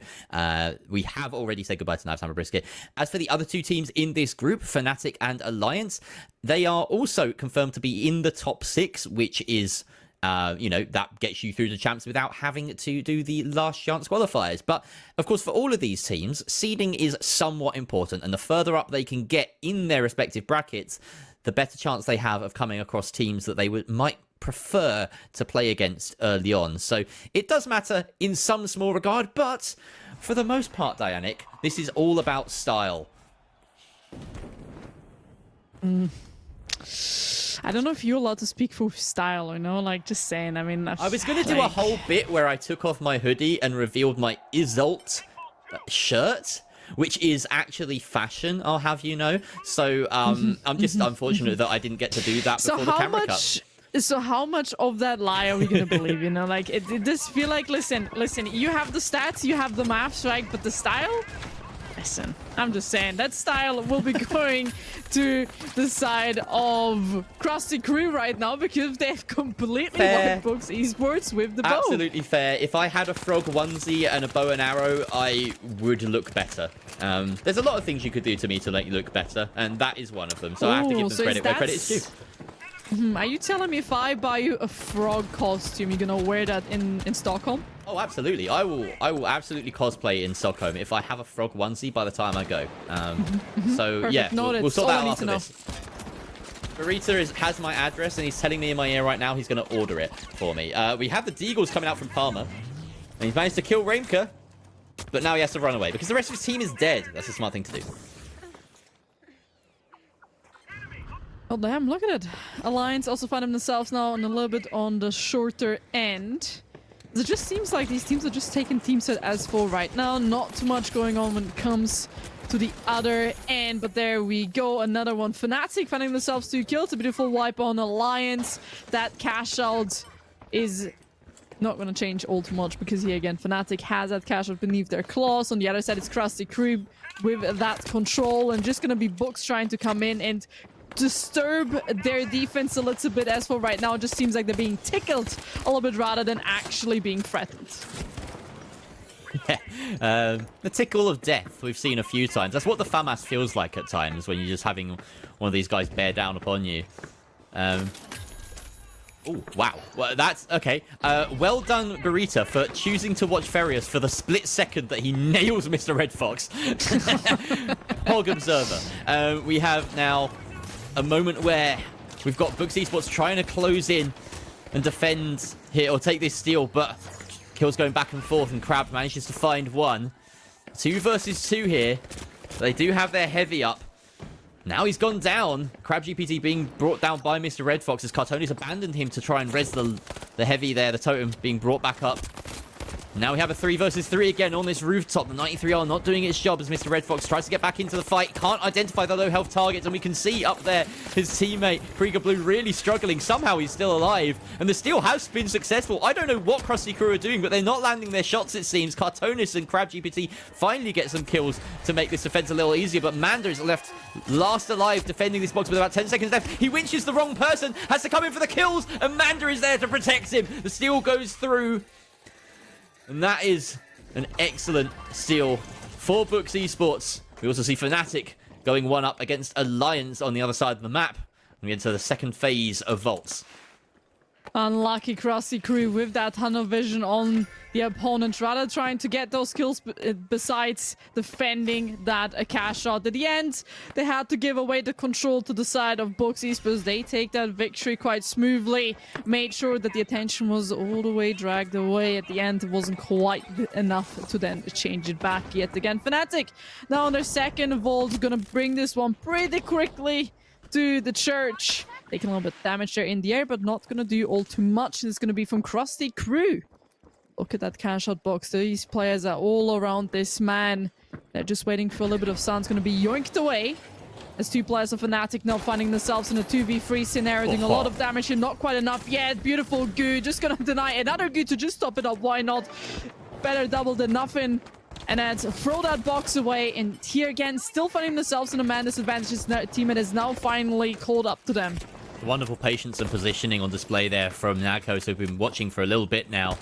we have already said goodbye to Knives Hammer Brisket. As for the other two teams in this group, Fnatic and Alliance, they are also confirmed to be in the top 6, which is... that gets you through to champs without having to do the last chance qualifiers. But, of course, for all of these teams, seeding is somewhat important, and the further up they can get in their respective brackets, the better chance they have of coming across teams that they might prefer to play against early on. So it does matter in some small regard, but for the most part, Dianic, this is all about style. I don't know if you're allowed to speak for style or no, like, just saying. I mean, I was going to do a whole bit where I took off my hoodie and revealed my Isolt shirt, which is actually fashion, I'll have you know. So I'm just unfortunate that I didn't get to do that before the camera cut. So how much of that lie are we gonna believe? You know, like it does feel like, listen, you have the stats, you have the maths, right? But the style, listen, I'm just saying that style will be going to the side of Krusty Crew right now, because they've completely wiped Books Esports with the bow. Absolutely fair. If I had a frog onesie and a bow and arrow, I would look better. There's a lot of things you could do to me to make you look better, and that is one of them. So I have to give them credit where credit is due. Are you telling me if I buy you a frog costume, you're gonna wear that in Stockholm? Oh, absolutely. I will absolutely cosplay in Stockholm if I have a frog onesie by the time I go. So Perfect. yeah, we'll sort that out after this. Burrito has my address, and he's telling me in my ear right now he's going to order it for me. We have the Deagles coming out from Palmer, and he's managed to kill Reimka, but now he has to run away because the rest of his team is dead. That's a smart thing to do. Oh damn, look at it. Alliance also find themselves now on a little bit on the shorter end. It just seems like these teams are just taking team set as full right now. Not too much going on when it comes to the other end, but there we go. Another one. Fnatic finding themselves 2 kills. A beautiful wipe on Alliance. That cash out is not going to change all too much because here again, Fnatic has that cash out beneath their claws. On the other side, it's Krusty Crew with that control, and just going to be Books trying to come in and disturb their defense a little bit. As for right now, it just seems like they're being tickled a little bit rather than actually being threatened. Yeah, the tickle of death we've seen a few times. That's what the FAMAS feels like at times when you're just having one of these guys bear down upon you. Oh, wow. Well, that's okay. Well done, Burrito, for choosing to watch Ferius for the split second that he nails Mr. Red Fox. Hog Observer. We have now a moment where we've got Books Esports trying to close in and defend here, or take this steal, but kills going back and forth, and Crab manages to find one. 2 versus 2 here. They do have their heavy up. Now he's gone down. Crab GPT being brought down by Mr. Red Fox as Cartoni's abandoned him to try and res the heavy there. The totem being brought back up. Now we have a 3 versus 3 again on this rooftop. The 93R not doing its job as Mr. Red Fox tries to get back into the fight. Can't identify the low health targets, and we can see up there his teammate, Krieger Blue, really struggling. Somehow he's still alive, and the steal has been successful. I don't know what Krusty Crew are doing, but they're not landing their shots, it seems. Cartonis and Crab GPT finally get some kills to make this defense a little easier, but Manda is left last alive defending this box with about 10 seconds left. He winches the wrong person, has to come in for the kills, and Manda is there to protect him. The steal goes through. And that is an excellent steal for Books Esports. We also see Fnatic going 1-up against Alliance on the other side of the map. We enter the second phase of Vaults. Unlucky Krusty Crew with that tunnel vision on the opponent, rather trying to get those kills besides defending that a cash shot. At the end, they had to give away the control to the side of Books Esports. They take that victory quite smoothly, made sure that the attention was all the way dragged away. At the end, it wasn't quite enough to then change it back yet again. Fnatic now on their second vault, gonna bring this one pretty quickly to the church. Taking a little bit of damage there in the air, but not gonna do all too much. It's gonna be from Krusty Crew. Look at that cash out box. These players are all around this man. They're just waiting for a little bit of sun. It's gonna be yoinked away. As two players of Fnatic now finding themselves in a 2v3 scenario, doing a lot of damage here. Not quite enough yet. Beautiful goo. Just gonna deny another goo to just top it up. Why not? Better double than nothing. And then throw that box away. And here again, still finding themselves in a man disadvantage. His teammate is now finally called up to them. Wonderful patience and positioning on display there from Nagos, who've been watching for a little bit now.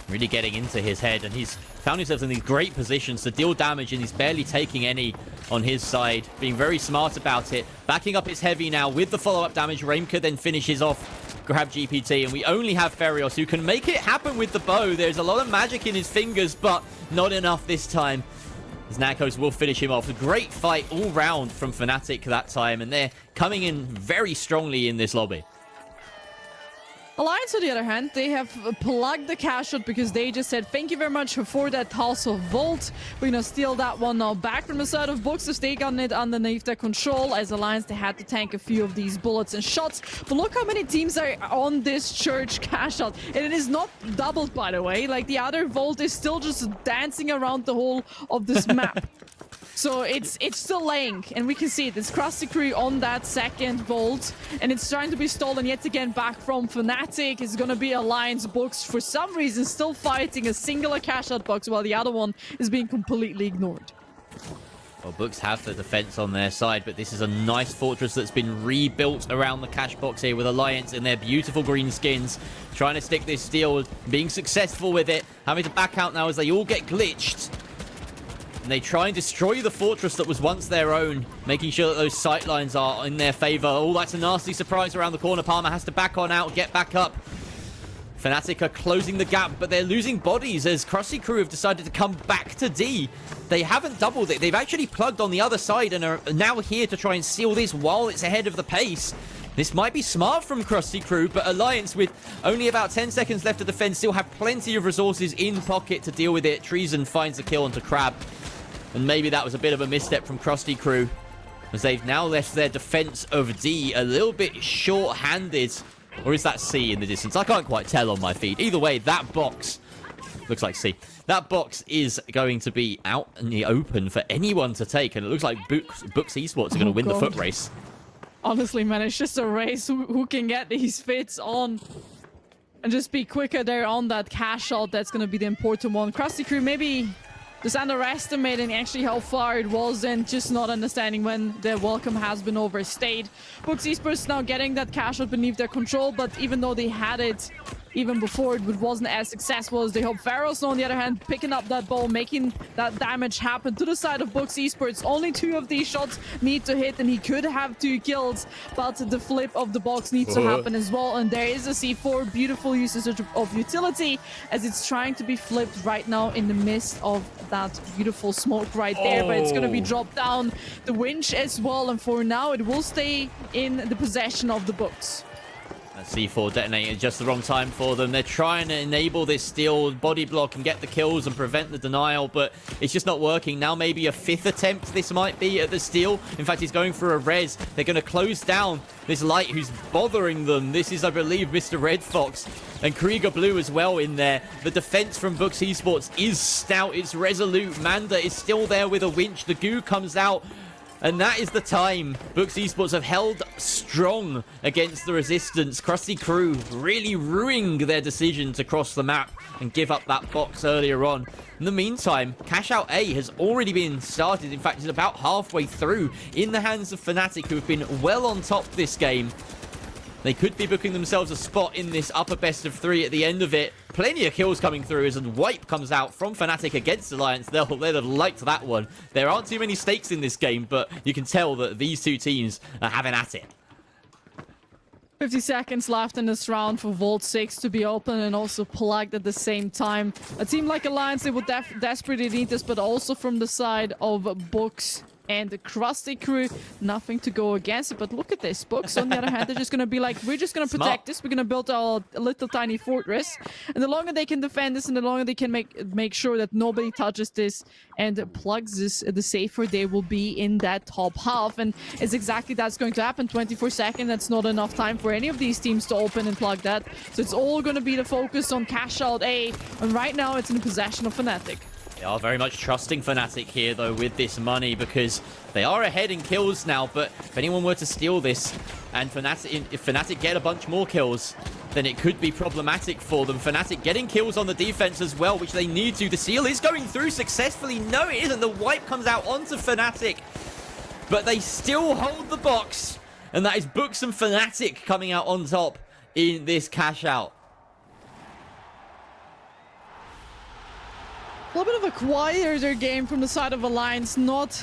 Really getting into his head, and he's found himself in these great positions to deal damage, and he's barely taking any on his side. Being very smart about it. Backing up his heavy now with the follow-up damage. Reimka then finishes off grab GPT, and we only have Ferios, who can make it happen with the bow. There's a lot of magic in his fingers, but not enough this time. As Narcos will finish him off. A great fight all round from Fnatic that time, and they're coming in very strongly in this lobby. Alliance, on the other hand, they have plugged the cash out because they just said, thank you very much for that toss of Volt. We're gonna steal that one now back from the side of Books to stay on it underneath their control. As Alliance, they had to tank a few of these bullets and shots. But look how many teams are on this church cash out. And it is not doubled, by the way. Like, the other Volt is still just dancing around the whole of this map. So it's still laying, and we can see it. It's Krusty Crew on that second Volt, and it's trying to be stolen yet again back from Fnatic. It's gonna be Alliance Books, for some reason, still fighting a singular cash-out box, while the other one is being completely ignored. Well, Books have the defense on their side, but this is a nice fortress that's been rebuilt around the cash box here with Alliance in their beautiful green skins. Trying to stick this steal, being successful with it. Having to back out now as they all get glitched. And they try and destroy the fortress that was once their own, making sure that those sightlines are in their favor. Oh, that's a nasty surprise around the corner. Palmer has to back on out, get back up. Fnatic are closing the gap, but they're losing bodies as Krusty Crew have decided to come back to D. They haven't doubled it. They've actually plugged on the other side and are now here to try and seal this while it's ahead of the pace. This might be smart from Krusty Crew, but Alliance, with only about 10 seconds left to defend, still have plenty of resources in pocket to deal with it. Treason finds the kill onto Crab. And maybe that was a bit of a misstep from Krusty Crew, as they've now left their defense of D a little bit short-handed. Or is that C in the distance? I can't quite tell on my feed. Either way, that box looks like C. That box is going to be out in the open for anyone to take, and it looks like Books Esports are going to win the foot race. Honestly, man, it's just a race. Who can get these fits on and just be quicker there on that cash out? That's going to be the important one. Krusty Crew maybe just underestimating actually how far it was and just not understanding when their welcome has been overstayed. Books Esports now getting that cash out beneath their control, but even though they had it even before, it wasn't as successful as they hoped. Pharaohs, on the other hand, picking up that ball, making that damage happen to the side of Books Esports. Only 2 of these shots need to hit, and he could have 2 kills, but the flip of the box needs to happen as well. And there is a C4, beautiful usage of utility, as it's trying to be flipped right now in the midst of that beautiful smoke right there. But it's going to be dropped down the winch as well, and for now, it will stay in the possession of the Books. That C4 detonated just the wrong time for them. They're trying to enable this steal, body block, and get the kills and prevent the denial, but it's just not working. Now maybe a 5th attempt this might be at the steal. In fact, he's going for a res. They're going to close down this Light who's bothering them. This is, I believe, Mr. Red Fox and Krieger Blue as well in there. The defense from Books Esports is stout. It's resolute. Manda is still there with a winch. The goo comes out. And that is the time. Books Esports have held strong against the resistance. Krusty Crew really ruining their decision to cross the map and give up that box earlier on. In the meantime, Cash Out A has already been started. In fact, it's about halfway through in the hands of Fnatic, who have been well on top this game. They could be booking themselves a spot in this upper best of 3 at the end of it. Plenty of kills coming through as a wipe comes out from Fnatic against Alliance. They'll have liked that one. There aren't too many stakes in this game, but you can tell that these two teams are having at it. 50 seconds left in this round for Vault 6 to be open and also plugged at the same time. A team like Alliance, they would desperately need this, but also from the side of Books and the Krusty crew, nothing to go against it. But look at this. Books, on the other hand, they're just going to be like, we're just going to protect this. We're going to build our little tiny fortress. And the longer they can defend this and the longer they can make sure that nobody touches this and plugs this, the safer they will be in that top half. And it's exactly that's going to happen. 24 seconds, that's not enough time for any of these teams to open and plug that. So it's all going to be the focus on cash out A. And right now, it's in the possession of Fnatic. They are very much trusting Fnatic here, though, with this money, because they are ahead in kills now. But if anyone were to steal this, and if Fnatic get a bunch more kills, then it could be problematic for them. Fnatic getting kills on the defense as well, which they need to. The seal is going through successfully. No, it isn't. The wipe comes out onto Fnatic, but they still hold the box. And that is Books and Fnatic coming out on top in this cash out. A little bit of a quieter game from the side of Alliance, not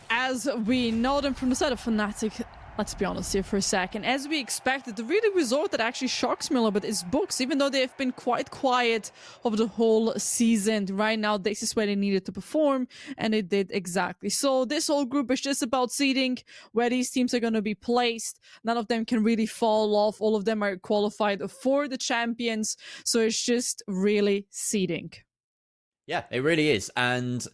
as we know them from the side of Fnatic. Let's be honest here for a second. As we expected, the really resort that actually shocks me a little bit is Books, even though they've been quite quiet over the whole season. Right now, this is where they needed to perform, and it did exactly. So this whole group is just about seeding where these teams are going to be placed. None of them can really fall off. All of them are qualified for the champions. So it's just really seeding. Yeah, it really is. And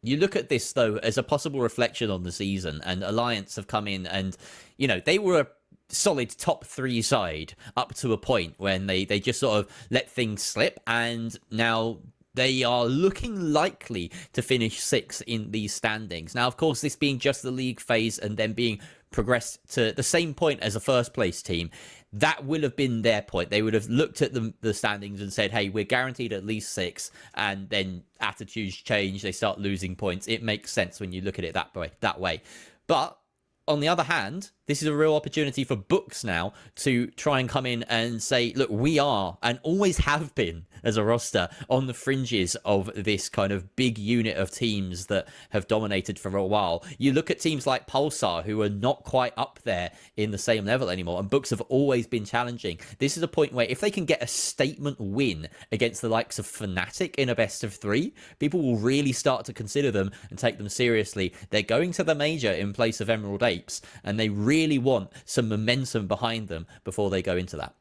you look at this, though, as a possible reflection on the season, and Alliance have come in and, you know, they were a solid top 3 side up to a point when they just sort of let things slip, and now they are looking likely to finish 6th in these standings. Now, of course, this being just the league phase and then being progressed to the same point as a first place team, that will have been their point. They would have looked at the standings and said, hey, we're guaranteed at least 6, and then attitudes change, they start losing points. It makes sense when you look at it that way. But on the other hand, this is a real opportunity for Books now to try and come in and say, look, we are, and always have been as a roster, on the fringes of this kind of big unit of teams that have dominated for a while. You look at teams like Pulsar, who are not quite up there in the same level anymore, and Books have always been challenging. This is a point where if they can get a statement win against the likes of Fnatic in a best of 3, people will really start to consider them and take them seriously. They're going to the major in place of Emerald Apes, and they really want some momentum behind them before they go into that.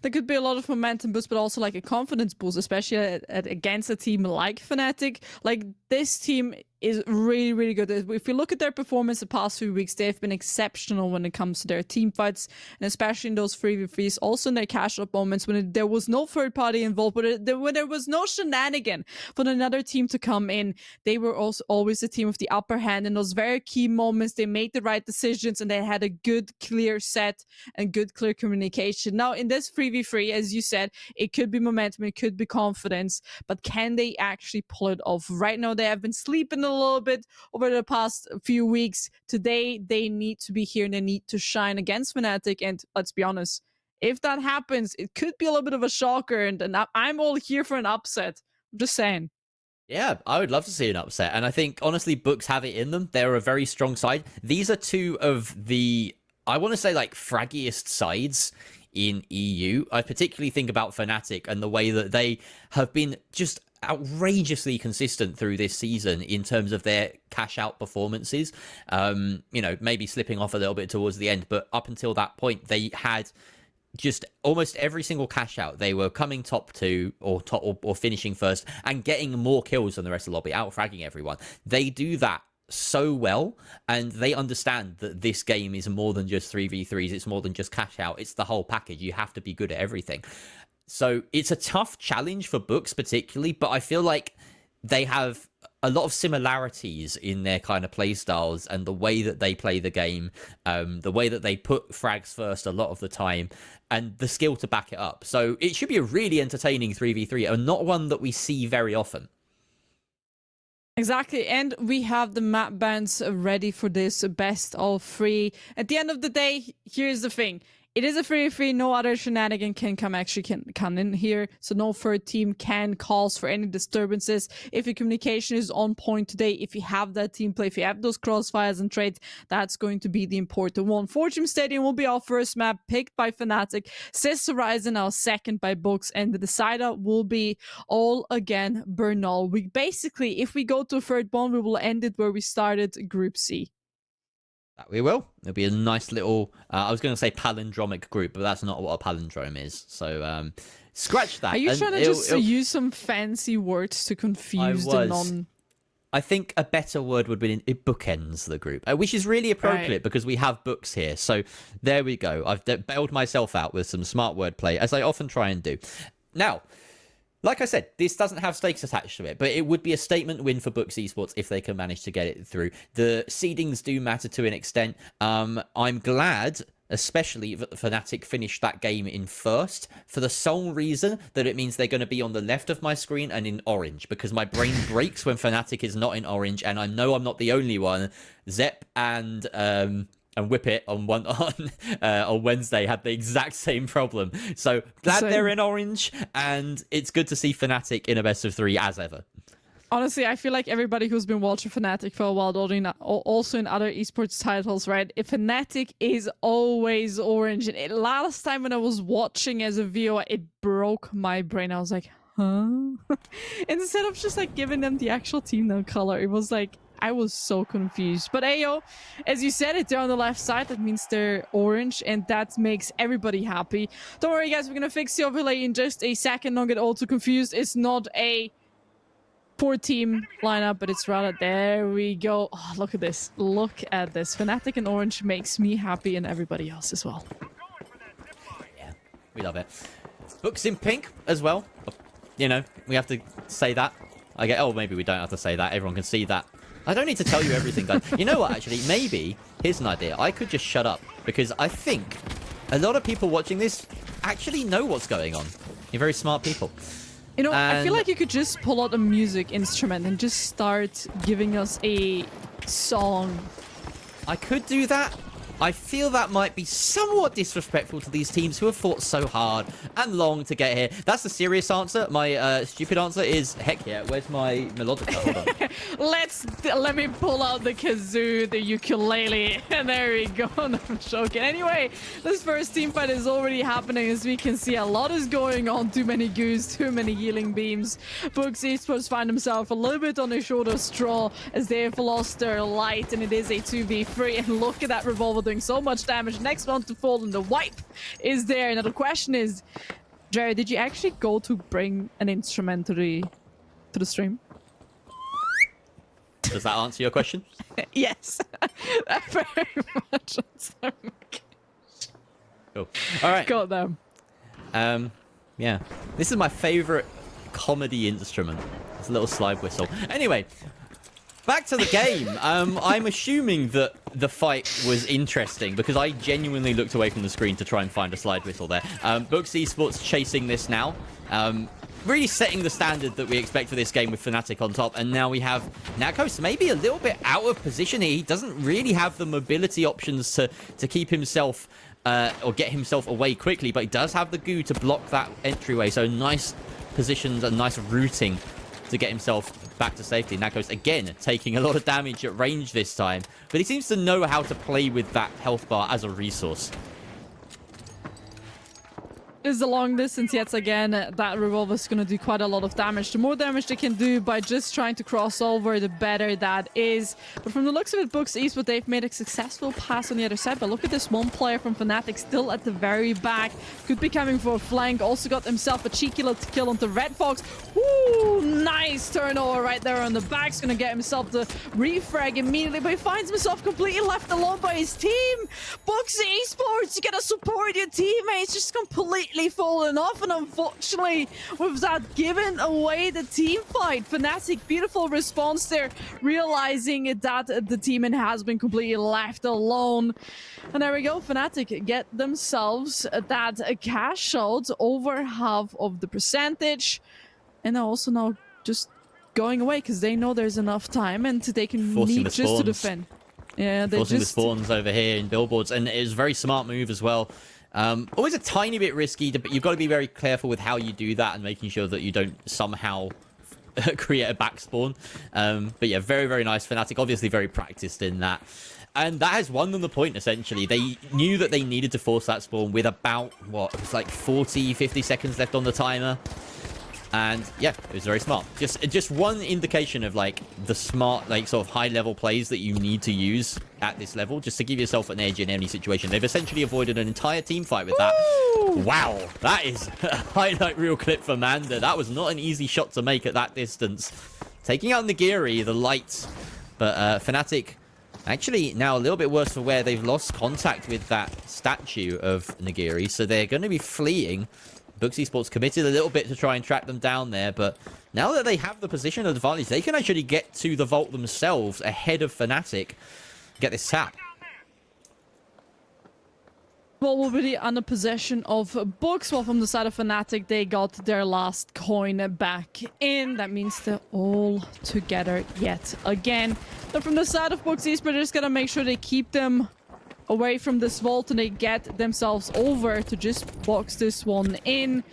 There could be a lot of momentum boost, but also like a confidence boost, especially against a team like Fnatic. Like, this team is really, really good. If you look at their performance the past few weeks, they've been exceptional when it comes to their team fights, and especially in those 3v3s, also in their cash-up moments when there was no third party involved, when there was no shenanigan for another team to come in. They were also always the team with the upper hand in those very key moments. They made the right decisions, and they had a good, clear set and good, clear communication. Now, in this 3v3, as you said, it could be momentum, it could be confidence, but can they actually pull it off? Right now, they have been sleeping a little bit over the past few weeks. Today, they need to be here and they need to shine against Fnatic. And let's be honest, if that happens, it could be a little bit of a shocker. And I'm all here for an upset. I'm just saying. Yeah, I would love to see an upset. And I think, honestly, Books have it in them. They're a very strong side. These are two of the, I want to say, like, fraggiest sides in EU. I particularly think about Fnatic and the way that they have been just outrageously consistent through this season in terms of their cash out performances. You know, maybe slipping off a little bit towards the end, but up until that point, they had just almost every single cash out. They were coming top 2 or finishing first and getting more kills than the rest of the lobby, out-fragging everyone. They do that so well, and they understand that this game is more than just 3v3s. It's more than just cash out. It's the whole package. You have to be good at everything. So it's a tough challenge for Books particularly, but I feel like they have a lot of similarities in their kind of play styles and the way that they play the game, the way that they put frags first a lot of the time, and the skill to back it up. So it should be a really entertaining 3v3, and not one that we see very often. Exactly, and we have the map bans ready for this best of 3. At the end of the day, here's the thing. It is a 3v3. No other shenanigan can come in here. So no third team can cause for any disturbances. If your communication is on point today, if you have that team play, if you have those crossfires and trades, that's going to be the important one. Fortune Stadium will be our first map, picked by Fnatic. Sis Horizon our second by Books, and the decider will be all again Bernal. We basically, if we go to third one, we will end it where we started Group C. That we will. It'll be a nice little, I was going to say palindromic group, but that's not what a palindrome is. So scratch that. Are you trying to use some fancy words to confuse the non... I think a better word would be it bookends the group, which is really appropriate because we have Books here. So there we go. I've bailed myself out with some smart wordplay, as I often try and do. Now, like I said, this doesn't have stakes attached to it, but it would be a statement win for Books Esports if they can manage to get it through. The seedings do matter to an extent. I'm glad, especially that Fnatic finished that game in first, for the sole reason that it means they're going to be on the left of my screen and in orange, because my brain breaks when Fnatic is not in orange, and I know I'm not the only one. Zep and Whip It on Wednesday had the exact same problem. So glad they're in orange, and it's good to see Fnatic in a best of 3 as ever. Honestly, I feel like everybody who's been watching Fnatic for a while, also in other esports titles, right? If Fnatic is always orange. And last time when I was watching as a viewer, it broke my brain. I was like, huh? Instead of just like giving them the actual team name color, it was like, I was so confused. But Ayo, as you said it, they're on the left side. That means they're orange, and that makes everybody happy. Don't worry, guys. We're going to fix the overlay in just a second. Don't get all too confused. It's not a 4-team lineup, but it's rather... There we go. Oh, look at this. Look at this. Fnatic in orange makes me happy and everybody else as well. Yeah, we love it. Books in pink as well. You know, we have to say that. Oh, maybe we don't have to say that. Everyone can see that. I don't need to tell you everything, guys. You know what, actually? Maybe, here's an idea. I could just shut up, because I think a lot of people watching this actually know what's going on. You're very smart people. You know, I feel like you could just pull out a music instrument and just start giving us a song. I could do that. I feel that might be somewhat disrespectful to these teams who have fought so hard and long to get here. That's the serious answer. My stupid answer is, heck yeah, where's my melodica? Hold on. Let me pull out the kazoo, the ukulele, and there we go. No, I'm joking. Anyway, this first team fight is already happening. As we can see, a lot is going on. Too many goos, too many healing beams. Books Esports find himself a little bit on a shorter straw as they have lost their light, and it is a 2v3. And look at that revolver doing so much damage. Next one to fall, and the wipe is there. Now the question is, Jared, did you actually go to bring an instrument to the stream? Does that answer your question? Yes. Very much. Cool. All right. Got them. Yeah. This is my favorite comedy instrument. It's a little slide whistle. Anyway, back to the game. I'm assuming that the fight was interesting because I genuinely looked away from the screen to try and find a slide whistle there. Books Esports chasing this now. Really setting the standard that we expect for this game with Fnatic on top. And now we have Nakos maybe a little bit out of position here. He doesn't really have the mobility options to keep himself or get himself away quickly, but he does have the goo to block that entryway. So nice positions and nice routing to get himself back to safety. Nakos again taking a lot of damage at range this time, but he seems to know how to play with that health bar as a resource. Is the long distance yet again. That revolver is going to do quite a lot of damage. The more damage they can do by just trying to cross over, the better that is. But from the looks of it, Books Esports, they've made a successful pass on the other side. But look at this one player from Fnatic still at the very back. Could be coming for a flank. Also got himself a cheeky little kill onto Red Fox. Ooh, nice turnover right there on the back. He's going to get himself the refrag immediately, but he finds himself completely left alone by his team. Books Esports, you got to support your teammates. Just completely fallen off, and unfortunately with that giving away the team fight. Fnatic, beautiful response there, realizing that the team has been completely left alone. And there we go, Fnatic get themselves that cash out, over half of the percentage, and they're also now just going away because they know there's enough time and they can need just to defend. Yeah, they forcing just the spawns over here in billboards, and it was a very smart move as well. Always a tiny bit risky, but you've got to be very careful with how you do that and making sure that you don't somehow create a back spawn. But yeah, very, very nice. Fnatic obviously very practiced in that. And that has won them the point, essentially. They knew that they needed to force that spawn with about, what, it was like 40, 50 seconds left on the timer. And yeah, it was very smart. Just one indication of like the smart, like sort of high level plays that you need to use at this level just to give yourself an edge in any situation. They've essentially avoided an entire team fight with that. Ooh. Wow, that is a highlight reel clip for Manda. That was not an easy shot to make at that distance. Taking out Nagiri, the light, but Fnatic actually now a little bit worse for wear. They've lost contact with that statue of Nagiri, so they're going to be fleeing. Books Esports committed a little bit to try and track them down there, but now that they have the position advantage, they can actually get to the vault themselves ahead of Fnatic. Get this tap. Well, we'll be under possession of Books. Well, from the side of Fnatic, they got their last coin back in. That means they're all together yet again. But from the side of Books Esports, they're just gonna make sure they keep them away from this vault and they get themselves over to just box this one in.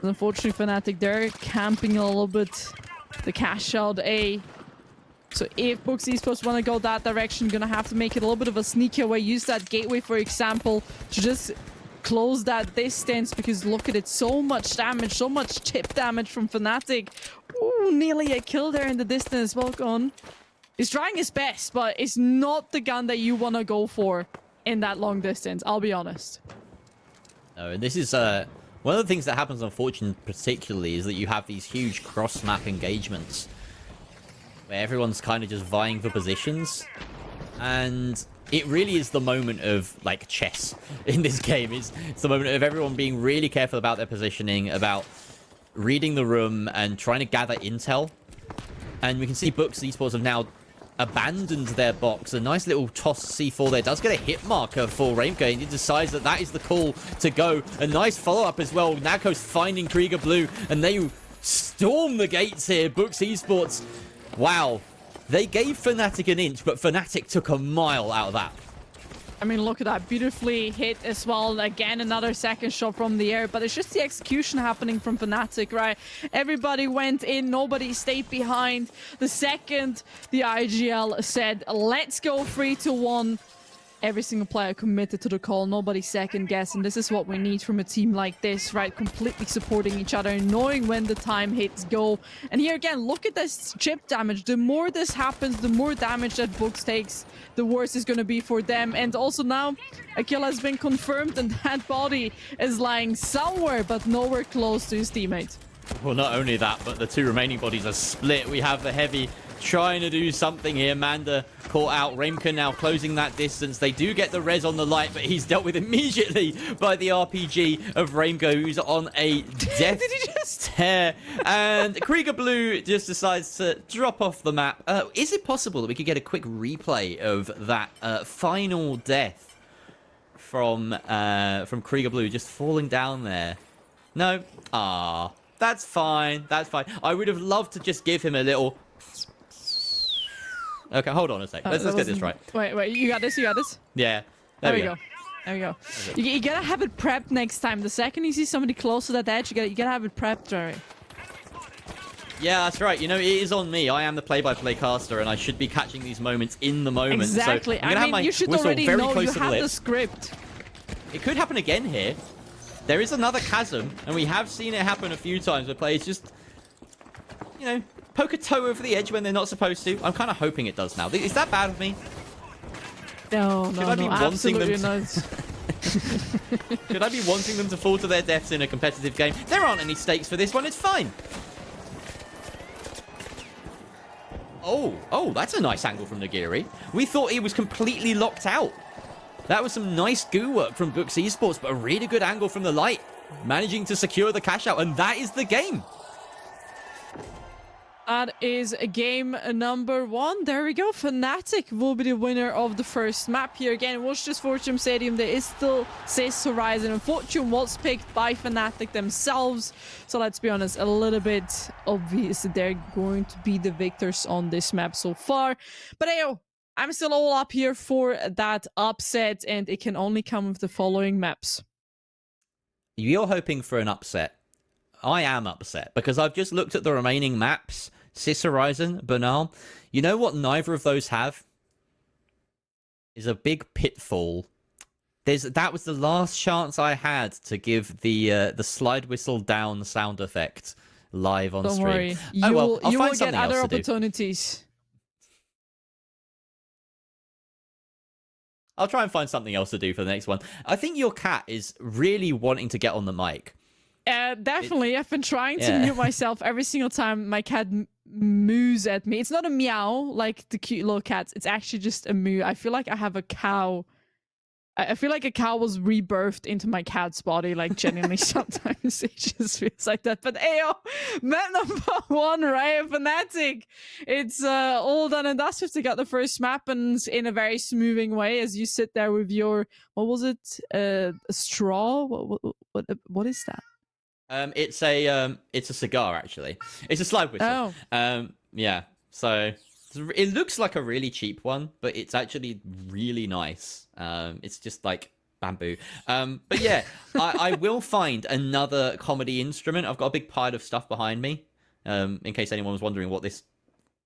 And unfortunately, Fnatic, they're camping a little bit the cash out A. So if Books Esports want to go that direction, gonna have to make it a little bit of a sneaky way. Use that gateway, for example, to just close that distance, because look at it, so much damage, so much chip damage from Fnatic. Ooh, nearly a kill there in the distance. Well gone. He's trying his best, but it's not the gun that you want to go for in that long distance, I'll be honest. No, and this is one of the things that happens, unfortunately, particularly, is that you have these huge cross-map engagements where everyone's kind of just vying for positions, and it really is the moment of like chess in this game. It's the moment of everyone being really careful about their positioning, about reading the room and trying to gather intel. And we can see Books Esports have now abandoned their box. A nice little toss C4 there. Does get a hit marker for Raimko, and he decides that that is the call to go. A nice follow-up as well. Nako's finding Krieger Blue, and they storm the gates here. Books Esports, wow. They gave Fnatic an inch, but Fnatic took a mile out of that. I mean, look at that. Beautifully hit as well. Again, another second shot from the air. But it's just the execution happening from Fnatic, right? Everybody went in. Nobody stayed behind. The second the IGL said, let's go 3-1. Every single player committed to the call. Nobody second guessing. This is what we need from a team like this, right? Completely supporting each other, knowing when the time hits go. And here again, look at this chip damage. The more this happens, the more damage that Books takes, the worse it's going to be for them. And also now, a kill has been confirmed, and that body is lying somewhere, but nowhere close to his teammate. Well, not only that, but the two remaining bodies are split. We have the heavy trying to do something here. Manda caught out. Raimka now closing that distance. They do get the res on the light, but he's dealt with immediately by the RPG of Raimka, who's on a death tear. And Krieger Blue just decides to drop off the map. Is it possible that we could get a quick replay of that final death from Krieger Blue just falling down there? No? Ah, that's fine. That's fine. I would have loved to just give him a little... Okay, hold on a sec. Let's get this right. Wait, you got this? You got this? Yeah. There we go. There we go. You gotta have it prepped next time. The second you see somebody close to that edge, you gotta have it prepped, Jerry. Yeah, that's right. You know, it is on me. I am the play-by-play caster, and I should be catching these moments in the moment. Exactly. So I mean, you should already know. You have the script. It could happen again here. There is another chasm, and we have seen it happen a few times where players just, you know, poke a toe over the edge when they're not supposed to. I'm kind of hoping it does now. Is that bad of me? No, absolutely not. Should I be wanting them to fall to their deaths in a competitive game? There aren't any stakes for this one. It's fine. Oh, that's a nice angle from Nagiri. We thought he was completely locked out. That was some nice goo work from Books Esports, but a really good angle from the light, managing to secure the cash out, and that is the game. That is game number 1. There we go. Fnatic will be the winner of the first map here. Again, it was just Fortune Stadium. There is still Cis Horizon, and Fortune was picked by Fnatic themselves. So let's be honest, a little bit obvious that they're going to be the victors on this map so far. But hey, I'm still all up here for that upset, and it can only come with the following maps. you're hoping for an upset. I am upset because I've just looked at the remaining maps. Sis Horizon, Banal. You know what neither of those have? Is a big pitfall. That was the last chance I had to give the slide whistle down sound effect live on Don't stream. worry. Oh well, I'll you find will get something other else to do. opportunities. I'll try and find something else to do for the next one. I think your cat is really wanting to get on the mic. Definitely. I've been trying to Yeah. mute myself every single time my cat moos at me. It's not a meow like the cute little cats. It's actually just a moo. I feel like I have a cow. I feel like a cow was rebirthed into my cat's body, like genuinely sometimes it just feels like that. But ayo, map number 1, right? Fnatic. It's all done and dusted to get the first map and in a very smoothing way as you sit there with your, what was it? A straw? What is that? It's a cigar actually. It's a slide whistle. Oh. Yeah. So it looks like a really cheap one, but it's actually really nice. It's just like bamboo. But yeah, I will find another comedy instrument. I've got a big pile of stuff behind me. In case anyone was wondering what this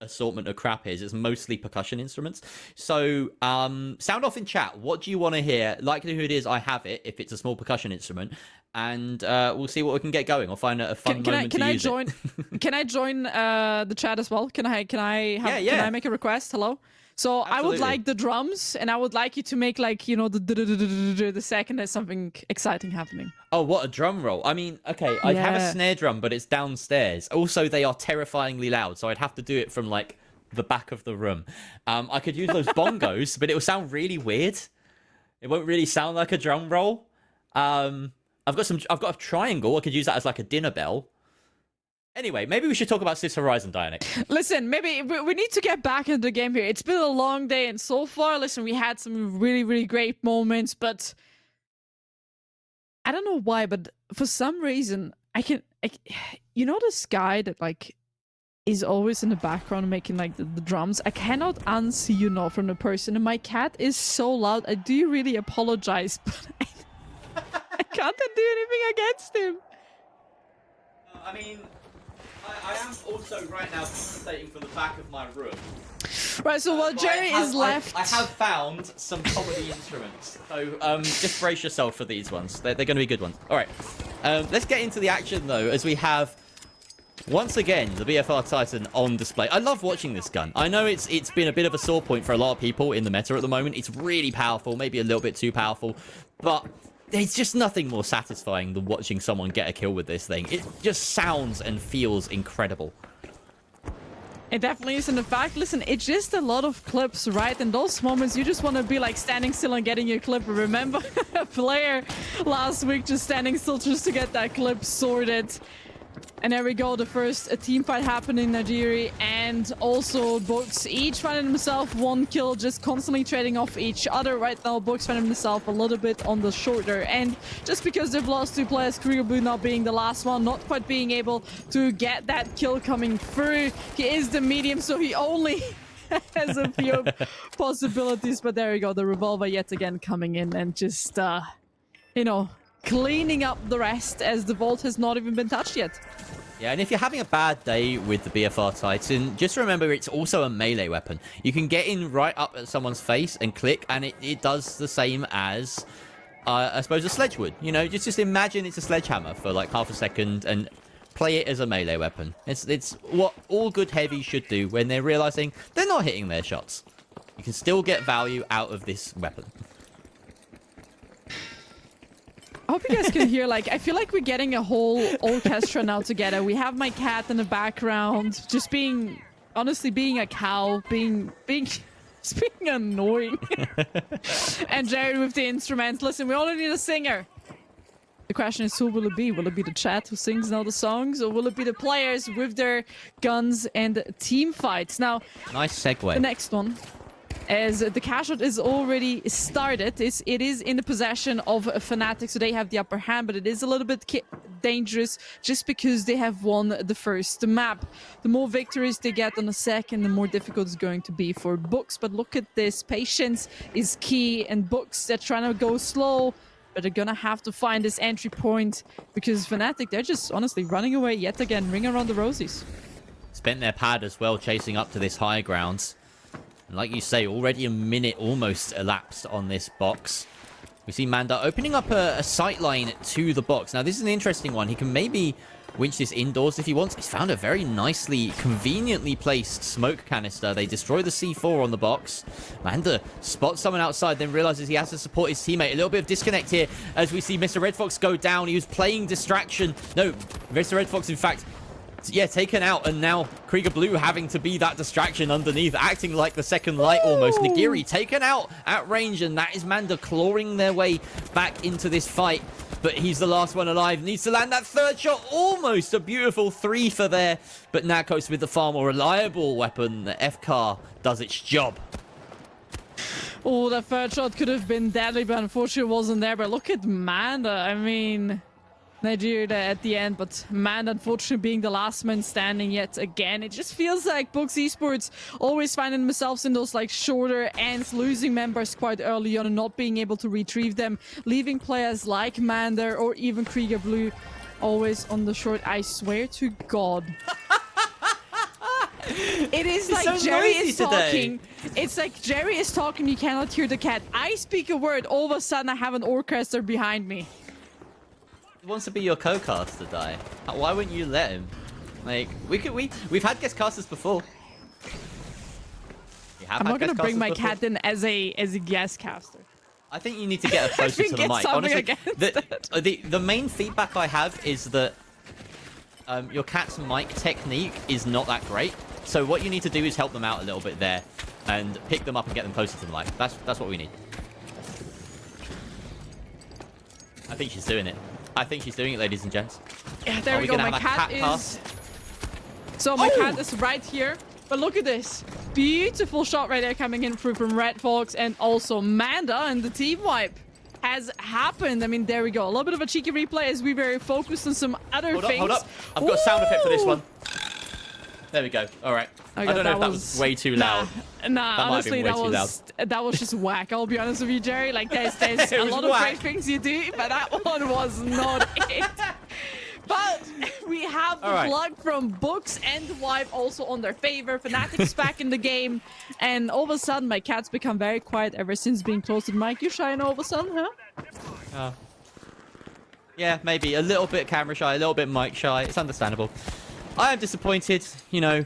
assortment of crap is, it's mostly percussion instruments. So sound off in chat. What do you want to hear? Likelihood is I have it if it's a small percussion instrument, and we'll see what we can get going. I'll find a fun moment to use it. Can I join the chat as well? Can I make a request? Hello. So Absolutely. I would like the drums, and I would like you to make like the second there's something exciting happening. Oh, what a drum roll. I mean, okay, I'd have a Yeah. snare drum, but it's downstairs. Also, they are terrifyingly loud, so I'd have to do it from, like, the back of the room. I could use those bongos, but it will sound really weird. It won't really sound like a drum roll. I've got a triangle. I could use that as, like, a dinner bell. Anyway, maybe we should talk about Sis Horizon, Dianic. Listen, maybe we need to get back into the game here. It's been a long day, and so far, listen, we had some really, really great moments, but I don't know why, but for some reason, you know this guy that, like, is always in the background making, like, the drums? I cannot unsee you now from the person, and my cat is so loud. I do really apologize, but I can't do anything against him. I mean, I am also right now concentrating for the back of my room. Right, so while Jerry is left... I have found some comedy instruments. So just brace yourself for these ones. They're going to be good ones. All right. Let's get into the action, though, as we have, once again, the BFR Titan on display. I love watching this gun. I know it's been a bit of a sore point for a lot of people in the meta at the moment. It's really powerful, maybe a little bit too powerful. But there's just nothing more satisfying than watching someone get a kill with this thing. It just sounds and feels incredible. It definitely is. In fact, listen, it's just a lot of clips, right? In those moments, you just want to be like standing still and getting your clip. Remember a player last week just standing still just to get that clip sorted. And there we go, the first team fight happening in Nigeria, and also Books each finding himself 1 kill, just constantly trading off each other. Right now, Books finding himself a little bit on the shorter end, just because they've lost 2 players, Kriegerblue not being the last one, not quite being able to get that kill coming through. He is the medium, so he only has a few possibilities, but there we go, the revolver yet again coming in and just, cleaning up the rest, as the vault has not even been touched yet. Yeah, and if you're having a bad day with the BFR Titan, just remember it's also a melee weapon. You can get in right up at someone's face and click, and it does the same as, I suppose, a sledge would. You know, just imagine it's a sledgehammer for like half a second and play it as a melee weapon. It's what all good heavies should do when they're realizing they're not hitting their shots. You can still get value out of this weapon. I hope you guys can hear, like, I feel like we're getting a whole orchestra now together. We have my cat in the background, just honestly being a cow, being annoying. And Jared with the instruments. Listen, we only need a singer. The question is, who will it be? Will it be the chat who sings now the songs, or will it be the players with their guns and team fights? Now, Nice segue. the next one, as the cash out is already started, it is in the possession of Fnatic, so they have the upper hand, but it is a little bit dangerous just because they have won the first map. The more victories they get on the second, the more difficult it's going to be for Books. But look at this, patience is key, and Books, they're trying to go slow, but they're gonna have to find this entry point because Fnatic, they're just honestly running away yet again, ring around the rosies. Spent their pad as well, chasing up to this high ground. And like you say, already a minute almost elapsed on this box. We see Manda opening up a sight line to the box. Now, this is an interesting one. He can maybe winch this indoors if he wants. He's found a very nicely, conveniently placed smoke canister. They destroy the C4 on the box. Manda spots someone outside, then realizes he has to support his teammate. A little bit of disconnect here as we see Mr. Red Fox go down. He was playing distraction. No, Mr. Red Fox, in fact, yeah, taken out, and now Krieger Blue having to be that distraction underneath, acting like the second light almost. Nagiri taken out at range, and that is Manda clawing their way back into this fight. But he's the last one alive. Needs to land that third shot. Almost a beautiful 3 for there. But Nakos with the far more reliable weapon. The FCAR does its job. Oh, that third shot could have been deadly, but unfortunately it wasn't there. But look at Manda. I mean, Nigeria there at the end, but Manda unfortunately being the last man standing yet again. It just feels like Books Esports always finding themselves in those like shorter ends, losing members quite early on and not being able to retrieve them, leaving players like Manda or even Krieger Blue always on the short. I swear to God. It is like so Jerry noisy is today. talking. It's like Jerry is talking, you cannot hear the cat. I speak a word, all of a sudden I have an orchestra behind me. He wants to be your co-caster, Dai. Why wouldn't you let him? Like, we've had guest casters before. I'm not gonna bring my cat in as a guest caster. I think you need to get her closer to the mic. Honestly, the main feedback I have is that your cat's mic technique is not that great. So what you need to do is help them out a little bit there and pick them up and get them closer to the mic. That's what we need. I think she's doing it. I think she's doing it, ladies and gents. Yeah, there we go. My cat is... So my cat is right here. But look at this. Beautiful shot right there coming in through from Red Fox and also Manda, and the team wipe has happened. I mean, there we go. A little bit of a cheeky replay as we very focused on some other things. Hold up. I've got a sound effect for this one. There we go. All right. I don't know if that was way too loud. Nah, honestly, that was just whack. I'll be honest with you, Jerry. Like, there's a lot of great things you do, but that one was not it. But we have the plug from Books and Wipe also on their favor. Fnatic is back in the game, and all of a sudden, my cat's become very quiet ever since being close to the mic. You shy all of a sudden, huh? Yeah, maybe a little bit camera shy, a little bit mic shy. It's understandable. I am disappointed. You know,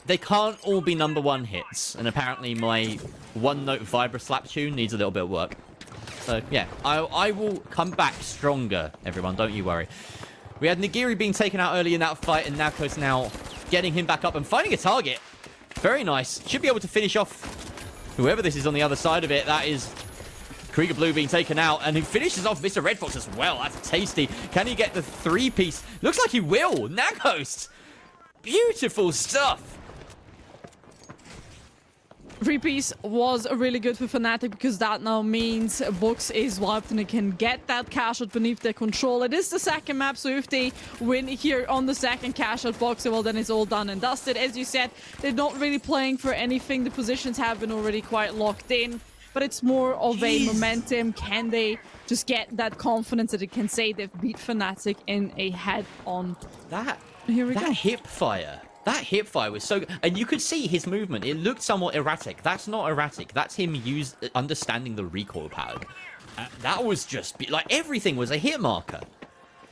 they can't all be #1 hits, and apparently my one-note Vibra slap tune needs a little bit of work. So yeah, I will come back stronger, everyone. Don't you worry. We had Nagiri being taken out early in that fight, and Navkos now getting him back up and finding a target. Very nice. Should be able to finish off whoever this is on the other side of it. That is Krieger Blue being taken out, and he finishes off Mr. Red Fox as well. That's tasty. Can he get the 3-piece? Looks like he will. Naghost. Beautiful stuff. 3-piece was really good for Fnatic because that now means Books is wiped and they can get that cash out beneath their control. It is the second map, so if they win here on the second cash out box, well, then it's all done and dusted. As you said, they're not really playing for anything. The positions have been already quite locked in, but it's more of a momentum. Can they just get that confidence that they can say they've beat Fnatic in a head-on? Here we go. Hip fire. That hip fire was so good. And you could see his movement. It looked somewhat erratic. That's not erratic. That's him understanding the recoil pattern. That was just... like, everything was a hit marker.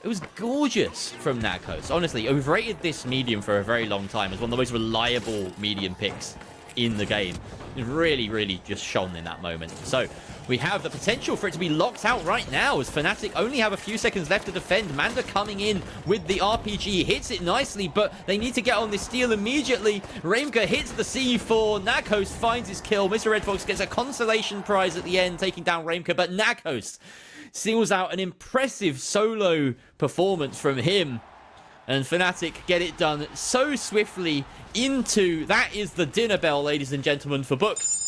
It was gorgeous from Naghost. Honestly, I've rated this medium for a very long time as one of the most reliable medium picks in the game. It really, really just shone in that moment. So, we have the potential for it to be locked out right now as Fnatic only have a few seconds left to defend. Manda coming in with the RPG, hits it nicely, but they need to get on this steal immediately. Reimka hits the C4. Naghost finds his kill. Mr. Red Fox gets a consolation prize at the end, taking down Reimka, but Naghost seals out an impressive solo performance from him. And Fnatic get it done so swiftly into... that is the dinner bell, ladies and gentlemen, for Books.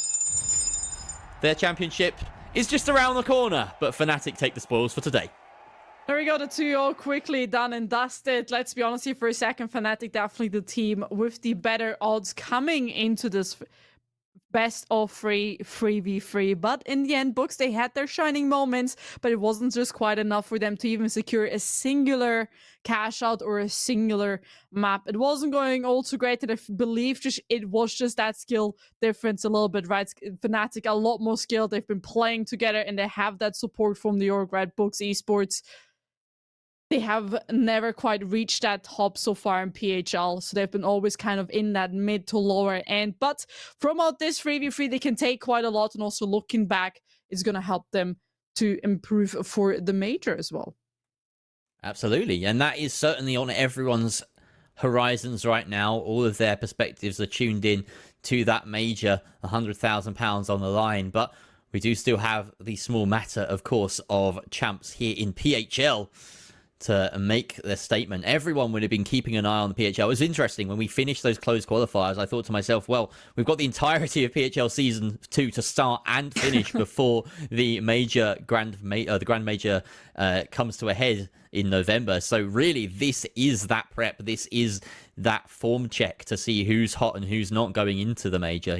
Their championship is just around the corner, but Fnatic take the spoils for today. There we go, the 2-0 quickly done and dusted. Let's be honest here for a second, Fnatic definitely the team with the better odds coming into this best of 3v3. But in the end, Books, they had their shining moments, but it wasn't just quite enough for them to even secure a singular cash out or a singular map. It wasn't going all too great, and I believe it was just that skill difference a little bit, right? Fnatic a lot more skilled. They've been playing together, and they have that support from the org, right? Books Esports. They have never quite reached that top so far in PHL, so they've been always kind of in that mid to lower end. But from out this 3v3, they can take quite a lot, and also looking back is going to help them to improve for the major as well. Absolutely, and that is certainly on everyone's horizons right now. All of their perspectives are tuned in to that major, £100,000 on the line. But we do still have the small matter, of course, of champs here in PHL to make their statement. Everyone would have been keeping an eye on the PHL. It was interesting when we finished those closed qualifiers. I thought to myself, well, we've got the entirety of PHL season 2 to start and finish before the grand major comes to a head in November. So really, this is that prep. This is that form check to see who's hot and who's not going into the major.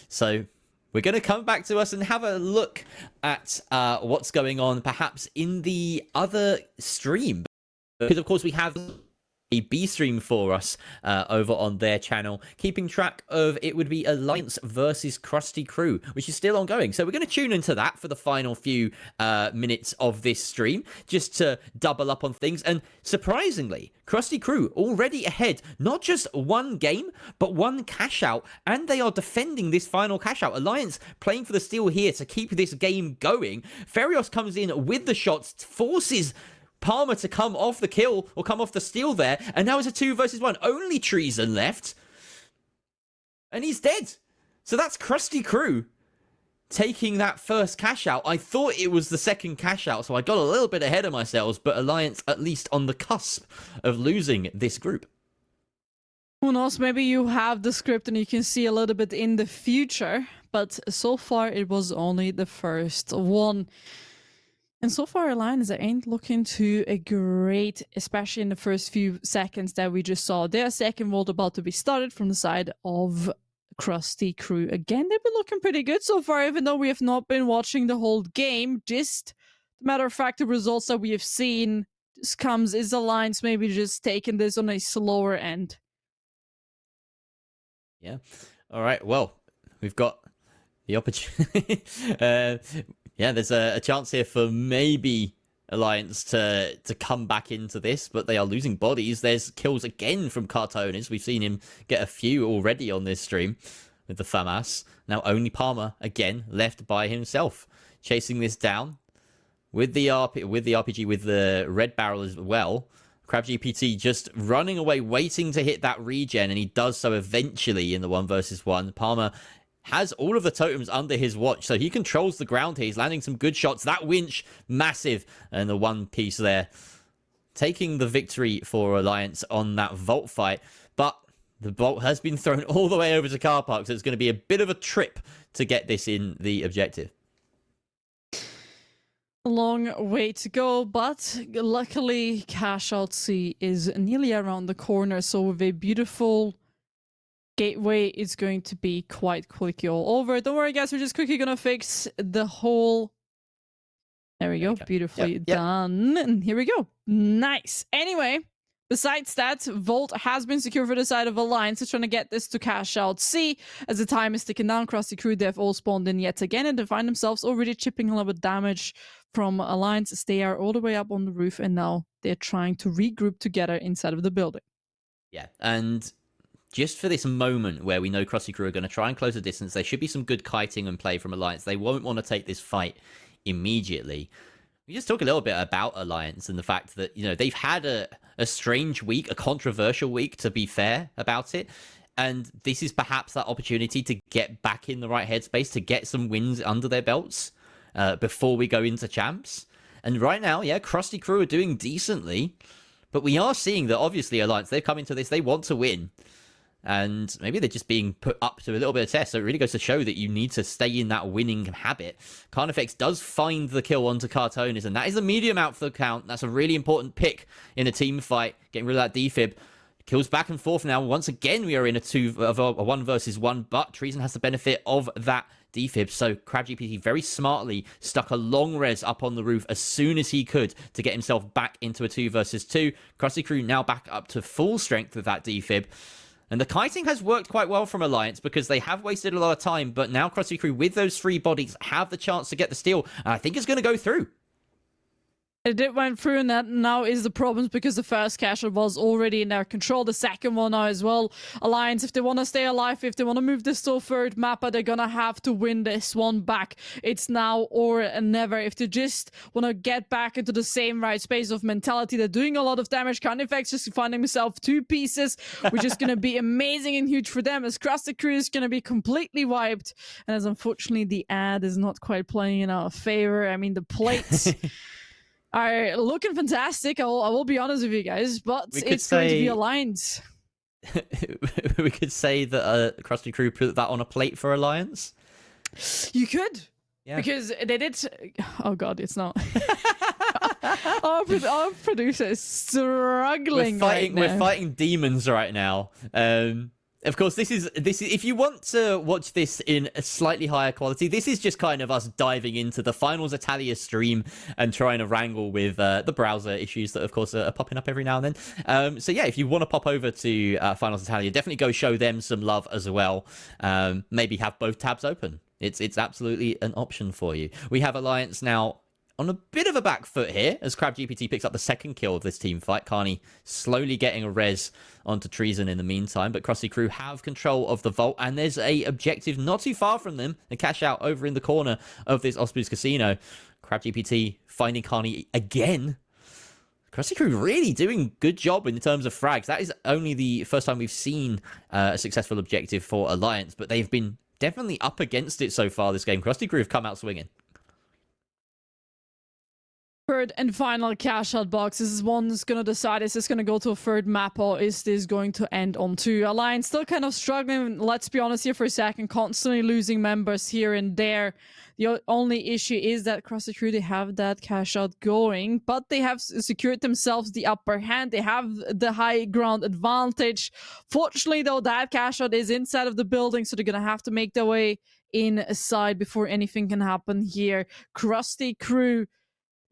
So we're going to come back to us and have a look at what's going on, perhaps in the other stream. Because, of course, we have a B stream for us over on their channel, keeping track of, it would be Alliance versus Krusty Crew, which is still ongoing. So we're going to tune into that for the final few minutes of this stream, just to double up on things. And surprisingly, Krusty Crew already ahead, not just one game, but one cash out, and they are defending this final cash out. Alliance playing for the steal here to keep this game going. Ferios comes in with the shots, forces Palmer to come off the kill or come off the steal there, and now it's a 2 versus 1. Only Treason left, and he's dead. So that's Krusty Crew taking that first cash out. I thought it was the second cash out, so I got a little bit ahead of myself, but Alliance at least on the cusp of losing this group. Who knows, maybe you have the script and you can see a little bit in the future, but so far it was only the first one. And so far, Alliance ain't looking too great, especially in the first few seconds that we just saw. Their second vault about to be started from the side of Krusty Crew. Again, they've been looking pretty good so far, even though we have not been watching the whole game. Just, matter of fact, the results that we have seen just comes, is Alliance maybe just taking this on a slower end? Yeah. All right. Well, we've got the opportunity. Yeah, there's a chance here for maybe Alliance to come back into this, but they are losing bodies. There's kills again from Cartonis. We've seen him get a few already on this stream with the FAMAS. Now only Palmer, again, left by himself, chasing this down with the RPG, with the red barrel as well. CrabGPT just running away, waiting to hit that regen, and he does so eventually in the 1 versus 1. Palmer has all of the totems under his watch, so he controls the ground here. He's landing some good shots. That winch, massive. And the one piece there, taking the victory for Alliance on that vault fight. But the vault has been thrown all the way over to car park, so it's going to be a bit of a trip to get this in the objective. A long way to go, but luckily Cash Out C is nearly around the corner, so with a beautiful gateway, it's going to be quite quickly all over. Don't worry, guys. We're just quickly going to fix the whole... There we go. Beautifully done. And here we go. Nice. Anyway, besides that, Volt has been secured for the side of Alliance. It's trying to get this to Cash Out C. As the time is ticking down, Krusty Crew, they've all spawned in yet again, and they find themselves already chipping a little bit of damage from Alliance. They are all the way up on the roof, and now they're trying to regroup together inside of the building. Yeah, and just for this moment where we know Krusty Crew are going to try and close the distance, there should be some good kiting and play from Alliance. They won't want to take this fight immediately. We just talk a little bit about Alliance and the fact that, they've had a strange week, a controversial week, to be fair about it. And this is perhaps that opportunity to get back in the right headspace, to get some wins under their belts before we go into champs. And right now, yeah, Krusty Crew are doing decently. But we are seeing that, obviously, Alliance, they've come into this, they want to win. And maybe they're just being put up to a little bit of test. So it really goes to show that you need to stay in that winning habit. Carnifex does find the kill onto Cartonis, and that is a medium out for the count. That's a really important pick in a team fight, getting rid of that defib. Kills back and forth now. Once again, we are in a 1 versus 1, but Treason has the benefit of that defib. So CrabGPT very smartly stuck a long res up on the roof as soon as he could to get himself back into a 2 versus 2. Krusty Crew now back up to full strength with that defib. And the kiting has worked quite well from Alliance because they have wasted a lot of time, but now Krusty Crew with those 3 bodies have the chance to get the steal, and I think it's going to go through. It did went through, and that now is the problems because the first cache was already in their control. The second one now as well. Alliance, if they want to stay alive, if they want to move this to a third mapper, they're gonna have to win this one back. It's now or never. If they just want to get back into the same right space of mentality, they're doing a lot of damage. Counter effects just finding himself 2 pieces, which is gonna be amazing and huge for them, as Krusty Crew is gonna be completely wiped. And as unfortunately the ad is not quite playing in our favor. I mean, the plates are looking fantastic. I will be honest with you guys, but it's going to be Alliance. We could say that Krusty Crew put that on a plate for Alliance. You could. Yeah. Because they did... Oh god, it's not. Our producer is struggling right now. We're fighting demons right now. Of course, this is if you want to watch this in a slightly higher quality, this is just kind of us diving into the Finals Italia stream and trying to wrangle with the browser issues that, of course, are popping up every now and then. So yeah, if you want to pop over to Finals Italia, definitely go show them some love as well. Maybe have both tabs open. It's absolutely an option for you. We have Alliance now on a bit of a back foot here, as CrabGPT picks up the second kill of this team fight. Carney slowly getting a res onto Treason in the meantime, but Krusty Crew have control of the vault, and there's a objective not too far from them, a cash out over in the corner of this Osprey's Casino. CrabGPT finding Carney again. Krusty Crew really doing good job in terms of frags. That is only the first time we've seen a successful objective for Alliance, but they've been definitely up against it so far this game. Krusty Crew have come out swinging. Third and final cash out box. This is one's gonna decide, is this gonna go to a third map or is this going to end on 2? Alliance still kind of struggling, let's be honest here for a second, constantly losing members here and there. The only issue is that Krusty Crew, they have that cash out going, but they have secured themselves the upper hand. They have the high ground advantage. Fortunately though, that cash out is inside of the building, so they're gonna have to make their way inside before anything can happen here. Krusty Crew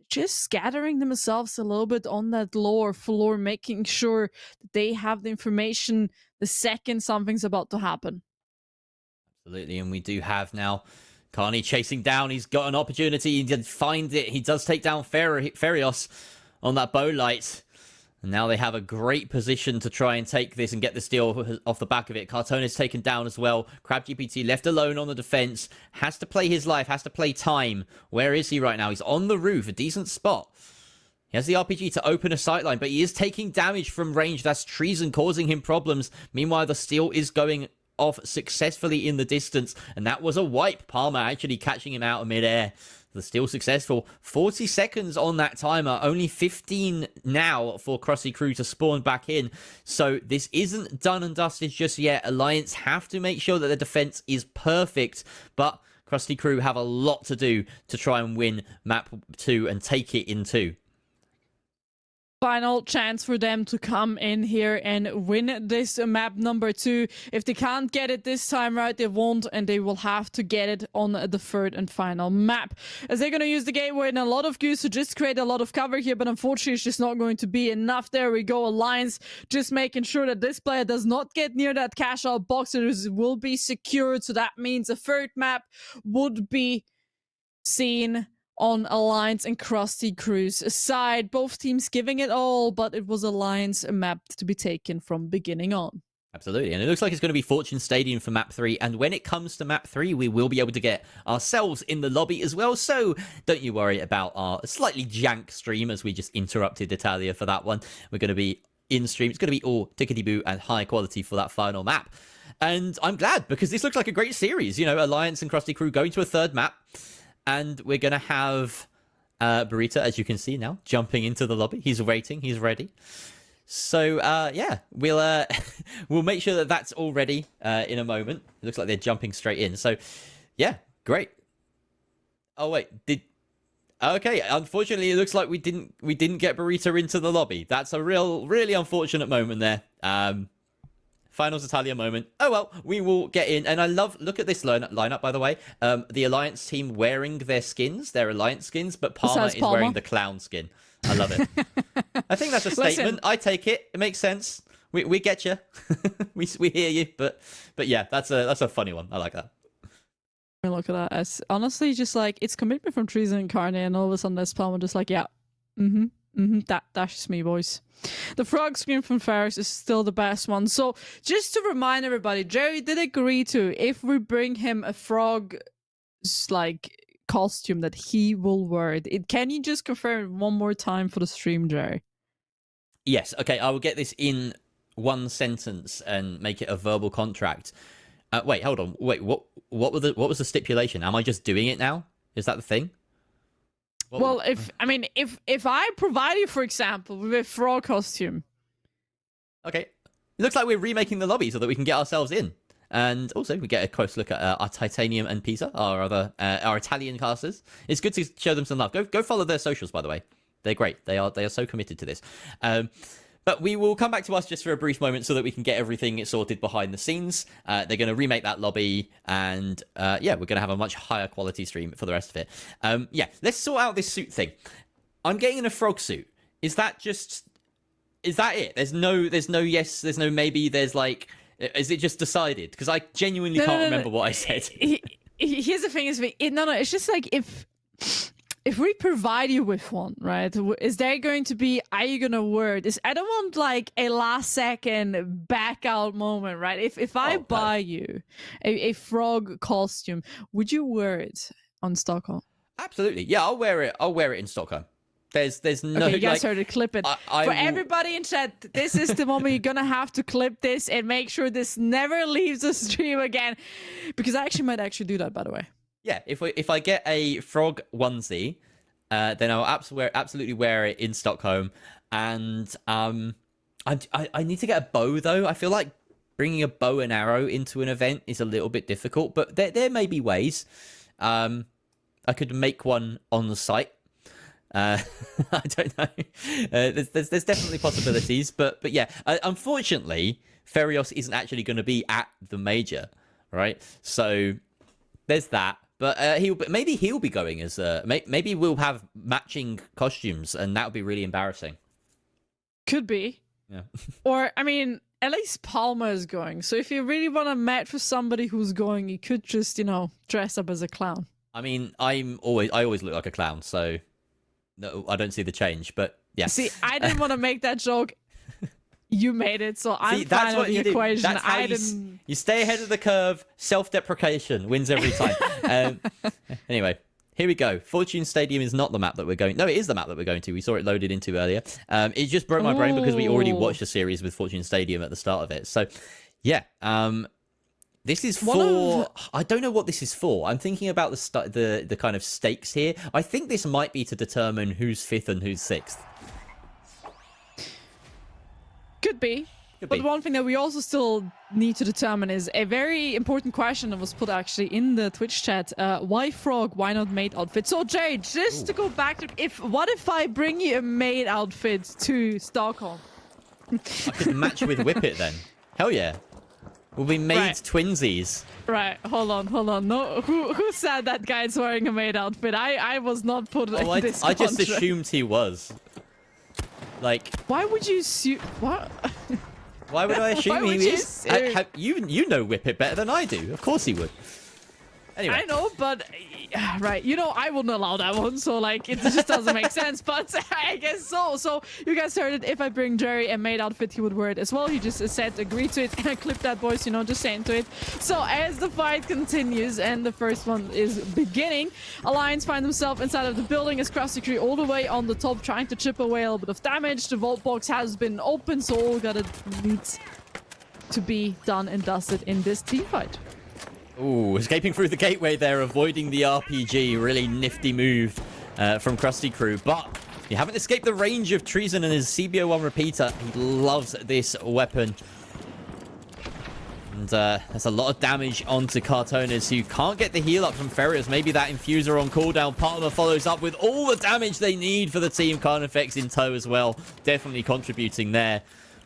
just scattering themselves a little bit on that lower floor, making sure that they have the information the second something's about to happen. Absolutely, and we do have now Carney chasing down. He's got an opportunity. He did find it. He does take down Ferios on that bow light. And now they have a great position to try and take this and get the steal off the back of it. Cartone is taken down as well. CrabGPT left alone on the defense. Has to play his life, has to play time. Where is he right now? He's on the roof, a decent spot. He has the RPG to open a sightline, but he is taking damage from range. That's Treason causing him problems. Meanwhile, the steal is going off successfully in the distance. And that was a wipe. Palmer actually catching him out of midair. The steal successful. 40 seconds on that timer. Only 15 now for Krusty Crew to spawn back in. So this isn't done and dusted just yet. Alliance have to make sure that the defense is perfect. But Krusty Crew have a lot to do to try and win map 2 and take it in 2. Final chance for them to come in here and win this map number 2. If they can't get it this time right, they won't, and they will have to get it on the third and final map. As they're going to use the gateway and a lot of goose to just create a lot of cover here, but unfortunately it's just not going to be enough. There we go, Alliance just making sure that this player does not get near that cash out box. It will be secured, so that means a third map would be seen on Alliance and Krusty Crew's side. Both teams giving it all, but it was Alliance map to be taken from beginning on. Absolutely, and it looks like it's going to be Fortune Stadium for map 3, and when it comes to map 3, we will be able to get ourselves in the lobby as well, so don't you worry about our slightly jank stream as we just interrupted Italia for that one. We're going to be in stream. It's going to be all tickety-boo and high quality for that final map. And I'm glad, because this looks like a great series. You know, Alliance and Krusty Crew going to a third map. And we're going to have Burrito, as you can see now, jumping into the lobby. He's waiting. He's ready. So, yeah, we'll we'll make sure that that's all ready in a moment. It looks like they're jumping straight in. So, yeah, great. Oh, wait. Okay, unfortunately, it looks like we didn't get Burrito into the lobby. That's a really unfortunate moment there. Finals Italia moment. Oh well, we will get in. And look at this lineup, by the way. The Alliance team wearing their skins, their Alliance skins, but Palmer is wearing the clown skin. I love it. I think that's a statement. Listen. I take it. It makes sense. We get you. we hear you. But yeah, that's a funny one. I like that. Look at that. As honestly, just like it's commitment from Treason and Carney, and all of a sudden this Palmer just like, yeah, that's just me, boys. The frog scream from Ferris is still the best one. So just to remind everybody, Jerry did agree to if we bring him a frog like costume that he will wear it. Can you just confirm it one more time for the stream, Jerry? Yes. Okay. I will get this in one sentence and make it a verbal contract. Wait, hold on. Wait, what was the stipulation? Am I just doing it now? Is that the thing? If I provide you, for example, with a frog costume. Okay. It looks like we're remaking the lobby so that we can get ourselves in. And also, we get a close look at our Titanium and Pisa, our Italian casters. It's good to show them some love. Go follow their socials, by the way. They're great. They are so committed to this. But we will come back to us just for a brief moment so that we can get everything sorted behind the scenes. They're going to remake that lobby, and we're going to have a much higher quality stream for the rest of it. Let's sort out this suit thing. I'm getting in a frog suit. Is that it? There's no yes, there's no maybe, there's like, is it just decided? Because I genuinely can't remember what I said. Here's the thing: it's just like if we provide you with one, right? Is there going to be? Are you gonna wear it? I don't want like a last second back out moment, right? If I buy you a frog costume, would you wear it on Stockholm? Absolutely, yeah. I'll wear it in Stockholm. There's no. Okay, you guys heard to clip it. For everybody in chat, this is the moment you're gonna have to clip this and make sure this never leaves the stream again, because I might do that, by the way. Yeah, if I get a frog onesie, then I'll absolutely wear it in Stockholm. And I need to get a bow though. I feel like bringing a bow and arrow into an event is a little bit difficult, but there may be ways. I could make one on the site. I don't know. There's definitely possibilities, but yeah. Unfortunately, Ferios isn't actually going to be at the major, right? So there's that. But maybe he'll be going as maybe we'll have matching costumes, and that would be really embarrassing. Could be. Yeah. Or at least Palmer is going. So if you really want to match for somebody who's going, you could just dress up as a clown. I always look like a clown, so no, I don't see the change. But yeah. See, I didn't want to make that joke. You made it, so I'm fine with the equation. That's how you stay ahead of the curve. Self-deprecation wins every time. Anyway, here we go. Fortune Stadium is not the map that we're going. No, it is the map that we're going to. We saw it loaded into earlier. It just broke my brain because we already watched a series with Fortune Stadium at the start of it. So, yeah. This is for. I don't know what this is for. I'm thinking about the kind of stakes here. I think this might be to determine who's 5th and who's 6th. Could be. But one thing that we also still need to determine is a very important question that was put actually in the Twitch chat. Why frog? Why not maid outfit? So Jay, just to go back to what if I bring you a maid outfit to Stockholm? I could match with Whippet then. Hell yeah. We'll be maid twinsies. Right, hold on. No, who said that guy's wearing a maid outfit? I was not put in this I just assumed he was. Like, why would you assume? What? Why would I assume he is? You know Whippet better than I do. Of course he would. Anyway. I know, but right, I wouldn't allow that one, so like it just doesn't make sense. But I guess so. So you guys heard it. If I bring Jerry a maid outfit, he would wear it as well. He just said agree to it, and I clipped that, boys. Just saying to it. So as the fight continues, and the first one is beginning, Alliance find themselves inside of the building as Krusty Kree all the way on the top, trying to chip away a little bit of damage. The vault box has been open, so all gotta needs to be done and dusted in this team fight. Ooh, escaping through the gateway there, avoiding the RPG. Really nifty move from Krusty Kroo. But you haven't escaped the range of Treason and his CBO1 repeater. He loves this weapon. And there's a lot of damage onto Cartonis, who can't get the heal up from Ferius. Maybe that Infuser on cooldown. Palmer follows up with all the damage they need for the team. Carnifex in tow as well. Definitely contributing there.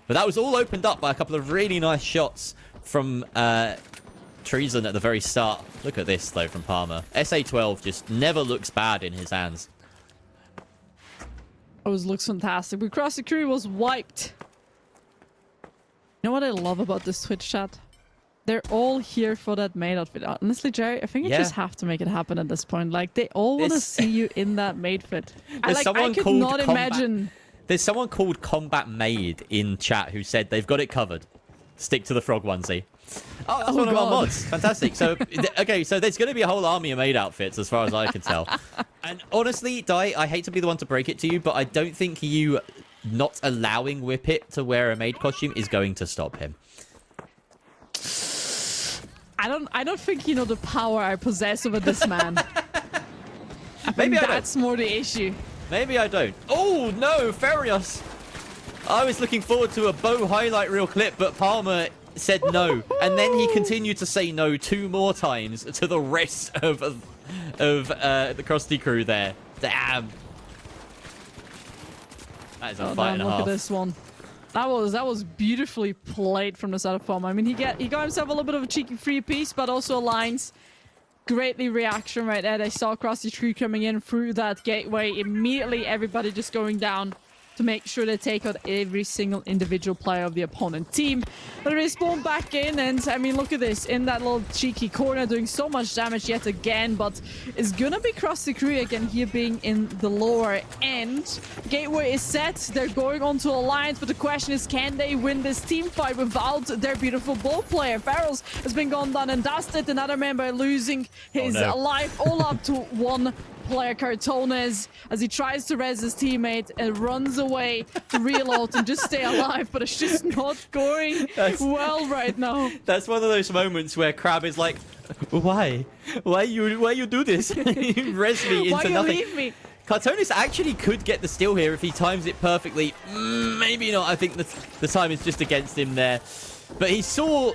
But that was all opened up by a couple of really nice shots from Treason at the very start. Look at this, though, from Palmer. SA-12 just never looks bad in his hands. Always looks fantastic. But Cross the Crew was wiped. You know what I love about this Twitch chat? They're all here for that maid outfit. Honestly, Jerry, I think you just have to make it happen at this point. Like, they all want to see you in that maid fit. I could not imagine. There's someone called Combat Maid in chat who said they've got it covered. Stick to the frog onesie. Oh, that's one of our mods. Fantastic. So, okay, so there's going to be a whole army of maid outfits as far as I can tell. And honestly, Dai, I hate to be the one to break it to you, but I don't think you not allowing Whippet to wear a maid costume is going to stop him. I don't think you know the power I possess over this man. Maybe that's more the issue. Maybe I don't. Oh, no, Ferius. I was looking forward to a bow highlight reel clip, but Palmer said no. And then he continued to say no 2 more times to the rest of the Krusty crew there. Damn. That is a fight and a half. Look at this one. That was beautifully played from the side of Palmer. I mean, he got himself a little bit of a cheeky free piece, but also Alliance. Greatly reaction right there. They saw Krusty Crew coming in through that gateway. Immediately, everybody just going down to make sure they take out every single individual player of the opponent team. But they spawn back in, and I mean, look at this. In that little cheeky corner, doing so much damage yet again, but it's gonna be Krusty Crew again here being in the lower end. Gateway is set. They're going on to Alliance, but the question is, can they win this team fight without their beautiful ball player? Farrell's has been gone done and dusted. Another member losing his life all up to 1 player. Cartones, as he tries to res his teammate and runs away to reload and just stay alive, but it's just not going well right now. That's one of those moments where Crab is like, why you do this? You res me into why nothing. You leave me? Cartonis actually could get the steal here if he times it perfectly. Maybe not. I think the time is just against him there, but he saw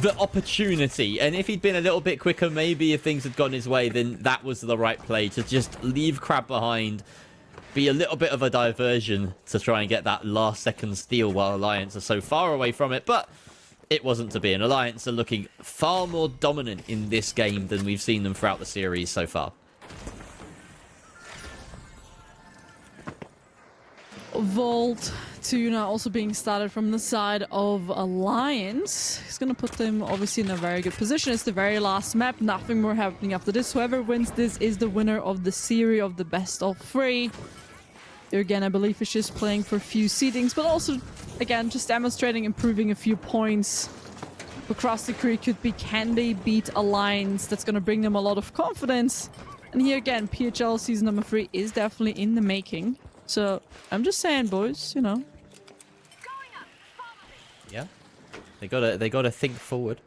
the opportunity, and if he'd been a little bit quicker, maybe if things had gone his way, then that was the right play, to just leave Crab behind, be a little bit of a diversion to try and get that last second steal while Alliance are so far away from it. But it wasn't to be, and Alliance are looking far more dominant in this game than we've seen them throughout the series so far. Vault 2 now also being started from the side of Alliance. He's going to put them obviously in a very good position. It's the very last map. Nothing more happening after this. Whoever wins this is the winner of the series of the best of 3. Here again, I believe it's just playing for a few seedings, but also, again, just demonstrating, improving a few points. Across the creek could be, can they beat Alliance? That's going to bring them a lot of confidence. And here again, PHL season number 3 is definitely in the making. So, I'm just saying, boys, you know. Yeah. They gotta think forward.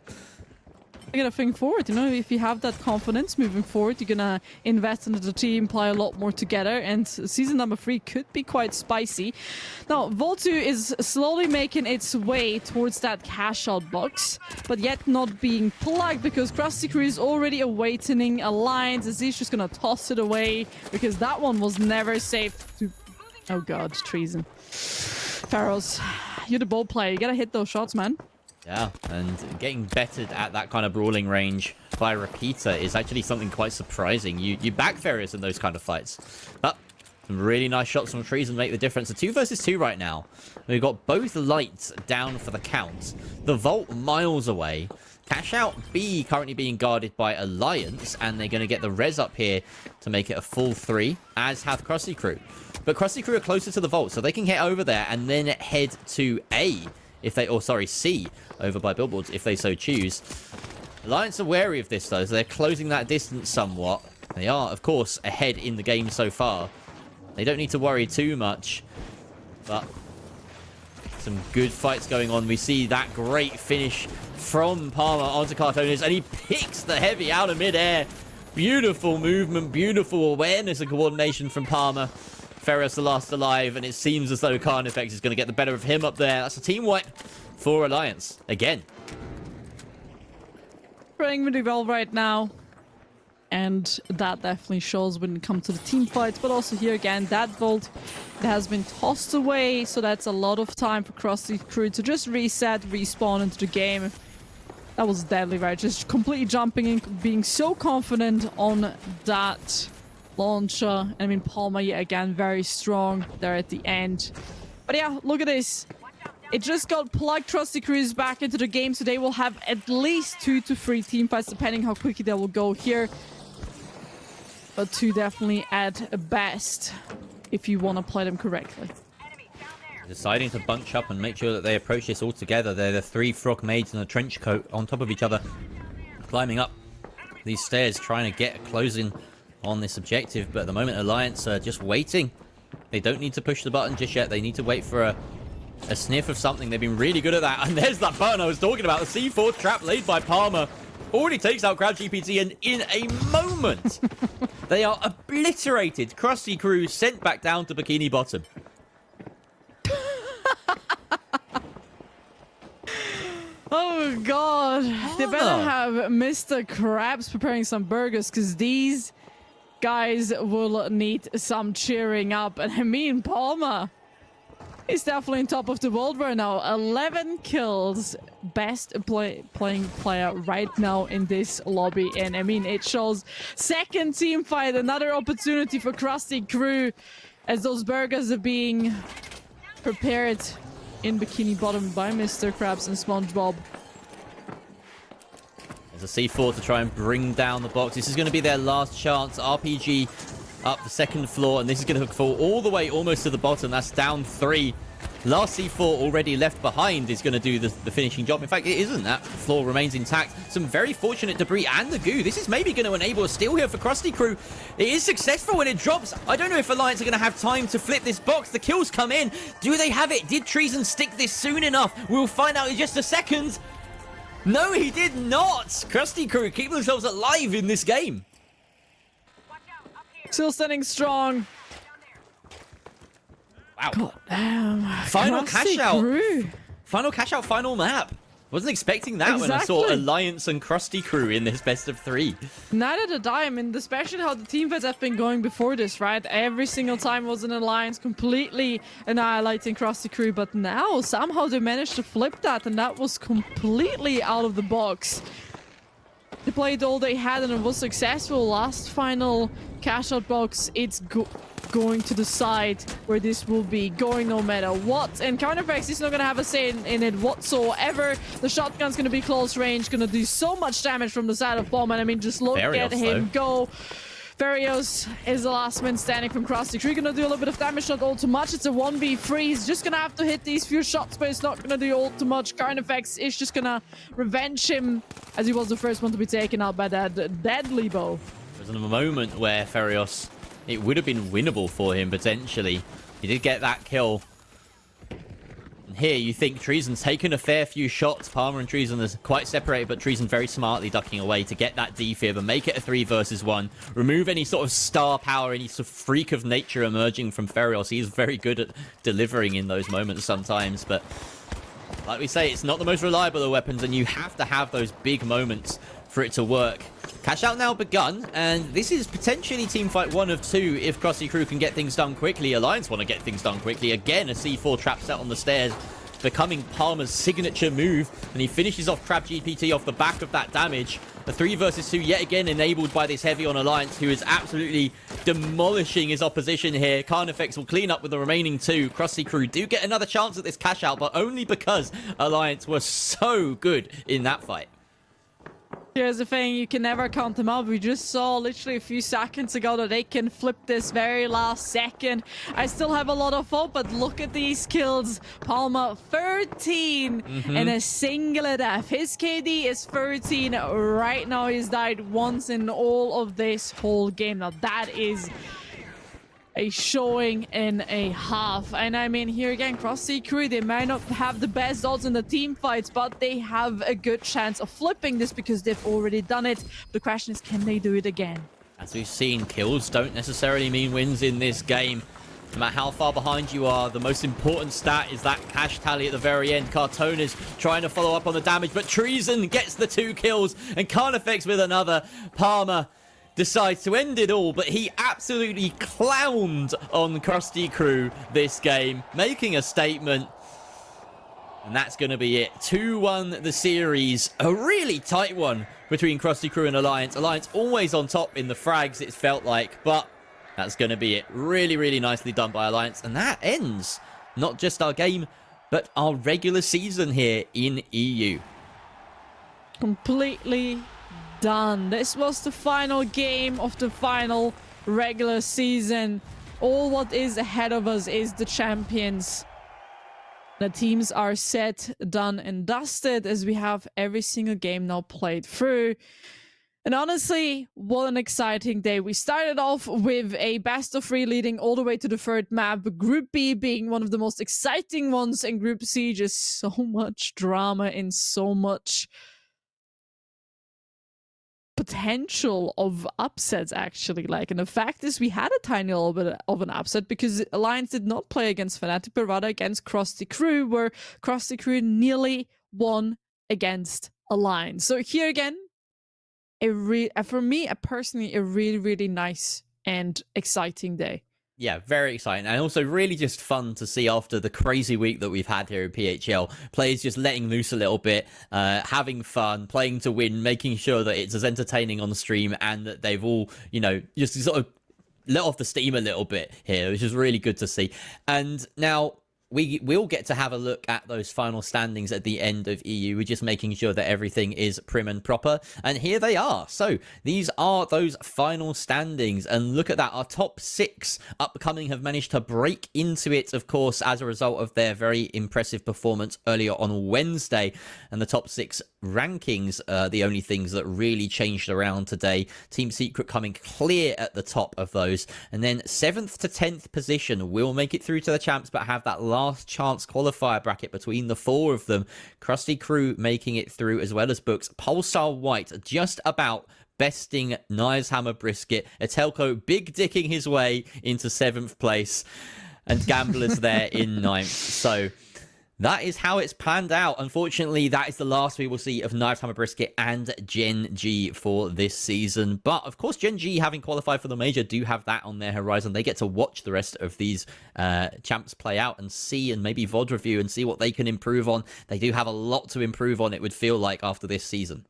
You gotta think forward, you know, if you have that confidence moving forward, you're gonna invest into the team, play a lot more together, and season number 3 could be quite spicy. Now, Voltu is slowly making its way towards that cash out box, but yet not being plugged because Krusty Crew is already awaiting Alliance, as he's just gonna toss it away because that one was never safe to... Oh god, treason. Pharaohs, you're the ball player, you gotta hit those shots, man. Yeah, and getting bettered at that kind of brawling range by Repeater is actually something quite surprising. You back Farius in those kind of fights. But some really nice shots from Treason make the difference. So 2 versus 2 right now. We've got both lights down for the count. The Vault miles away. Cash Out B currently being guarded by Alliance, and they're going to get the res up here to make it a full 3, as have Krusty Crew. But Krusty Crew are closer to the Vault, so they can get over there and then head to A. If they, or sorry, C, over by Billboards, if they so choose. Alliance are wary of this, though, so they're closing that distance somewhat. They are, of course, ahead in the game so far. They don't need to worry too much, but some good fights going on. We see that great finish from Palmer onto Cartonis, and he picks the heavy out of midair. Beautiful movement, beautiful awareness and coordination from Palmer. Ferris the last alive, and it seems as though Carnifex is going to get the better of him up there. That's a team wipe for Alliance again. playing really well right now. And that definitely shows when it comes to the team fights. But also here again, that Volt has been tossed away. So that's a lot of time for Krusty Crew to just reset, respawn into the game. That was deadly, right? Just completely jumping in, being so confident on that launcher. I mean, Palmer yet again, very strong there at the end. But yeah, look at this. It just got plugged Krusty Crews back into the game. So they will have at least 2 to 3 team fights, depending how quickly they will go here. But 2 definitely at best, if you want to play them correctly. Deciding to bunch up and make sure that they approach this all together. They're the 3 frog maids in a trench coat on top of each other, climbing up these stairs, trying to get a closing on this objective. But at the moment, Alliance are just waiting. They don't need to push the button just yet. They need to wait for a sniff of something. They've been really good at that. And there's that button I was talking about. The C4 trap laid by Palmer already takes out Crowd GPT, and in a moment, they are obliterated. Krusty Crew sent back down to Bikini Bottom. Oh god, they better have Mr. Krabs preparing some burgers, because these guys will need some cheering up. And I mean, Palmer is definitely on top of the world right now. 11 kills, best playing player right now in this lobby. And I mean, it shows second team fight, another opportunity for Krusty Crew, as those burgers are being prepared in Bikini Bottom by Mr. Krabs and SpongeBob. There's a C4 to try and bring down the box. This is going to be their last chance. RPG up the second floor, and this is going to fall all the way almost to the bottom. That's down 3. Last C4 already left behind is going to do the finishing job. In fact, it isn't. That floor remains intact. Some very fortunate debris and the goo. This is maybe going to enable a steal here for Krusty Crew. It is successful when it drops. I don't know if Alliance are going to have time to flip this box. The kills come in. Do they have it? Did Treason stick this soon enough? We'll find out in just a second. No, he did not. Krusty Crew keep themselves alive in this game. Still standing strong. Wow. God damn. Final cash out. Crew. Final cash out, final map. Wasn't expecting that when I saw Exactly. Alliance and Krusty Crew in this best of 3. Neither did I. I mean, especially how the team fights have been going before this, right? Every single time was an Alliance completely annihilating Krusty Crew, but now somehow they managed to flip that, and that was completely out of the box. They played all they had and it was successful. Last final cash out box, it's going to decide where this will be going no matter what. And Counterfax is not going to have a say in it whatsoever. The shotgun's going to be close range, going to do so much damage from the side of Bowman. I mean, just look at him go. Ferios is the last man standing from Krusty Crew. Gonna do a little bit of damage, not all too much. It's a 1v3. He's just gonna have to hit these few shots, but it's not gonna do all too much. Carnifex is just gonna revenge him, as he was the first one to be taken out by that deadly bow. There was a moment where Ferios, it would have been winnable for him, potentially. He did get that kill. And here, you think Treason's taken a fair few shots. Palmer and Treason are quite separated, but Treason very smartly ducking away to get that defib and make it a 3 versus 1. Remove any sort of star power, any sort of freak of nature emerging from Ferios. He is very good at delivering in those moments sometimes, but like we say, it's not the most reliable of weapons, and you have to have those big moments for it to work. Cash out now begun, and this is potentially teamfight 1 of 2 if Krusty Crew can get things done quickly. Alliance want to get things done quickly. Again, a C4 trap set on the stairs, becoming Palmer's signature move, and he finishes off Crab GPT off the back of that damage. The 3 versus 2 yet again enabled by this heavy on Alliance, who is absolutely demolishing his opposition here. Carnifex will clean up with the remaining 2. Krusty Crew do get another chance at this cash out, but only because Alliance was so good in that fight. Here's the thing, you can never count them out. We just saw literally a few seconds ago that they can flip this very last second. I still have a lot of hope, but look at these kills. Palmer, 13 and a single death. His KD is 13 right now. He's died once in all of this whole game. Now that is a showing and a half. And I mean, here again, Krusty Crew, they might not have the best odds in the team fights, but they have a good chance of flipping this because they've already done it. The question is, can they do it again? As we've seen, kills don't necessarily mean wins in this game. No matter how far behind you are, the most important stat is that cash tally at the very end. Cartone is trying to follow up on the damage, but Treason gets the 2 kills and Carnifex with another. Palmer decides to end it all, but he absolutely clowned on Krusty Crew this game, making a statement. And that's going to be it. 2-1 the series. A really tight one between Krusty Crew and Alliance. Alliance always on top in the frags, it's felt like, but that's going to be it. Really, really nicely done by Alliance. And that ends not just our game, but our regular season here in EU. Completely done. This was the final game of the final regular season. All what is ahead of us is the champions. The teams are set, done, and dusted as we have every single game now played through. And honestly, what an exciting day. We started off with a best of 3 leading all the way to the 3rd map. Group B being one of the most exciting ones, and Group C just so much drama and so much potential of upsets, actually. And the fact is we had a tiny little bit of an upset because Alliance did not play against Fnatic, but rather against Krusty Crew, where Krusty Crew nearly won against Alliance. So here again, for me personally, a really, really nice and exciting day. Yeah, very exciting. And also really just fun to see after the crazy week that we've had here in PHL. Players just letting loose a little bit, having fun, playing to win, making sure that it's as entertaining on the stream and that they've all, just sort of let off the steam a little bit here, which is really good to see. And now we will get to have a look at those final standings at the end of EU. We're just making sure that everything is prim and proper. And here they are. So these are those final standings. And look at that. Our top 6 upcoming have managed to break into it, of course, as a result of their very impressive performance earlier on Wednesday. And the top 6 rankings are the only things that really changed around today. Team Secret coming clear at the top of those. And then 7th to 10th position will make it through to the champs, but have that last chance qualifier bracket between the 4 of them. Krusty Crew making it through, as well as Books. Pulsar White just about besting Knives Hammer Brisket. Etelko big dicking his way into 7th place, and Gamblers there in 9th. So that is how it's planned out. Unfortunately, that is the last we will see of Knives Hammer Brisket and Gen G for this season. But, of course, Gen G, having qualified for the Major, do have that on their horizon. They get to watch the rest of these champs play out and see, and maybe VOD review and see what they can improve on. They do have a lot to improve on, it would feel like, after this season.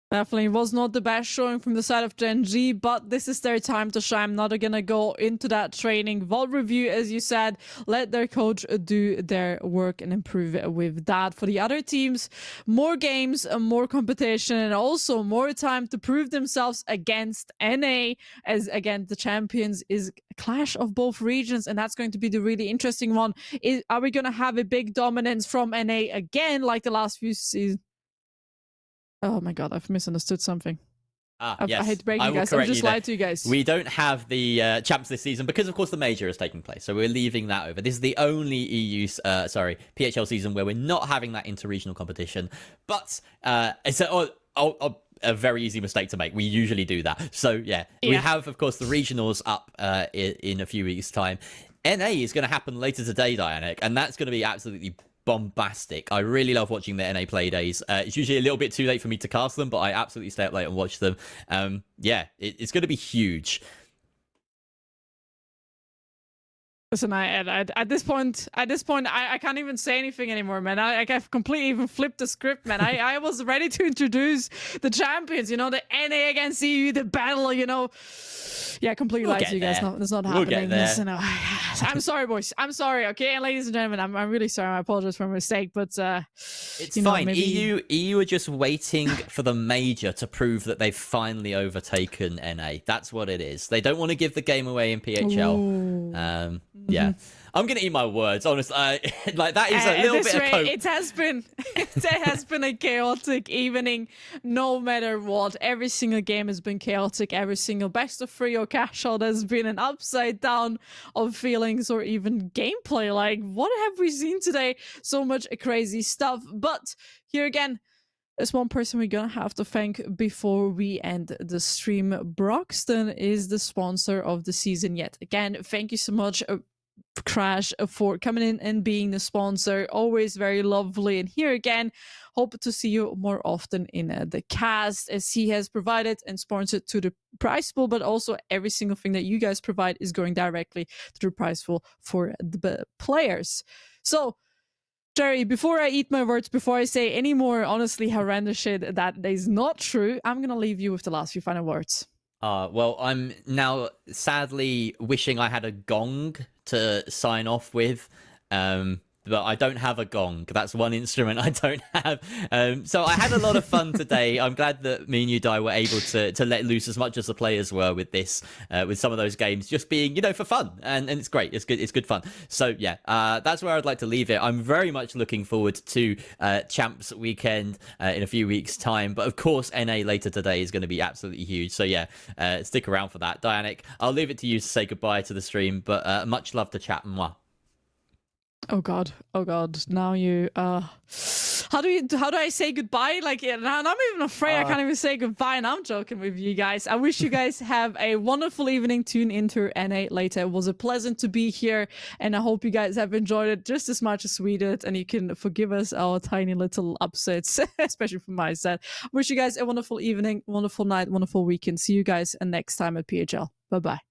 Definitely was not the best showing from the side of Gen G, but this is their time to shine. I'm not gonna go into that training. VOD review, as you said, let their coach do their work and improve it with that. For the other teams, more games, more competition, and also more time to prove themselves against NA, as again, the champions is a clash of both regions, and that's going to be the really interesting one. Are we gonna have a big dominance from NA again, like the last few seasons? Oh my god, I've misunderstood something. Yes. I hate breaking you guys. I just lied to you guys. We don't have the champs this season because, of course, the Major is taking place. So we're leaving that over. This is the only PHL season where we're not having that inter-regional competition. But it's a very easy mistake to make. We usually do that. So, yeah. We have, of course, the regionals up in a few weeks' time. NA is going to happen later today, Dianic, and that's going to be absolutely bombastic. I really love watching the NA play days. It's usually a little bit too late for me to cast them, but I absolutely stay up late and watch them. It's going to be huge. Listen, at this point, I can't even say anything anymore, man. I've completely even flipped the script, man. I was ready to introduce the champions, the NA against EU, the battle, Yeah, completely lied to you guys. No, it's not happening. Listen, I'm sorry, boys. I'm sorry, okay? And ladies and gentlemen, I'm really sorry. I apologize for my mistake, but it's fine. Maybe... EU are just waiting for the Major to prove that they've finally overtaken NA. That's what it is. They don't want to give the game away in PHL. Yeah, I'm gonna eat my words, honestly. That is a little bit of coke. It has been a chaotic evening, no matter what. Every single game has been chaotic. Every single best of 3 or cash out has been an upside down of feelings or even gameplay. Like, what have we seen today? So much crazy stuff. But here again, There's one person we're gonna have to thank before we end the stream. Broxton is the sponsor of the season yet again. Thank you so much, Crash, for coming in and being the sponsor. Always very lovely. And here again, hope to see you more often in the cast, as he has provided and sponsored to the prize pool, but also every single thing that you guys provide is going directly to the prize pool for the players. So, Jerry, before I eat my words, before I say any more honestly horrendous shit that is not true, I'm going to leave you with the last few final words. Well, I'm now sadly wishing I had a gong to sign off with. But I don't have a gong. That's one instrument I don't have. So I had a lot of fun today. I'm glad that me and you, Dai, were able to let loose as much as the players were with this, with some of those games just being, for fun. And it's great. It's good. It's good fun. So yeah, that's where I'd like to leave it. I'm very much looking forward to Champs Weekend in a few weeks' time. But of course, NA later today is going to be absolutely huge. So yeah, stick around for that. Dianic, I'll leave it to you to say goodbye to the stream. But much love to chat. Mwah. Oh god. Now you how do I say goodbye? Like, I'm even afraid I can't even say goodbye, and I'm joking with you guys. I wish you guys have a wonderful evening. Tune into NA later. It was a pleasant to be here, and I hope you guys have enjoyed it just as much as we did, and you can forgive us our tiny little upsets, especially from my side. Wish you guys a wonderful evening, wonderful night, wonderful weekend. See you guys next time at PHL. Bye bye.